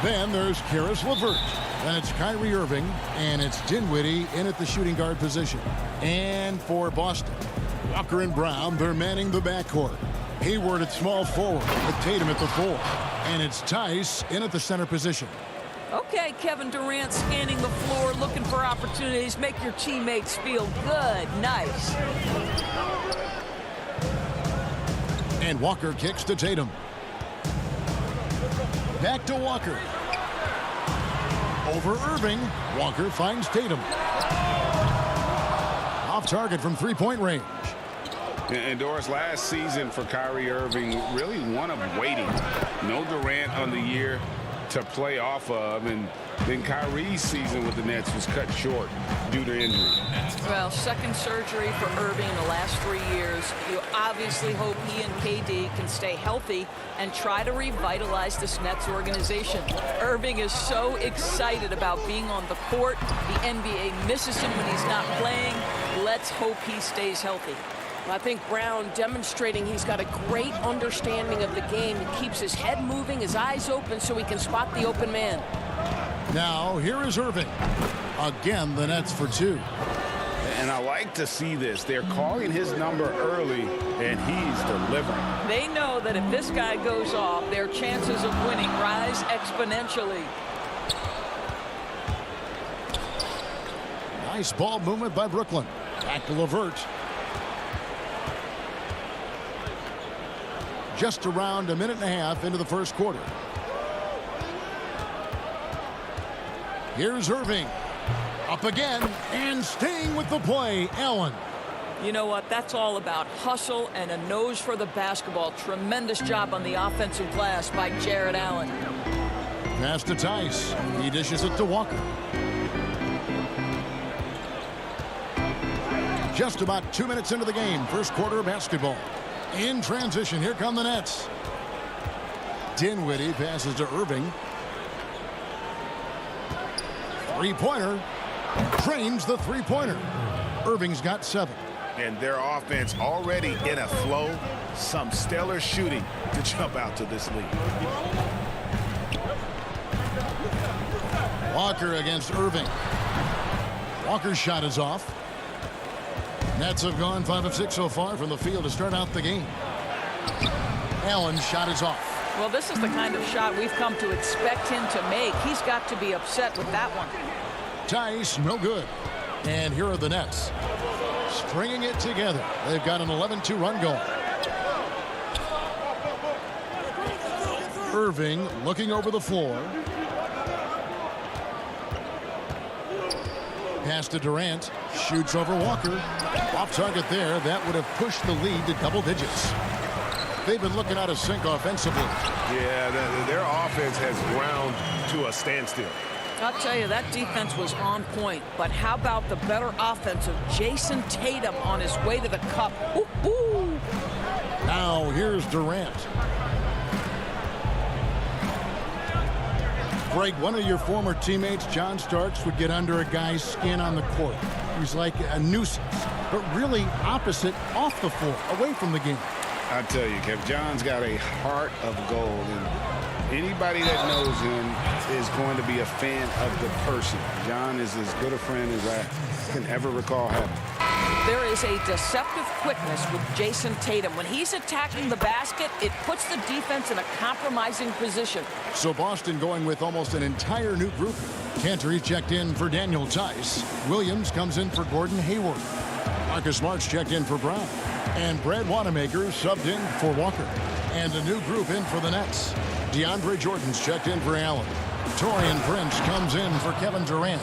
Then there's Karis LeVert. Then it's Kyrie Irving. And it's Dinwiddie in at the shooting guard position. And for Boston, Walker and Brown, they're manning the backcourt. Hayward at small forward with Tatum at the 4. And it's Tice in at the center position. Okay, Kevin Durant scanning the floor, looking for opportunities. Make your teammates feel good. Nice. And Walker kicks to Tatum. Back to Walker. Over Irving. Walker finds Tatum. Off target from three-point range. And Doris, last season for Kyrie Irving, really one of waiting. No Durant on the year to play off of, and then Kyrie's season with the Nets was cut short due to injury. Well, second surgery for Irving in the last 3 years. You obviously hope he and KD can stay healthy and try to revitalize this Nets organization. Irving is so excited about being on the court. The NBA misses him when he's not playing. Let's hope he stays healthy. I think Brown demonstrating he's got a great understanding of the game. He keeps his head moving, his eyes open so he can spot the open man. Now, here is Irving. Again, the Nets for 2. And I like to see this. They're calling his number early, and he's delivering. They know that if this guy goes off, their chances of winning rise exponentially. Nice ball movement by Brooklyn. Back to LeVert. Just around a minute and a half into the first quarter. Here's Irving. Up again and staying with the play. Allen. You know what? That's all about hustle and a nose for the basketball. Tremendous job on the offensive glass by Jared Allen. Pass to Tice. He dishes it to Walker. Just about 2 minutes into the game. First quarter of basketball. In transition, here come the Nets. Dinwiddie passes to Irving. Three-pointer. Trains the three-pointer. Irving's got 7. And their offense already in a flow. Some stellar shooting to jump out to this lead. Walker against Irving. Walker's shot is off. Nets have gone 5 of 6 so far from the field to start out the game. Allen's shot is off. Well, this is the kind of shot we've come to expect him to make. He's got to be upset with that one. Tice, no good. And here are the Nets. Stringing it together. They've got an 11-2 run going. Irving looking over the floor. Pass to Durant. Shoots over Walker. Off target there. That would have pushed the lead to double digits. They've been looking out of sync offensively. Yeah, their offense has ground to a standstill. I'll tell you, that defense was on point. But how about the better offense of Jason Tatum on his way to the cup? Ooh, ooh. Now here's Durant. Greg, one of your former teammates, John Starks, would get under a guy's skin on the court. He's like a nuisance, but really opposite off the floor, away from the game. I tell you, Kev, John's got a heart of gold, and anybody that knows him is going to be a fan of the person. John is as good a friend as I can ever recall having. There is a deceptive quickness with Jason Tatum. When he's attacking the basket, it puts the defense in a compromising position. So Boston going with almost an entire new group. Cantor checked in for Daniel Tice. Williams comes in for Gordon Hayward. Marcus Smart's checked in for Brown. And Brad Wanamaker subbed in for Walker. And a new group in for the Nets. DeAndre Jordan's checked in for Allen. Taurean Prince comes in for Kevin Durant.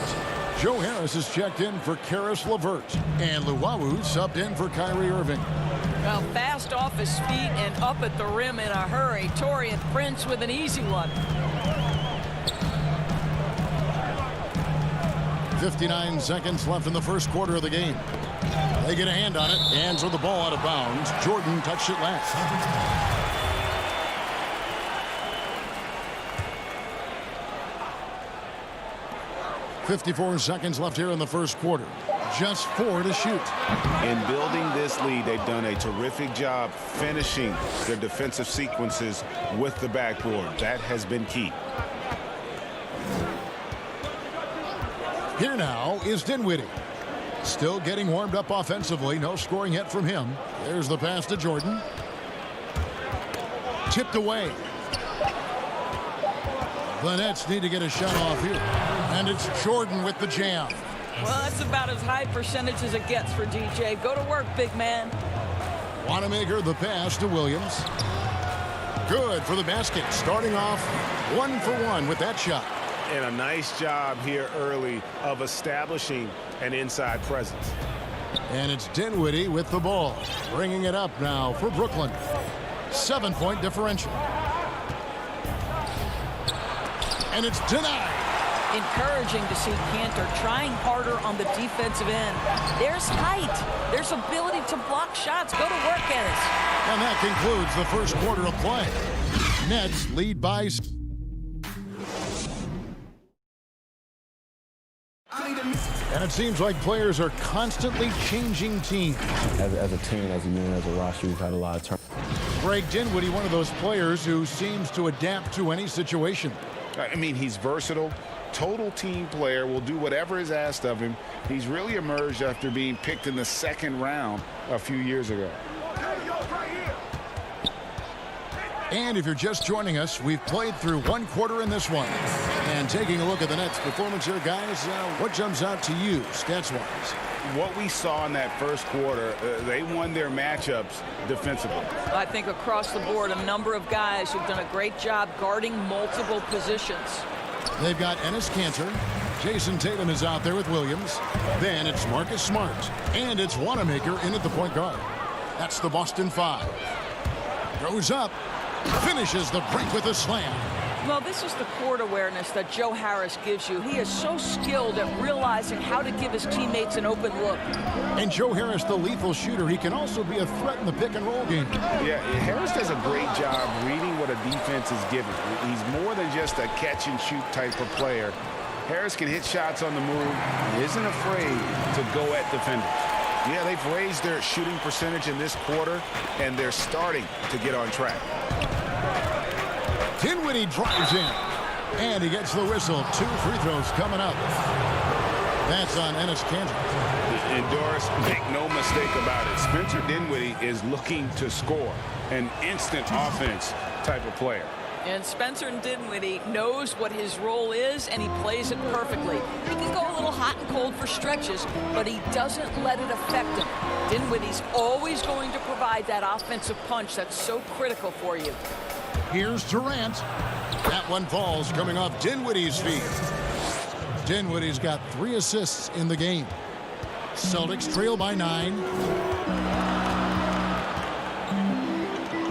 Joe Harris is checked in for Karis LeVert. And Luwawu subbed in for Kyrie Irving. Well, fast off his feet and up at the rim in a hurry. Taurean Prince with an easy one. 59 seconds left in the first quarter of the game. They get a hand on it. Hands with the ball out of bounds. Jordan touched it last. .54 seconds left here in the first quarter. Just 4 to shoot. In building this lead, they've done a terrific job finishing their defensive sequences with the backboard. That has been key. Here now is Dinwiddie. Still getting warmed up offensively. No scoring yet from him. There's the pass to Jordan. Tipped away. The Nets need to get a shot off here. And it's Jordan with the jam. Well, that's about as high percentage as it gets for DJ. Go to work, big man. Wanamaker the pass to Williams. Good for the basket. Starting off 1 for 1 with that shot. And a nice job here early of establishing an inside presence. And it's Dinwiddie with the ball. Bringing it up now for Brooklyn. 7-point differential. And it's denied. Encouraging to see Cantor trying harder on the defensive end. There's height. There's ability to block shots. Go to work, Ennis. And that concludes the first quarter of play. Nets lead by... And it seems like players are constantly changing teams. As a team, as a unit, as a roster, we've had a lot of turn. Greg Dinwiddie, one of those players who seems to adapt to any situation. I mean, he's versatile. Total team player, will do whatever is asked of him. He's really emerged after being picked in the second round a few years ago. And if you're just joining us, we've played through 1 quarter in this one. And taking a look at the Nets' performance here, guys, what jumps out to you stats-wise? What we saw in that first quarter, they won their matchups defensively. I think across the board, a number of guys who've done a great job guarding multiple positions. They've got Enes Kanter. Jason Tatum is out there with Williams. Then it's Marcus Smart. And it's Wanamaker in at the point guard. That's the Boston 5. Goes up. Finishes the break with a slam. Well, this is the court awareness that Joe Harris gives you. He is so skilled at realizing how to give his teammates an open look. And Joe Harris, the lethal shooter, he can also be a threat in the pick-and-roll game. Yeah, Harris does a great job reading what a defense is given. He's more than just a catch-and-shoot type of player. Harris can hit shots on the move. He isn't afraid to go at defenders. Yeah, they've raised their shooting percentage in this quarter, and they're starting to get on track. Dinwiddie drives in, and he gets the whistle. 2 free throws coming up. That's on Enes Kanter. And Doris, make no mistake about it, Spencer Dinwiddie is looking to score, an instant offense type of player. And Spencer Dinwiddie knows what his role is, and he plays it perfectly. He can go a little hot and cold for stretches, but he doesn't let it affect him. Dinwiddie's always going to provide that offensive punch that's so critical for you. Here's Durant. That one falls coming off Dinwiddie's feet. Dinwiddie's got 3 assists in the game. Celtics trail by 9.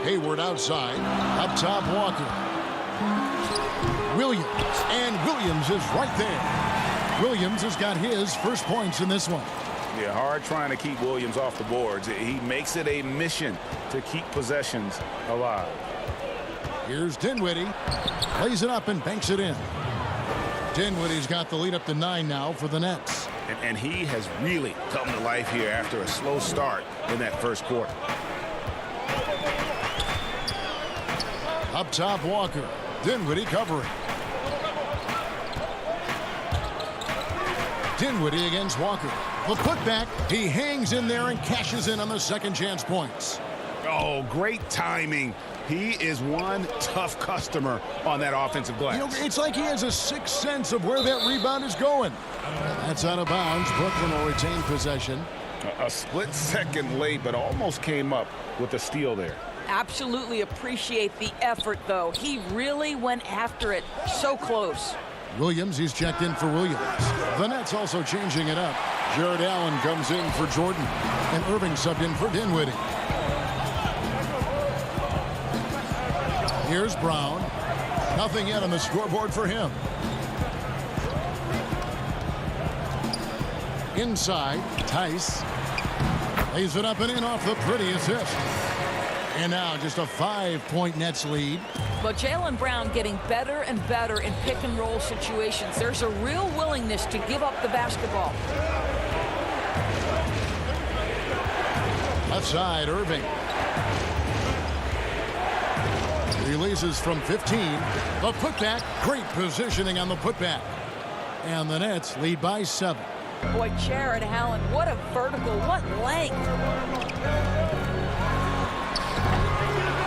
Hayward outside. Up top, Walker. Williams. And Williams is right there. Williams has got his first points in this one. Yeah, hard trying to keep Williams off the boards. He makes it a mission to keep possessions alive. Here's Dinwiddie. Plays it up and banks it in. Dinwiddie's got the lead up to 9 now for the Nets. And he has really come to life here after a slow start in that first quarter. Up top, Walker. Dinwiddie covering. Dinwiddie against Walker. The putback. He hangs in there and cashes in on the second chance points. Oh, great timing. He is one tough customer on that offensive glass. You know, it's like he has a sixth sense of where that rebound is going. That's out of bounds. Brooklyn will retain possession. A split second late, but almost came up with a steal there. Absolutely appreciate the effort, though. He really went after it. So close. Williams, he's checked in for Williams. The Nets also changing it up. Jared Allen comes in for Jordan. And Irving subbed in for Dinwiddie. Here's Brown. Nothing yet on the scoreboard for him. Inside, Tice lays it up and in off the pretty assist. And now just a 5-point Nets lead. But Jaylen Brown getting better and better in pick-and-roll situations. There's a real willingness to give up the basketball. Left side, Irving. Releases from 15. The putback. Great positioning on the putback. And the Nets lead by 7. Boy, Jared Allen, what a vertical, what length.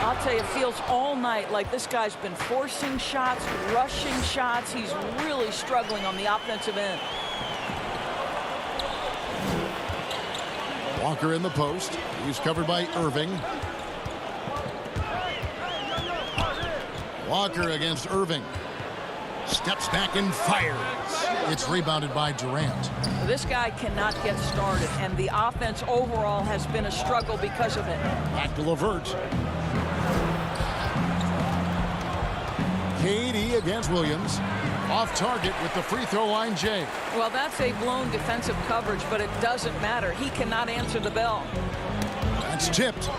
I'll tell you, it feels all night like this guy's been forcing shots, rushing shots. He's really struggling on the offensive end. Walker in the post. He's covered by Irving. Walker against Irving. Steps back and fires. It's rebounded by Durant. This guy cannot get started, and the offense overall has been a struggle because of it. Back to LeVert. KD against Williams. Off target with the free throw line, Jay. Well, that's a blown defensive coverage, but it doesn't matter. He cannot answer the bell. That's tipped.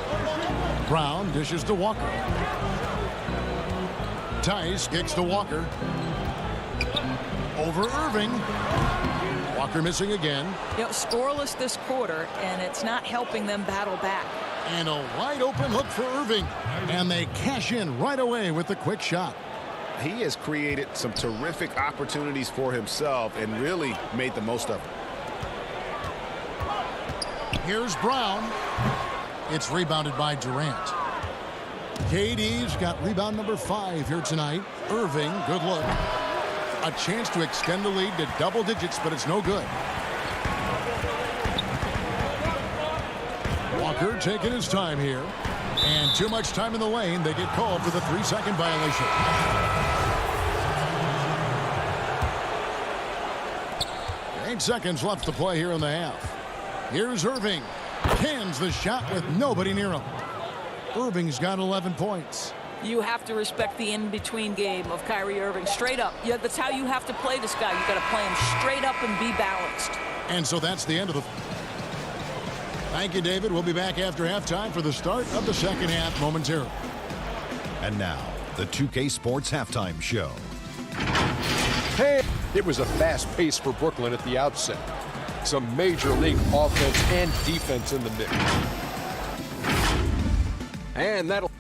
Brown dishes to Walker. Tice kicks to Walker. Over Irving. Walker missing again. You know, scoreless this quarter, and it's not helping them battle back. And a wide open look for Irving. And they cash in right away with the quick shot. He has created some terrific opportunities for himself and really made the most of it. Here's Brown. It's rebounded by Durant. KD's got rebound number 5 here tonight. Irving, good look. A chance to extend the lead to double digits, but it's no good. Walker taking his time here. And too much time in the lane. They get called for the 3-second violation. 8 seconds left to play here in the half. Here's Irving. Cans the shot with nobody near him. Irving's got 11 points. You have to respect the in-between game of Kyrie Irving. Straight up. Yeah, that's how you have to play this guy. You got to play him straight up and be balanced. And so that's the end of the... Thank you, David. We'll be back after halftime for the start of the second half momentarily. And now, the 2K Sports Halftime Show. Hey, it was a fast pace for Brooklyn at the outset. Some major league offense and defense in the mix. And that'll...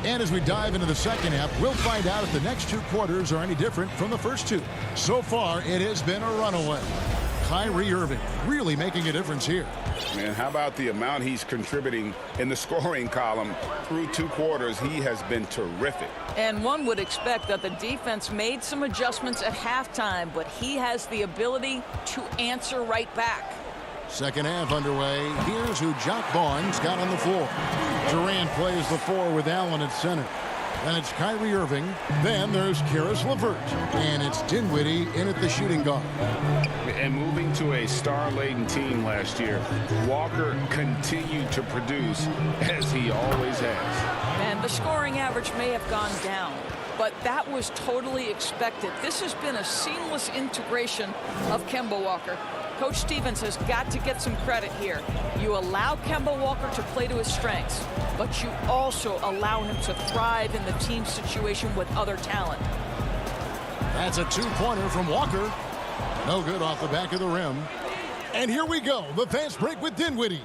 And as we dive into the second half, we'll find out if the next 2 quarters are any different from the first 2. So far, it has been a runaway. Kyrie Irving really making a difference here. Man, how about the amount he's contributing in the scoring column through 2 quarters? He has been terrific. And one would expect that the defense made some adjustments at halftime, but he has the ability to answer right back. Second half underway. Here's who Jock Vaughn's got on the floor. Durant plays the 4 with Allen at center. Then it's Kyrie Irving. Then there's Karis LeVert. And it's Dinwiddie in at the shooting guard. And moving to a star-laden team last year, Walker continued to produce as he always has. And the scoring average may have gone down, but that was totally expected. This has been a seamless integration of Kemba Walker. Coach Stevens has got to get some credit here. You allow Kemba Walker to play to his strengths, but you also allow him to thrive in the team situation with other talent. That's a 2-pointer from Walker. No good off the back of the rim. And here we go. The fast break with Dinwiddie.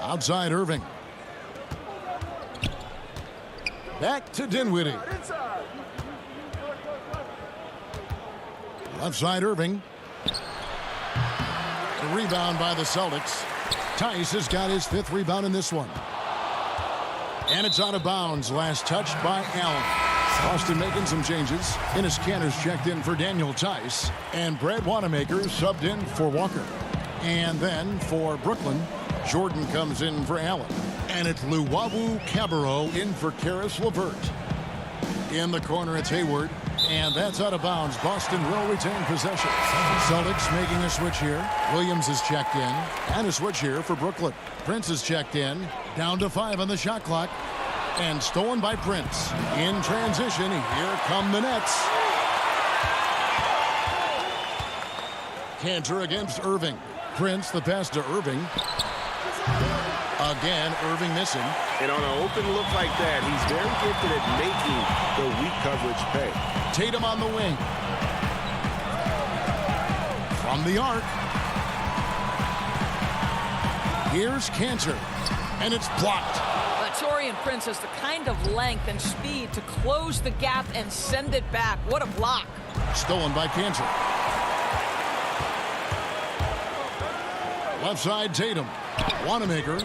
Outside Irving. Back to Dinwiddie. Left side Irving. The rebound by the Celtics. Tice has got his 5th rebound in this one. And it's out of bounds. Last touched by Allen. Boston making some changes. Enes Kanter's checked in for Daniel Tice. And Brad Wanamaker subbed in for Walker. And then for Brooklyn, Jordan comes in for Allen. And it's Luwawu Cabarrot in for Karis LeVert. In the corner, it's Hayward. And that's out of bounds. Boston will retain possession. Celtics making a switch here. Williams is checked in. And a switch here for Brooklyn. Prince is checked in. Down to 5 on the shot clock. And stolen by Prince. In transition, here come the Nets. Cantor against Irving. Prince, the pass to Irving. Again, Irving missing. And on an open look like that, he's very gifted at making the weak coverage pay. Tatum on the wing. From the arc. Here's Cantor. And it's blocked. Taurean Prince has the kind of length and speed to close the gap and send it back. What a block. Stolen by Cantor. Left side, Tatum. Wanamaker.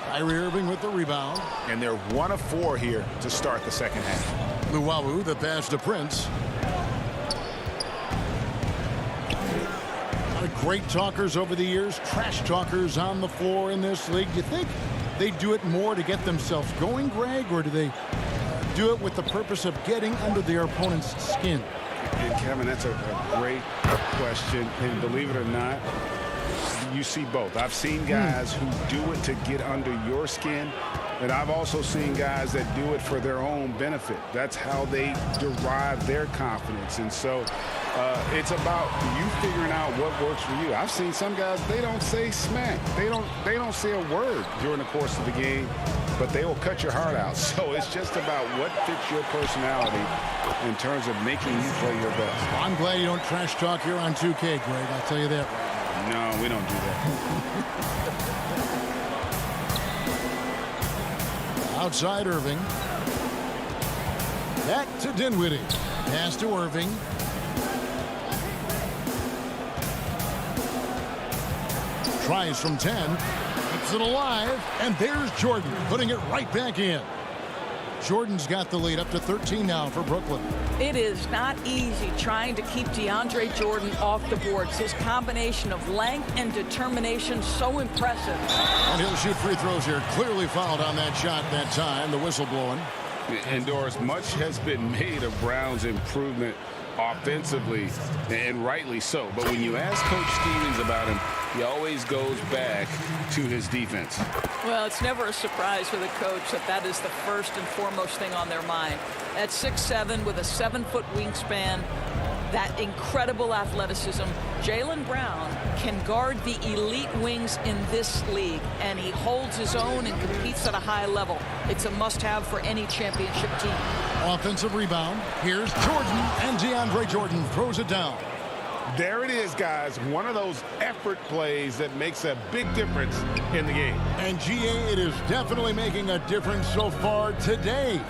Kyrie Irving with the rebound. And they're 1 of 4 here to start the second half. Luwawu, the pass to Prince. A lot of great talkers over the years. Trash talkers on the floor in this league. You think they do it more to get themselves going, Greg, or do they do it with the purpose of getting under their opponent's skin? And Kevin, that's a great question. And believe it or not, you see both. I've seen guys who do it to get under your skin, and I've also seen guys that do it for their own benefit. That's how they derive their confidence. And so it's about you figuring out what works for you. I've seen some guys, they don't say smack. They don't say a word during the course of the game, but they will cut your heart out. So it's just about what fits your personality in terms of making you play your best. I'm glad you don't trash talk here on 2K, Greg. I'll tell you that. No, we don't do that. Outside Irving. Back to Dinwiddie. Pass to Irving. Tries from 10. Keeps it alive. And there's Jordan putting it right back in. Jordan's got the lead up to 13 now for Brooklyn. It is not easy trying to keep DeAndre Jordan off the boards. His combination of length and determination so impressive. And he'll shoot free throws here. Clearly fouled on that shot that time. The whistle blowing. And Doris, much has been made of Brown's improvement offensively, and rightly so. But when you ask Coach Stevens about him, he always goes back to his defense. Well, it's never a surprise for the coach that is the first and foremost thing on their mind. At 6'7" with a 7-foot wingspan, that incredible athleticism, Jaylen Brown can guard the elite wings in this league, and he holds his own and competes at a high level. It's a must-have for any championship team. Offensive rebound. Here's Jordan, and DeAndre Jordan throws it down. There it is, guys. One of those effort plays that makes a big difference in the game. And GA, it is definitely making a difference so far today.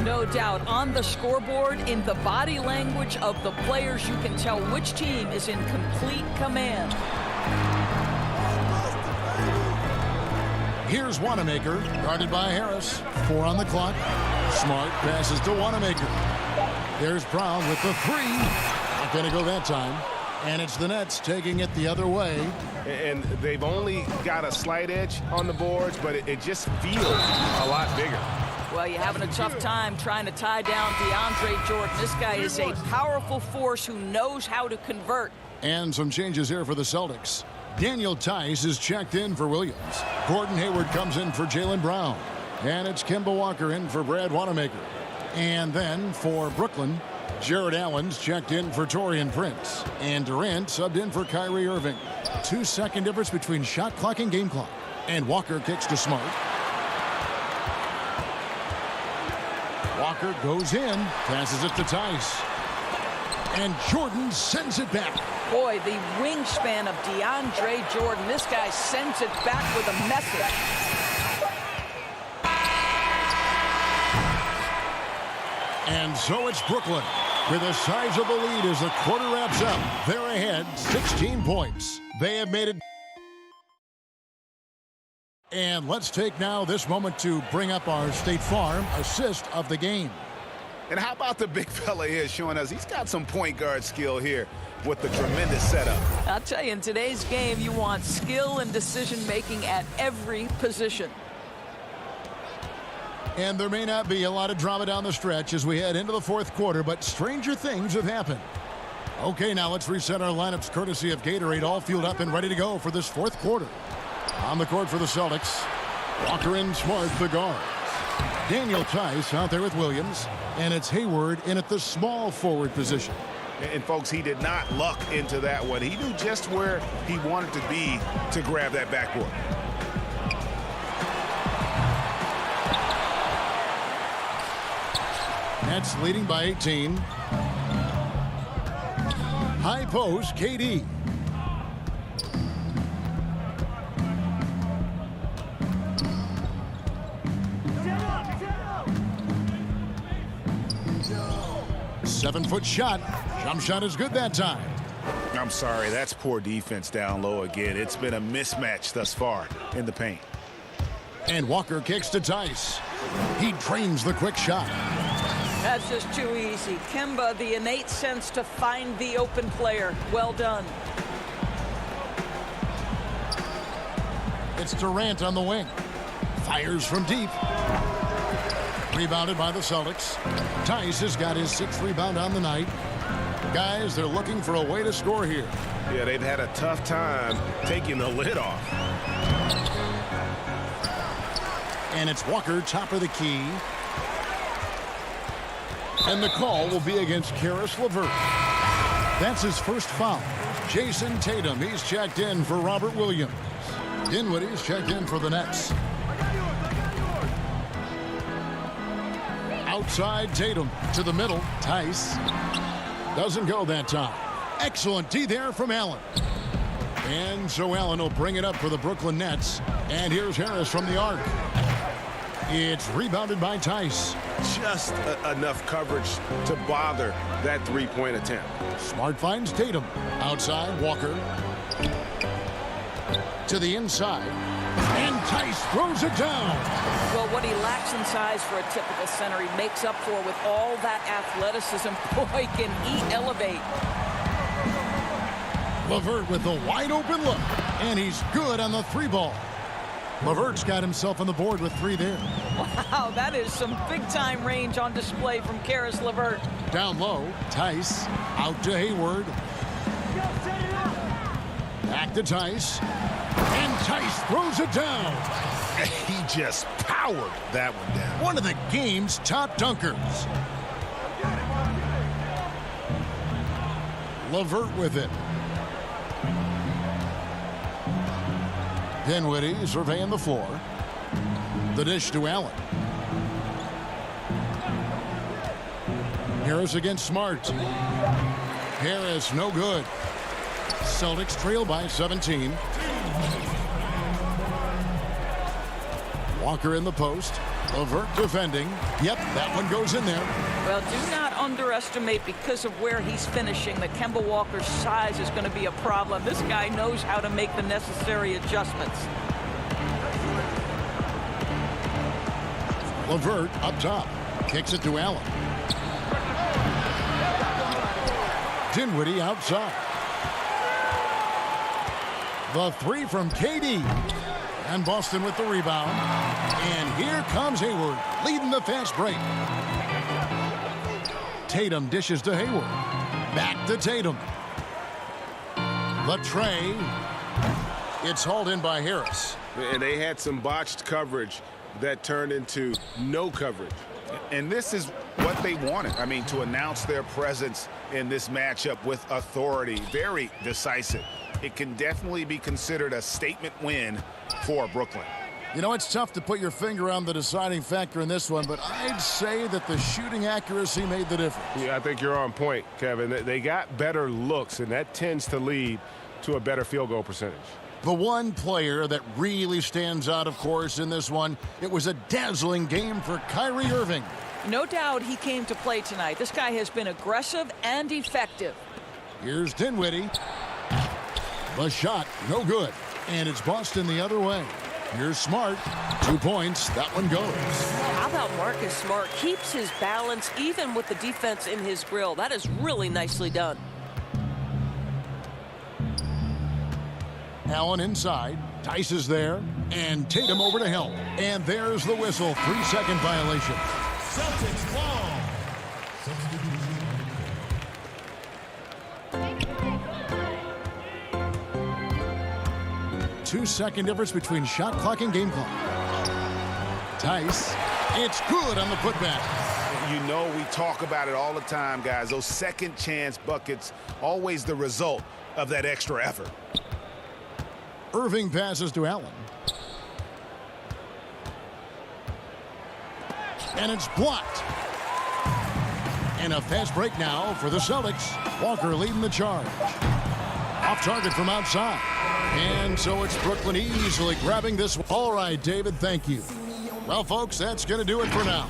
No doubt. On the scoreboard, in the body language of the players, you can tell which team is in complete command. Here's Wanamaker, guarded by Harris. 4 on the clock. Smart passes to Wanamaker. There's Brown with the 3. Not going to go that time. And it's the Nets taking it the other way. And they've only got a slight edge on the boards, but it just feels a lot bigger. Well, you're having a tough time trying to tie down DeAndre Jordan. This guy is a powerful force who knows how to convert. And some changes here for the Celtics. Daniel Tice is checked in for Williams. Gordon Hayward comes in for Jaylen Brown. And it's Kemba Walker in for Brad Wanamaker. And then for Brooklyn, Jared Allen's checked in for Taurean Prince. And Durant subbed in for Kyrie Irving. 2-second difference between shot clock and game clock. And Walker kicks to Smart. Walker goes in, passes it to Tice. And Jordan sends it back. Boy, the wingspan of DeAndre Jordan. This guy sends it back with a message. And so it's Brooklyn with a sizable lead as the quarter wraps up. They're ahead 16 points. They have made it. And let's take now this moment to bring up our State Farm assist of the game. And how about the big fella here showing us he's got some point guard skill here with the tremendous setup. I'll tell you, in today's game, you want skill and decision-making at every position. And there may not be a lot of drama down the stretch as we head into the fourth quarter, but stranger things have happened. Okay, now let's reset our lineups courtesy of Gatorade, all fueled up and ready to go for this fourth quarter. On the court for the Celtics, Walker and Smart, the guards. Daniel Tice out there with Williams, and it's Hayward in at the small forward position. And folks, he did not luck into that one. He knew just where he wanted to be to grab that backboard. Nets leading by 18. High post, KD. Seven-foot shot. Jump shot is good that time. I'm sorry, that's poor defense down low again. It's been a mismatch thus far in the paint. And Walker kicks to Tice. He drains the quick shot. That's just too easy. Kemba, the innate sense to find the open player. Well done. It's Durant on the wing. Fires from deep. Rebounded by the Celtics. Tice has got his 6th rebound on the night. Guys, they're looking for a way to score here. Yeah, they've had a tough time taking the lid off. And it's Walker, top of the key. And the call will be against Caris LeVert. That's his first foul. Jason Tatum, he's checked in for Robert Williams. Dinwiddie's checked in for the Nets. Outside Tatum to the middle. Tice doesn't go that time. Excellent D there from Allen. And so Allen will bring it up for the Brooklyn Nets. And here's Harris from the arc. It's rebounded by Tice. Just enough coverage to bother that three-point attempt. Smart finds Tatum. Outside, Walker. To the inside. And Tice throws it down. Well, what he lacks in size for a typical center, he makes up for with all that athleticism. Boy, can he elevate. LeVert with a wide open look. And he's good on the 3 ball. LeVert's got himself on the board with 3 there. Wow, that is some big-time range on display from Caris LeVert. Down low, Tice out to Hayward. Back to Tice. And Tice throws it down. He just powered that one down. One of the game's top dunkers. LeVert with it. Dinwiddie surveying the floor. The dish to Allen. Harris against Smart. Harris no good. Celtics trail by 17. Walker in the post. LeVert defending. Yep, that one goes in there. Well, do not underestimate, because of where he's finishing, that Kemba Walker's size is going to be a problem. This guy knows how to make the necessary adjustments. LeVert up top. Kicks it to Allen. Dinwiddie outside. The 3 from KD. And Boston with the rebound. And here comes Hayward, leading the fast break. Tatum dishes to Hayward. Back to Tatum. The tray. It's hauled in by Harris. And they had some botched coverage that turned into no coverage. And this is what they wanted. I mean, to announce their presence in this matchup with authority. Very decisive. It can definitely be considered a statement win for Brooklyn. You know, it's tough to put your finger on the deciding factor in this one, but I'd say that the shooting accuracy made the difference. Yeah, I think you're on point, Kevin. They got better looks, and that tends to lead to a better field goal percentage. The one player that really stands out, of course, in this one, it was a dazzling game for Kyrie Irving. No doubt he came to play tonight. This guy has been aggressive and effective. Here's Dinwiddie. The shot, no good. And it's Boston the other way. Here's Smart. 2 points. That one goes. How about Marcus Smart? Keeps his balance even with the defense in his grill. That is really nicely done. Allen inside. Tice is there. And Tatum over to help. And there's the whistle. 3-second violation. Celtics ball. 2-second difference between shot clock and game clock. Tice. It's good on the putback. You know we talk about it all the time, guys. Those second chance buckets, always the result of that extra effort. Irving passes to Allen. And it's blocked. And a fast break now for the Celtics. Walker leading the charge. Off target from outside. And so it's Brooklyn easily grabbing this. All right, David, thank you. Well, folks, that's going to do it for now.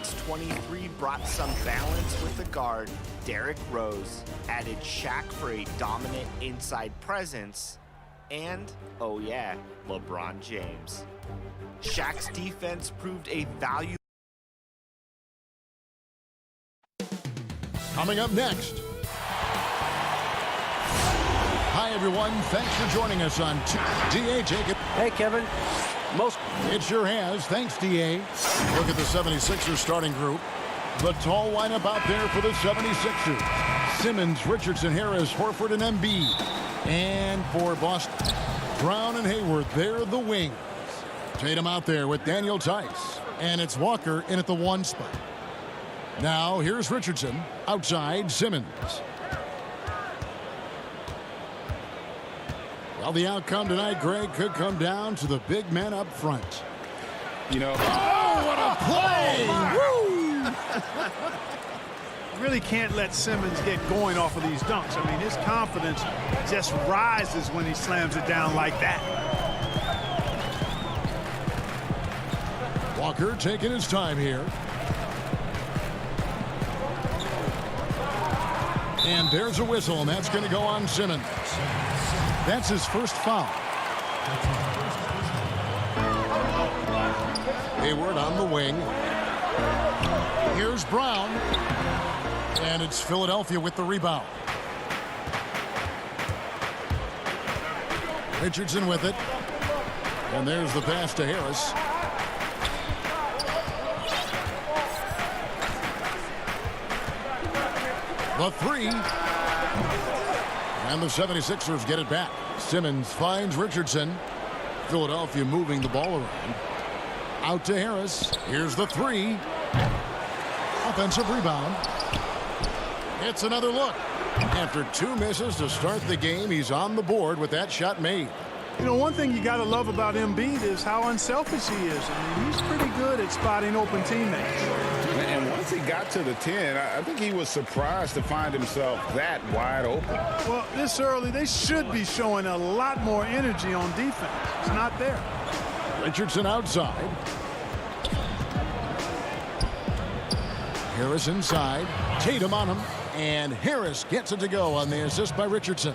6'23" brought some balance with the guard, Derrick Rose, added Shaq for a dominant inside presence, and, oh yeah, LeBron James. Shaq's defense proved a valuable. Coming up next. Hi, everyone. Thanks for joining us on D.A. Jacob. Hey, Kevin. It sure has. Thanks, D.A. Look at the 76ers starting group. The tall lineup out there for the 76ers. Simmons, Richardson, Harris, Horford, and Embiid. And for Boston, Brown and Hayward, they're the wings. Tatum out there with Daniel Tice. And it's Walker in at the 1 spot. Now, here's Richardson. Outside, Simmons. Well, the outcome tonight, Greg, could come down to the big men up front. You know. Oh, what a play! Woo! Really can't let Simmons get going off of these dunks. I mean, his confidence just rises when he slams it down like that. Walker taking his time here. And there's a whistle, and that's going to go on Simmons. That's his first foul. Hayward on the wing. Here's Brown. And it's Philadelphia with the rebound. Richardson with it. And there's the pass to Harris. The 3. And the 76ers get it back. Simmons finds Richardson. Philadelphia moving the ball around. Out to Harris. Here's the 3. Offensive rebound. It's another look. After 2 misses to start the game, he's on the board with that shot made. You know, one thing you got to love about Embiid is how unselfish he is. I mean, he's pretty good at spotting open teammates. And once he got to the 10, I think he was surprised to find himself that wide open. Well, this early, they should be showing a lot more energy on defense. It's not there. Richardson outside. Harris inside. Tatum on him. And Harris gets it to go on the assist by Richardson.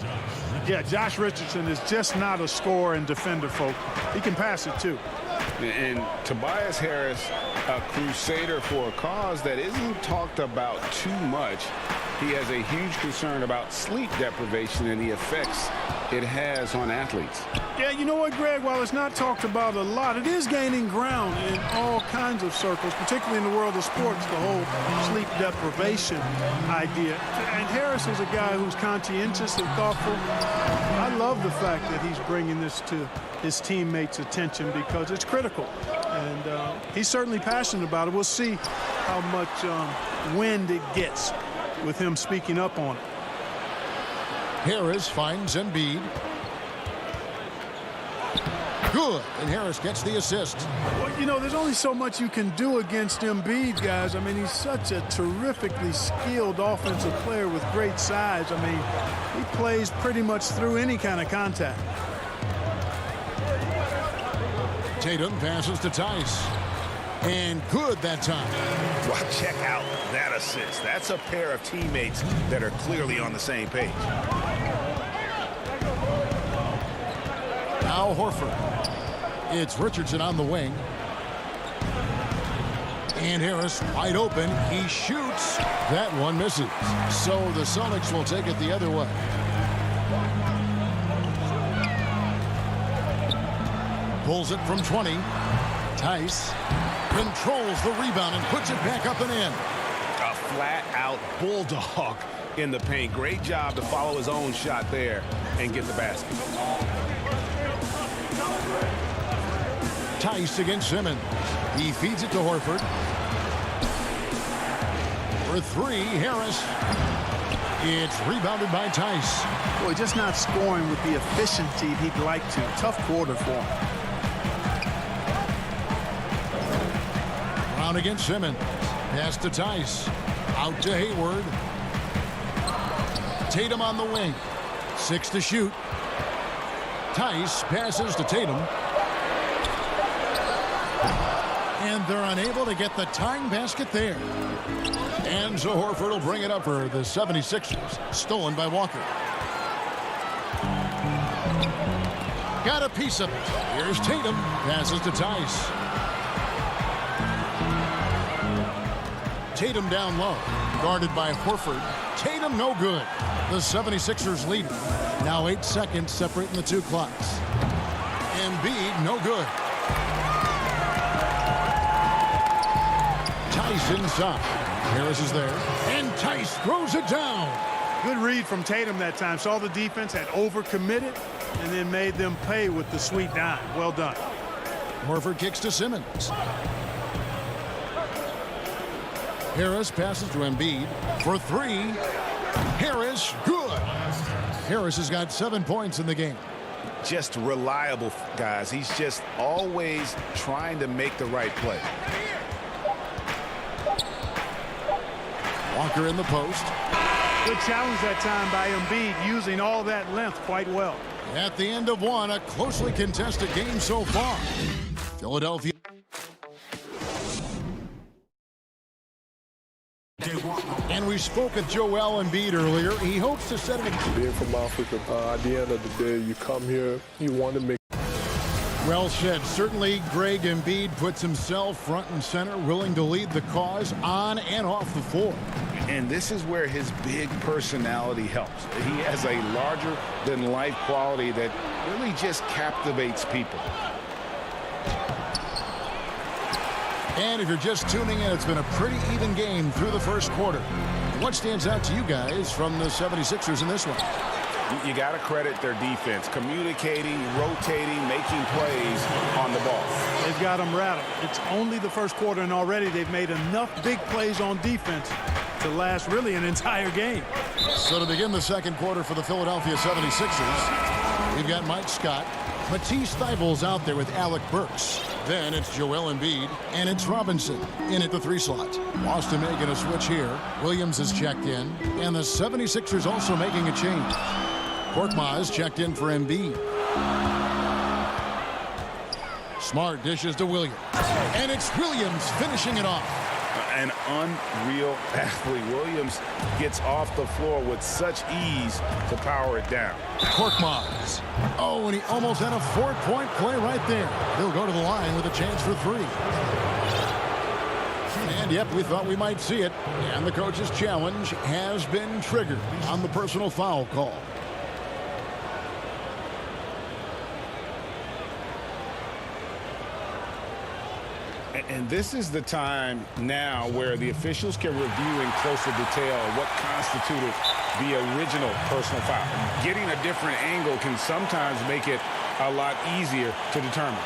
Yeah, Josh Richardson is just not a scorer and defender, folk. He can pass it, too. And Tobias Harris, a crusader for a cause that isn't talked about too much. He has a huge concern about sleep deprivation and the effects it has on athletes. Yeah, you know what, Greg? While it's not talked about a lot, it is gaining ground in all kinds of circles, particularly in the world of sports, the whole sleep deprivation idea. And Harris is a guy who's conscientious and thoughtful. I love the fact that he's bringing this to his teammates' attention because it's critical. And he's certainly passionate about it. We'll see how much wind it gets with him speaking up on it. Harris finds Embiid. Good, and Harris gets the assist. Well, you know, there's only so much you can do against Embiid, guys. I mean, he's such a terrifically skilled offensive player with great size. I mean, he plays pretty much through any kind of contact. Tatum passes to Tice. And good that time. Well, check out that assist. That's a pair of teammates that are clearly on the same page. Now Horford. It's Richardson on the wing. And Harris wide open. He shoots. That one misses. So the Celtics will take it the other way. Pulls it from 20. Tice controls the rebound and puts it back up and in. A flat-out bulldog in the paint. Great job to follow his own shot there and get the basket. Tice against Simmons. He feeds it to Horford. For 3, Harris. It's rebounded by Tice. Boy, just not scoring with the efficiency he'd like to. Tough quarter for him. Brown against Simmons. Pass to Tice. Out to Hayward. Tatum on the wing. 6 to shoot. Tice passes to Tatum. And they're unable to get the tying basket there. And so Horford will bring it up for the 76ers. Stolen by Walker. Got a piece of it. Here's Tatum. Passes to Tice. Tatum down low. Guarded by Horford. Tatum no good. The 76ers lead it. Now 8 seconds separating the two clocks. Embiid no good. Tice inside. Harris is there. And Tice throws it down. Good read from Tatum that time. Saw the defense, had overcommitted, and then made them pay with the sweet dime. Well done. Horford kicks to Simmons. Harris passes to Embiid for three. Harris, good. Harris has got 7 points in the game. Just reliable, guys. He's just always trying to make the right play. Walker in the post. Good challenge that time by Embiid, using all that length quite well. At the end of one, a closely contested game so far. Philadelphia. And we spoke with Joel Embiid earlier. He hopes to set an example. Being from Africa, at the end of the day, you come here, you want to make. Well said. Certainly, Greg Embiid puts himself front and center, willing to lead the cause on and off the floor. And this is where his big personality helps. He has a larger-than-life quality that really just captivates people. And if you're just tuning in, it's been a pretty even game through the first quarter. What stands out to you guys from the 76ers in this one? You got to credit their defense, communicating, rotating, making plays on the ball. They've got them rattled. It's only the first quarter, and already they've made enough big plays on defense to last really an entire game. So to begin the second quarter for the Philadelphia 76ers, we've got Mike Scott. Matisse Thybulle's out there with Alec Burks. Then it's Joel Embiid, and it's Robinson in at the 3 slot. Boston making a switch here. Williams has checked in, and the 76ers also making a change. Korkmaz checked in for Embiid. Smart dishes to Williams. And it's Williams finishing it off. An unreal athlete. Williams gets off the floor with such ease to power it down. Korkmaz. Oh, and he almost had a 4-point play right there. He'll go to the line with a chance for 3. And yep, we thought we might see it. And the coach's challenge has been triggered on the personal foul call. And this is the time now where the officials can review in closer detail what constituted the original personal foul. Getting a different angle can sometimes make it a lot easier to determine.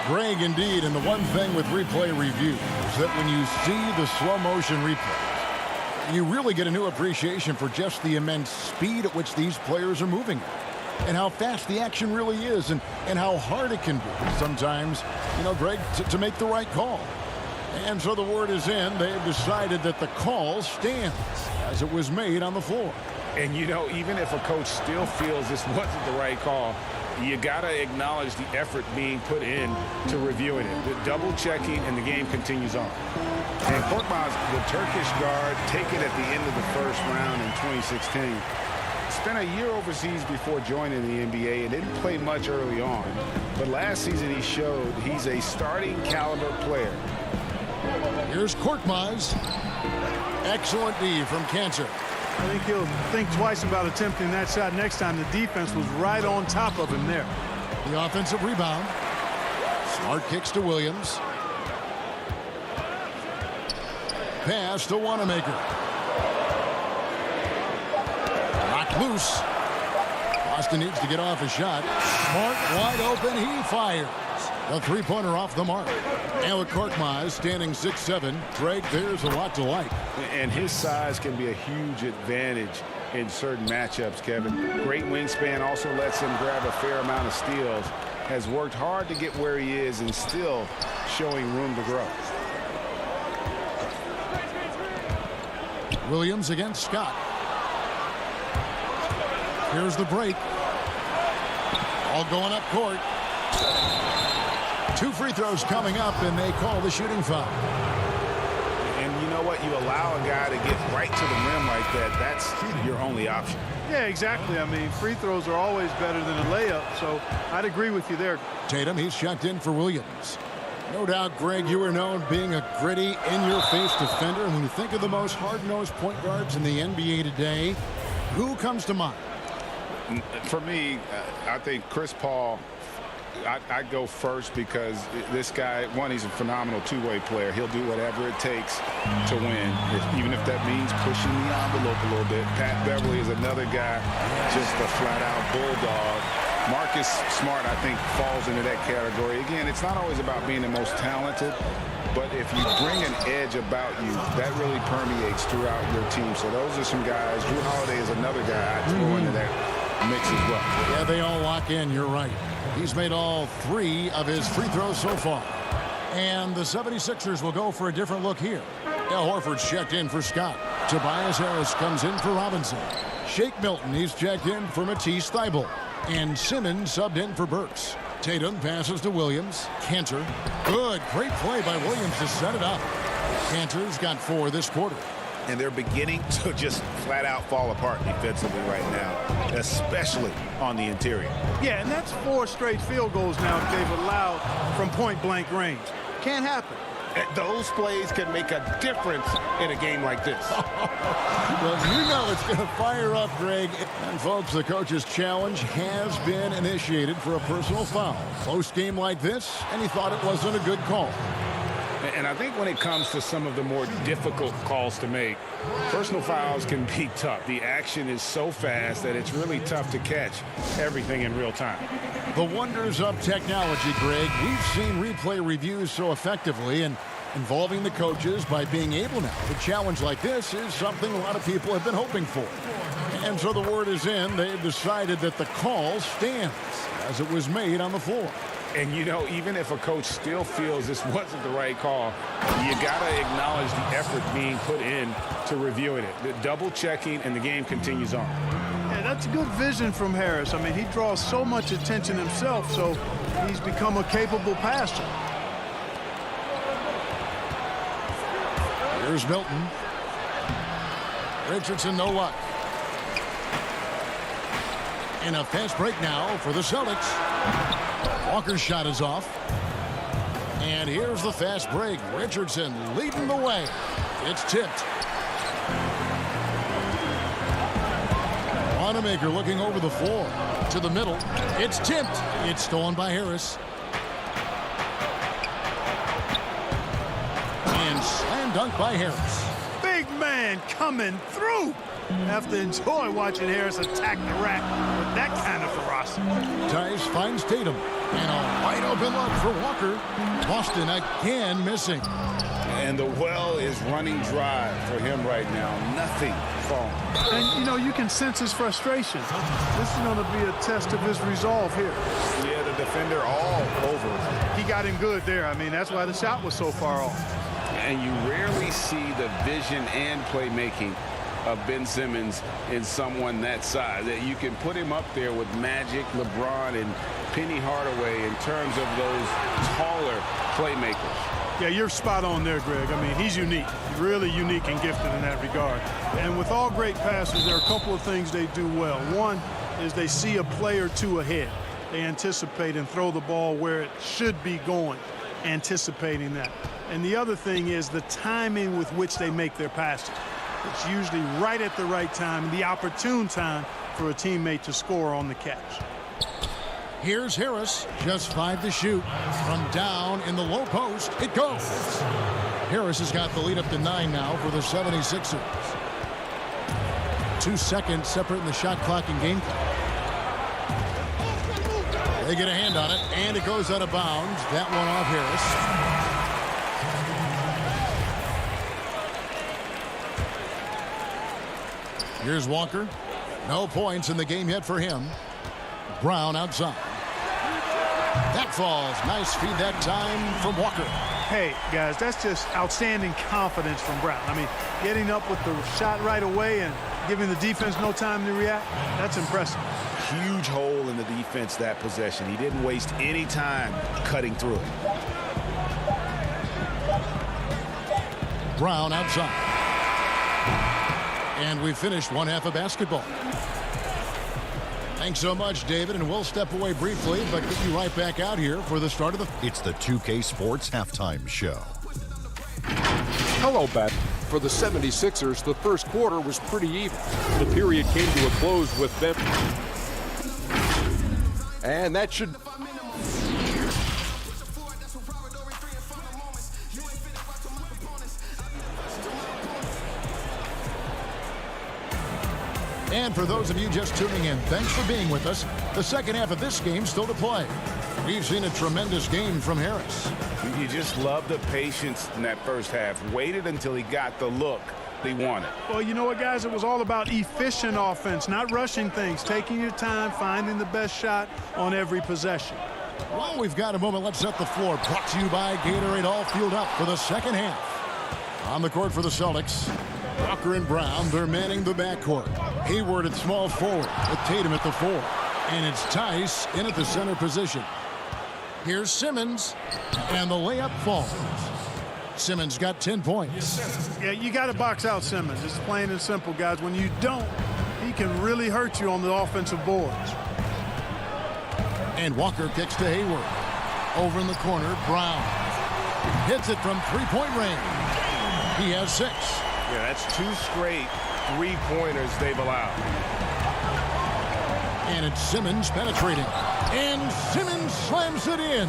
Greg, indeed, and the one thing with replay review is that when you see the slow motion replays, you really get a new appreciation for just the immense speed at which these players are moving and how fast the action really is and how hard it can be sometimes, you know, Greg, to make the right call. And so the word is in. They've decided that the call stands as it was made on the floor. And, you know, even if a coach still feels this wasn't the right call, you got to acknowledge the effort being put in to reviewing it. The double checking, and the game continues on. And Korkmaz, the Turkish guard, taken at the end of the first round in 2016. Spent a year overseas before joining the NBA and didn't play much early on. But last season he showed he's a starting caliber player. Here's Korkmaz. Excellent D from Cancer. I think he'll think twice about attempting that shot next time. The defense was right on top of him there. The offensive rebound. Smart kicks to Williams. Pass to Wanamaker. Knocked loose. Boston needs to get off a shot. Smart wide open. He fires. A three-pointer off the mark. Alec Korkmaz standing 6'7". Greg, there's a lot to like. And his size can be a huge advantage in certain matchups, Kevin. Great wingspan, also lets him grab a fair amount of steals. Has worked hard to get where he is and still showing room to grow. Williams against Scott. Here's the break. All going up court. 2 free throws coming up, and they call the shooting foul. And you know what? You allow a guy to get right to the rim like that. That's your only option. Yeah, exactly. I mean, free throws are always better than a layup, so I'd agree with you there. Tatum, he's checked in for Williams. No doubt, Greg, you are known being a gritty, in-your-face defender. And when you think of the most hard-nosed point guards in the NBA today, who comes to mind? For me, I think Chris Paul, I go first because this guy, one, he's a phenomenal two-way player. He'll do whatever it takes to win, even if that means pushing the envelope a little bit. Pat Beverly is another guy, just a flat-out bulldog. Marcus Smart, I think, falls into that category. Again, it's not always about being the most talented, but if you bring an edge about you, that really permeates throughout your team. So those are some guys. Drew Holiday is another guy I'd throw into that mix as well. Yeah, they all lock in. You're right. He's made all 3 of his free throws so far. And the 76ers will go for a different look here. Al Horford's checked in for Scott. Tobias Harris comes in for Robinson. Shake Milton, he's checked in for Matisse Thybulle. And Simmons subbed in for Burks. Tatum passes to Williams. Cantor. Good. Great play by Williams to set it up. Cantor's got 4 this quarter. And they're beginning to just flat out fall apart defensively right now, especially on the interior. Yeah, and that's 4 straight field goals now that they've allowed from point-blank range. Can't happen. Those plays can make a difference in a game like this. Well, you know it's going to fire up, Greg. And, folks, the coach's challenge has been initiated for a personal foul. Close game like this, and he thought it wasn't a good call. And I think when it comes to some of the more difficult calls to make, personal fouls can be tough. The action is so fast that it's really tough to catch everything in real time. The wonders of technology, Greg. We've seen replay reviews so effectively, and involving the coaches by being able now to challenge like this is something a lot of people have been hoping for. And so the word is in. They've decided that the call stands as it was made on the floor. And, you know, even if a coach still feels this wasn't the right call, you got to acknowledge the effort being put in to reviewing it. The double checking, and the game continues on. Yeah, that's good vision from Harris. I mean, he draws so much attention himself, so he's become a capable passer. Here's Milton. Richardson, no luck. And a fast break now for the Celtics. Walker's shot is off. And here's the fast break. Richardson leading the way. It's tipped. Wanamaker looking over the floor. To the middle. It's tipped. It's stolen by Harris. And slam dunk by Harris. Big man coming through. Have to enjoy watching Harris attack the rack with that kind of ferocity. Tice finds Tatum. And a wide open look for Walker. Boston again missing. And the well is running dry for him right now. Nothing falling. And, you know, you can sense his frustration. This is going to be a test of his resolve here. Yeah, the defender all over. He got him good there. I mean, that's why the shot was so far off. And you rarely see the vision and playmaking of Ben Simmons in someone that size. That you can put him up there with Magic, LeBron, and Penny Hardaway in terms of those taller playmakers. Yeah, you're spot on there, Greg. I mean, he's unique, really unique and gifted in that regard. And with all great passers, there are a couple of things they do well. One is they see a play or two ahead. They anticipate and throw the ball where it should be going, anticipating that. And the other thing is the timing with which they make their passes. It's usually right at the right time, the opportune time for a teammate to score on the catch. Here's Harris, just 5 to shoot. From down in the low post, it goes. Harris has got the lead up to 9 now for the 76ers. 2 seconds separating the shot clock and game clock. They get a hand on it, and it goes out of bounds. That one off Harris. Here's Walker. No points in the game yet for him. Brown outside. That falls. Nice feed that time from Walker. Hey, guys, that's just outstanding confidence from Brown. I mean, getting up with the shot right away and giving the defense no time to react, that's impressive. Huge hole in the defense that possession. He didn't waste any time cutting through it. Brown outside. And we finished one half of basketball. Thanks so much, David, and we'll step away briefly, but get you right back out here for the start of the... It's the 2K Sports Halftime Show. Hello, Beth. For the 76ers, the first quarter was pretty even. The period came to a close with them. And that should... And for those of you just tuning in, thanks for being with us. The second half of this game still to play. We've seen a tremendous game from Harris. You just love the patience in that first half. Waited until he got the look he wanted. Well, you know what, guys? It was all about efficient offense, not rushing things, taking your time, finding the best shot on every possession. Well, we've got a moment. Let's set the floor. Brought to you by Gatorade, all fueled up for the second half. On the court for the Celtics, Walker and Brown, they're manning the backcourt. Hayward at small forward with Tatum at the 4. And it's Tice in at the center position. Here's Simmons, and the layup falls. Simmons got 10 points. Yeah, you got to box out Simmons. It's plain and simple, guys. When you don't, he can really hurt you on the offensive boards. And Walker kicks to Hayward. Over in the corner, Brown hits it from three-point range. He has 6. Yeah, that's 2 straight three-pointers they've allowed. And it's Simmons penetrating. And Simmons slams it in.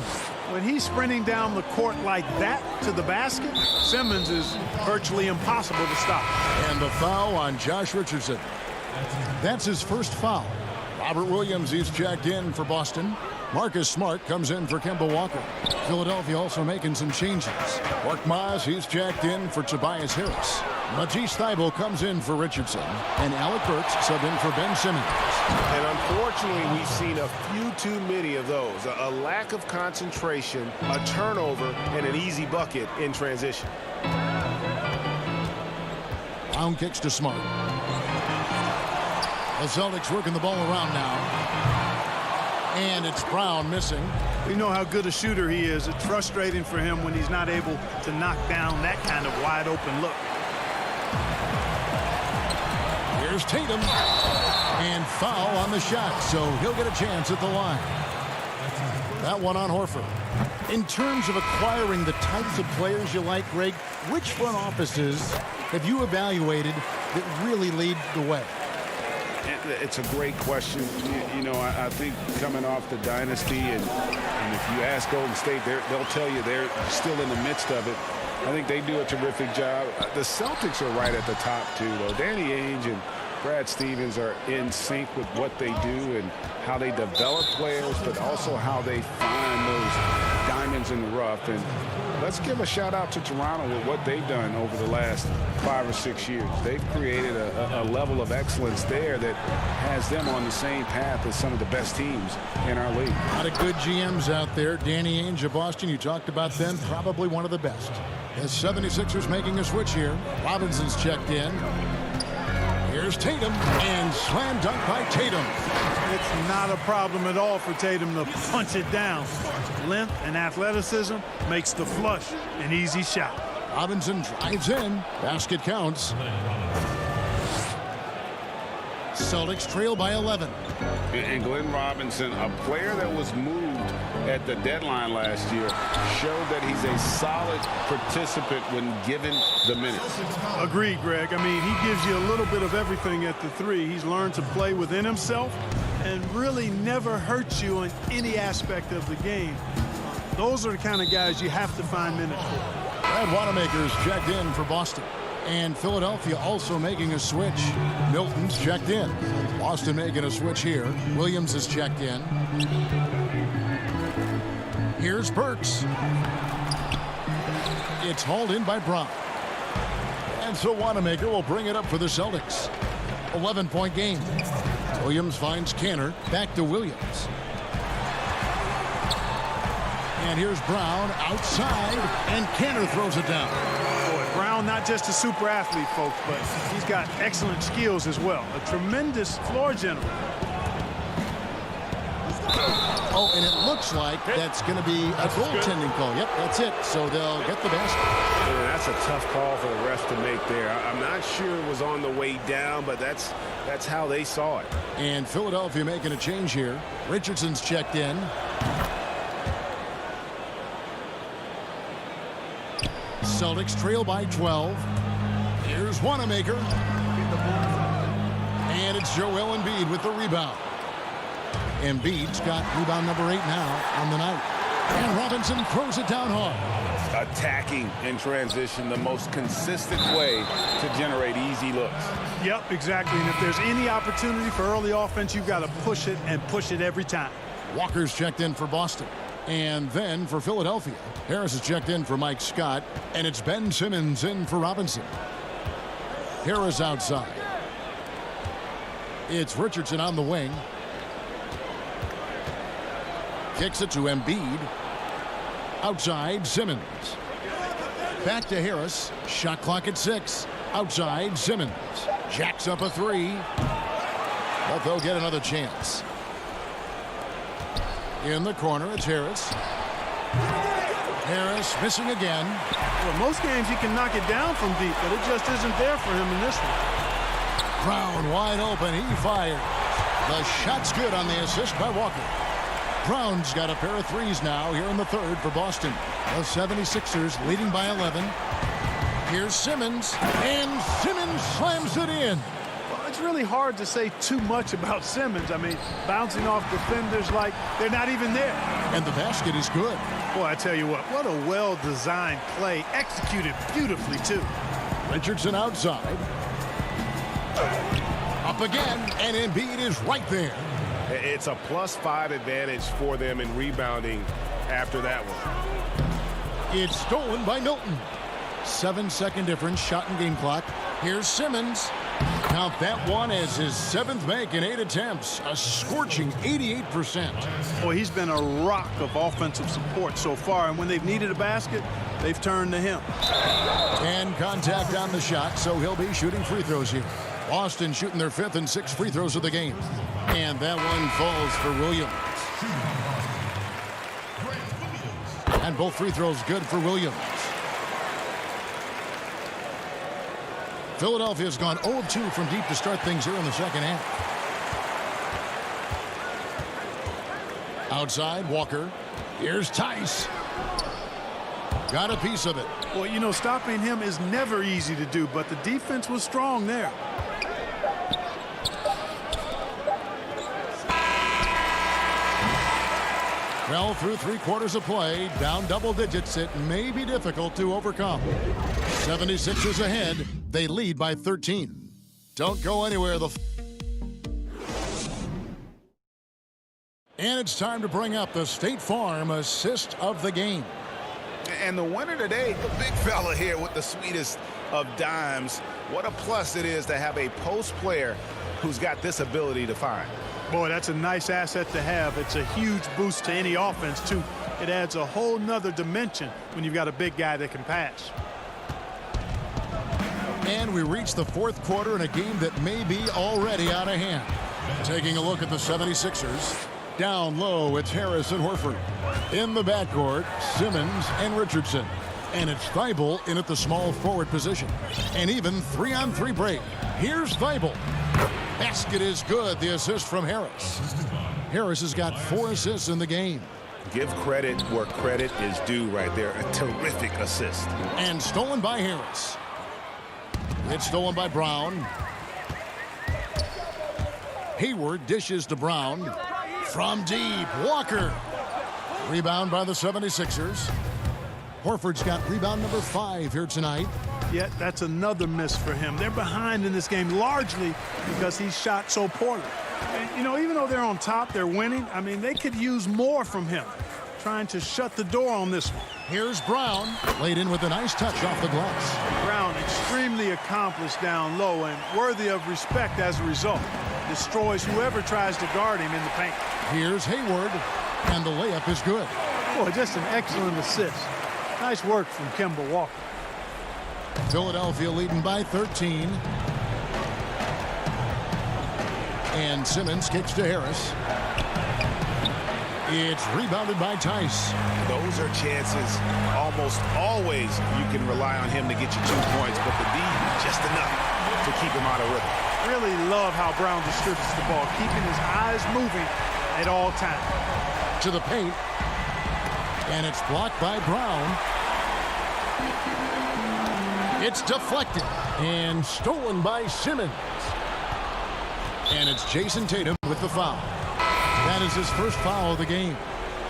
When he's sprinting down the court like that to the basket, Simmons is virtually impossible to stop. And the foul on Josh Richardson. That's his first foul. Robert Williams, he's checked in for Boston. Marcus Smart comes in for Kemba Walker. Philadelphia also making some changes. Korkmaz, he's checked in for Tobias Harris. Matisse Thybulle comes in for Richardson. And Alec Burks subbed in for Ben Simmons. And unfortunately, we've seen a few too many of those. A lack of concentration, a turnover, and an easy bucket in transition. Brown kicks to Smart. The Celtics working the ball around now. And it's Brown missing. We know how good a shooter he is. It's frustrating for him when he's not able to knock down that kind of wide open look. Here's Tatum. And foul on the shot, so he'll get a chance at the line. That one on Horford. In terms of acquiring the types of players you like, Greg, which front offices have you evaluated that really lead the way? It's a great question. You know, I think coming off the dynasty, and if you ask Golden State, they'll tell you they're still in the midst of it. I think they do a terrific job. The Celtics are right at the top, too, though. Danny Ainge and Brad Stevens are in sync with what they do and how they develop players, but also how they find those diamonds in the rough. And let's give a shout out to Toronto with what they've done over the last 5 or 6 years. They've created a level of excellence there that has them on the same path as some of the best teams in our league. A lot of good GMs out there. Danny Ainge of Boston, you talked about them, probably one of the best. The 76ers making a switch here. Robinson's checked in. Here's Tatum, and slam dunk by Tatum. It's not a problem at all for Tatum to punch it down. Length and athleticism makes the flush an easy shot. Robinson drives in. Basket counts. Celtics trail by 11. And Glenn Robinson, a player that was moved at the deadline last year, showed that he's a solid participant when given the minutes. Agreed, Greg. I mean, he gives you a little bit of everything at the 3. He's learned to play within himself and really never hurts you in any aspect of the game. Those are the kind of guys you have to find minutes for. Brad Wanamaker's checked in for Boston. And Philadelphia also making a switch. Milton's checked in. Boston making a switch here. Williams is checked in. Here's Burks. It's hauled in by Brown. And so Wanamaker will bring it up for the Celtics. 11-point game. Williams finds Canner. Back to Williams. And here's Brown outside, and Cantor throws it down. Boy, Brown, not just a super athlete, folks, but he's got excellent skills as well. A tremendous floor general. Oh, and it looks like that's going to be a goaltending call. Yep, that's it. So they'll get the basket. Yeah, that's a tough call for the refs to make there. I'm not sure it was on the way down, but that's how they saw it. And Philadelphia making a change here. Richardson's checked in. Celtics trail by 12. Here's Wanamaker. And it's Joel Embiid with the rebound. Embiid's got rebound number 8 now on the night. And Robinson throws it down hard. Attacking in transition, the most consistent way to generate easy looks. Yep, exactly. And if there's any opportunity for early offense, you've got to push it and push it every time. Walker's checked in for Boston. And then for Philadelphia, Harris is checked in for Mike Scott. And it's Ben Simmons in for Robinson. Harris outside. It's Richardson on the wing. Kicks it to Embiid. Outside, Simmons. Back to Harris. Shot clock at 6. Outside, Simmons. Jacks up a 3. But they'll get another chance. In the corner, it's Harris. Harris missing again. Well, most games he can knock it down from deep, but it just isn't there for him in this one. Brown wide open. He fires. The shot's good on the assist by Walker. Brown's got a pair of threes now here in the third for Boston. The 76ers leading by 11. Here's Simmons, and Simmons slams it in. Well, it's really hard to say too much about Simmons. I mean, bouncing off defenders like they're not even there. And the basket is good. Boy, I tell you what a well-designed play, executed beautifully, too. Richardson outside. Up again, and Embiid is right there. It's a +5 advantage for them in rebounding after that one. It's stolen by Milton. 7-second difference, shot and game clock. Here's Simmons. Count that one as his 7th make in 8 attempts. A scorching 88%. Boy, he's been a rock of offensive support so far, and when they've needed a basket, they've turned to him. And contact on the shot, so he'll be shooting free throws here. Boston shooting their 5th and 6th free throws of the game. And that one falls for Williams. And both free throws good for Williams. Philadelphia's gone 0 of 2 from deep to start things here in the second half. Outside, Walker. Here's Tice. Got a piece of it. Well, you know, stopping him is never easy to do, but the defense was strong there. Well, through 3 quarters of play, down double digits, it may be difficult to overcome. 76ers ahead. They lead by 13. Don't go anywhere. And it's time to bring up the State Farm assist of the game. And the winner today, the big fella here with the sweetest of dimes. What a plus it is to have a post player who's got this ability to find. Boy, that's a nice asset to have. It's a huge boost to any offense, too. It adds a whole nother dimension when you've got a big guy that can pass. And we reach the 4th quarter in a game that may be already out of hand. Taking a look at the 76ers. Down low, it's Harris and Horford. In the backcourt, Simmons and Richardson. And it's Thibault in at the small forward position. And even 3-on-3 break. Here's Thibault. Basket is good. The assist from Harris. Harris has got 4 assists in the game. Give credit where credit is due right there. A terrific assist. And stolen by Harris. It's stolen by Brown. Hayward dishes to Brown. From deep, Walker. Rebound by the 76ers. Horford's got rebound number 5 here tonight. Yet that's another miss for him. They're behind in this game largely because he shot so poorly. And, you know, even though they're on top, they're winning. I mean, they could use more from him. Trying to shut the door on this one. Here's Brown. Laid in with a nice touch off the glass. Brown extremely accomplished down low and worthy of respect as a result. Destroys whoever tries to guard him in the paint. Here's Hayward. And the layup is good. Boy, just an excellent assist. Nice work from Kemba Walker. Philadelphia leading by 13. And Simmons kicks to Harris. It's rebounded by Tice. Those are chances almost always you can rely on him to get you 2 points, but the D just enough to keep him out of rhythm. Really love how Brown distributes the ball, keeping his eyes moving at all times. To the paint. And it's blocked by Brown. It's deflected and stolen by Simmons. And it's Jason Tatum with the foul. That is his first foul of the game.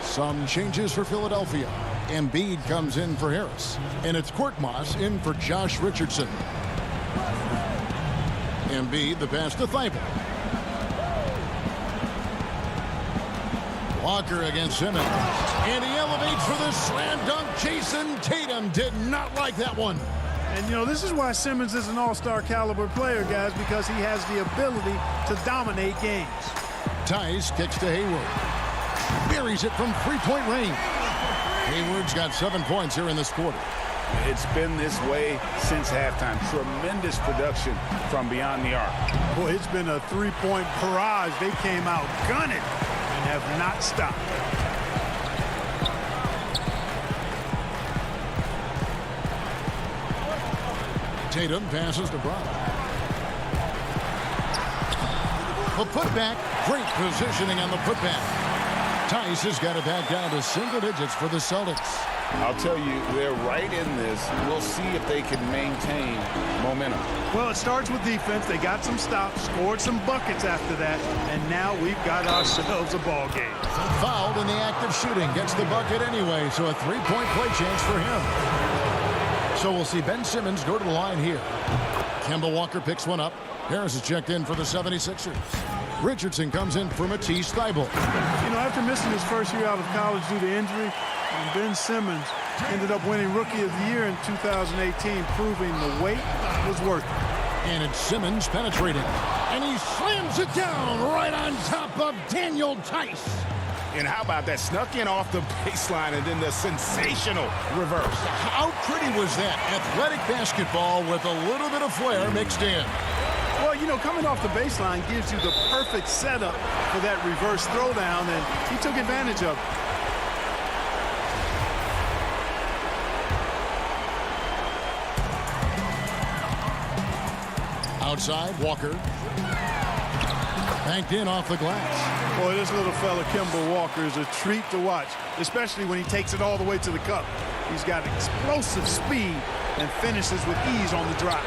Some changes for Philadelphia. Embiid comes in for Harris. And it's Korkmaz in for Josh Richardson. Embiid, the pass to Thibault. Walker against Simmons. And he elevates for the slam dunk. Jason Tatum did not like that one. And, you know, this is why Simmons is an all-star caliber player, guys, because he has the ability to dominate games. Tice kicks to Hayward. Buries it from three-point range. Hayward's got 7 points here in this quarter. It's been this way since halftime. Tremendous production from beyond the arc. Boy, it's been a three-point barrage. They came out gunning and have not stopped. Tatum passes to Brown. The putback. Great positioning on the putback. Tice has got it back down to single digits for the Celtics. I'll tell you, they're right in this. We'll see if they can maintain momentum. Well, it starts with defense. They got some stops, scored some buckets after that, and now we've got ourselves a ball game. Fouled in the act of shooting. Gets the bucket anyway, so a three-point play chance for him. So we'll see Ben Simmons go to the line here. Kemba Walker picks one up. Harris is checked in for the 76ers. Richardson comes in for Matisse Thybulle. You know, after missing his first year out of college due to injury, Ben Simmons ended up winning Rookie of the Year in 2018, proving the wait was worth it. And it's Simmons penetrating. And he slams it down right on top of Daniel Tice. And how about that? Snuck in off the baseline and then the sensational reverse. How pretty was that? Athletic basketball with a little bit of flair mixed in. Well, you know, coming off the baseline gives you the perfect setup for that reverse throwdown, and he took advantage of it. Outside, Walker. Banked in off the glass. Boy, this little fella, Kemba Walker, is a treat to watch, especially when he takes it all the way to the cup. He's got explosive speed and finishes with ease on the drive.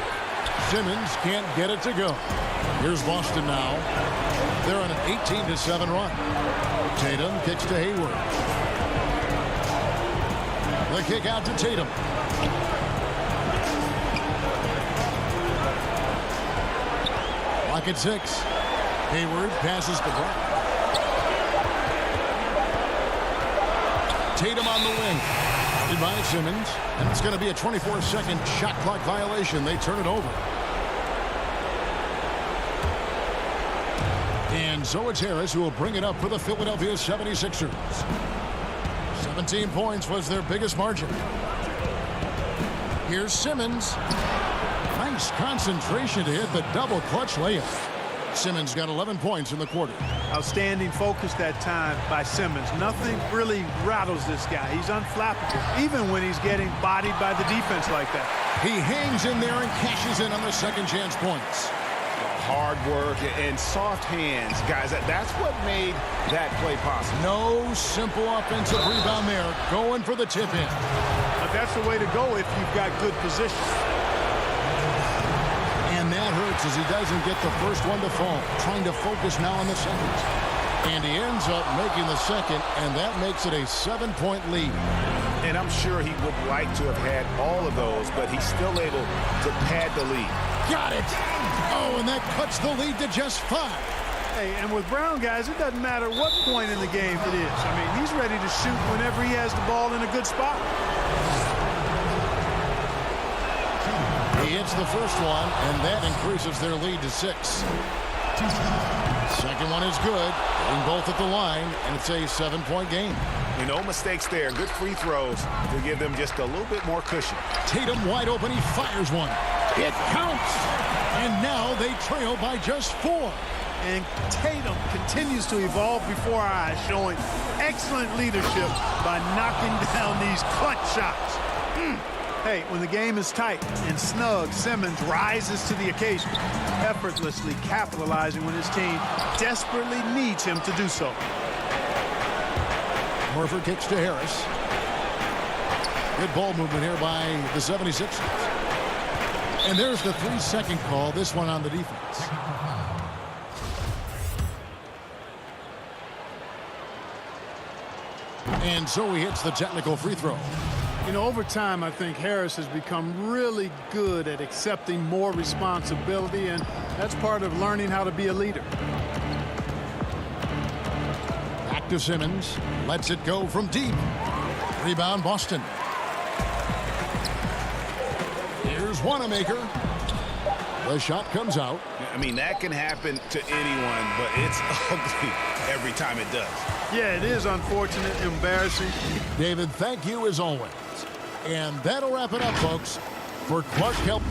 Simmons can't get it to go. Here's Boston now. They're on an 18-7 run. Tatum kicks to Hayward. The kick out to Tatum. Lock at 6. Hayward passes to Brown. Tatum on the wing. By Simmons, and it's going to be a 24-second shot clock violation. They turn it over. And so it's Harris who will bring it up for the Philadelphia 76ers. 17 points was their biggest margin. Here's Simmons. Nice concentration to hit the double clutch layup. Simmons got 11 points in the quarter. Outstanding focus that time by Simmons. Nothing really rattles this guy. He's unflappable, even when he's getting bodied by the defense like that. He hangs in there and cashes in on the second chance points. Hard work and soft hands, guys. That's what made that play possible. No simple offensive rebound there. Going for the tip in. But that's the way to go if you've got good position. And that hurts as he doesn't get the first one to fall. Trying to focus now on the second. And he ends up making the second, and that makes it a 7-point lead. And I'm sure he would like to have had all of those, but he's still able to pad the lead. Got it. Oh, and that cuts the lead to just 5. Hey, and with Brown, guys, it doesn't matter what point in the game it is. I mean, he's ready to shoot whenever he has the ball in a good spot. He hits the first one, and that increases their lead to 6. Second one is good. Getting both at the line, and it's a 7-point game. No mistakes there. Good free throws to give them just a little bit more cushion. Tatum wide open. He fires one. It counts. And now they trail by just 4. And Tatum continues to evolve before our eyes, showing excellent leadership by knocking down these clutch shots. Hey, when the game is tight and snug, Simmons rises to the occasion, effortlessly capitalizing when his team desperately needs him to do so. Horford kicks to Harris. Good ball movement here by the 76ers. And there's the 3-second call, this one on the defense. And so he hits the technical free throw. You know, over time, I think Harris has become really good at accepting more responsibility, and that's part of learning how to be a leader. Back to Simmons. Lets it go from deep. Rebound, Boston. Here's Wanamaker. The shot comes out. I mean, that can happen to anyone, but it's ugly every time it does. Yeah, it is unfortunate, embarrassing. David, thank you as always. And that'll wrap it up, folks. For Clark Kelp.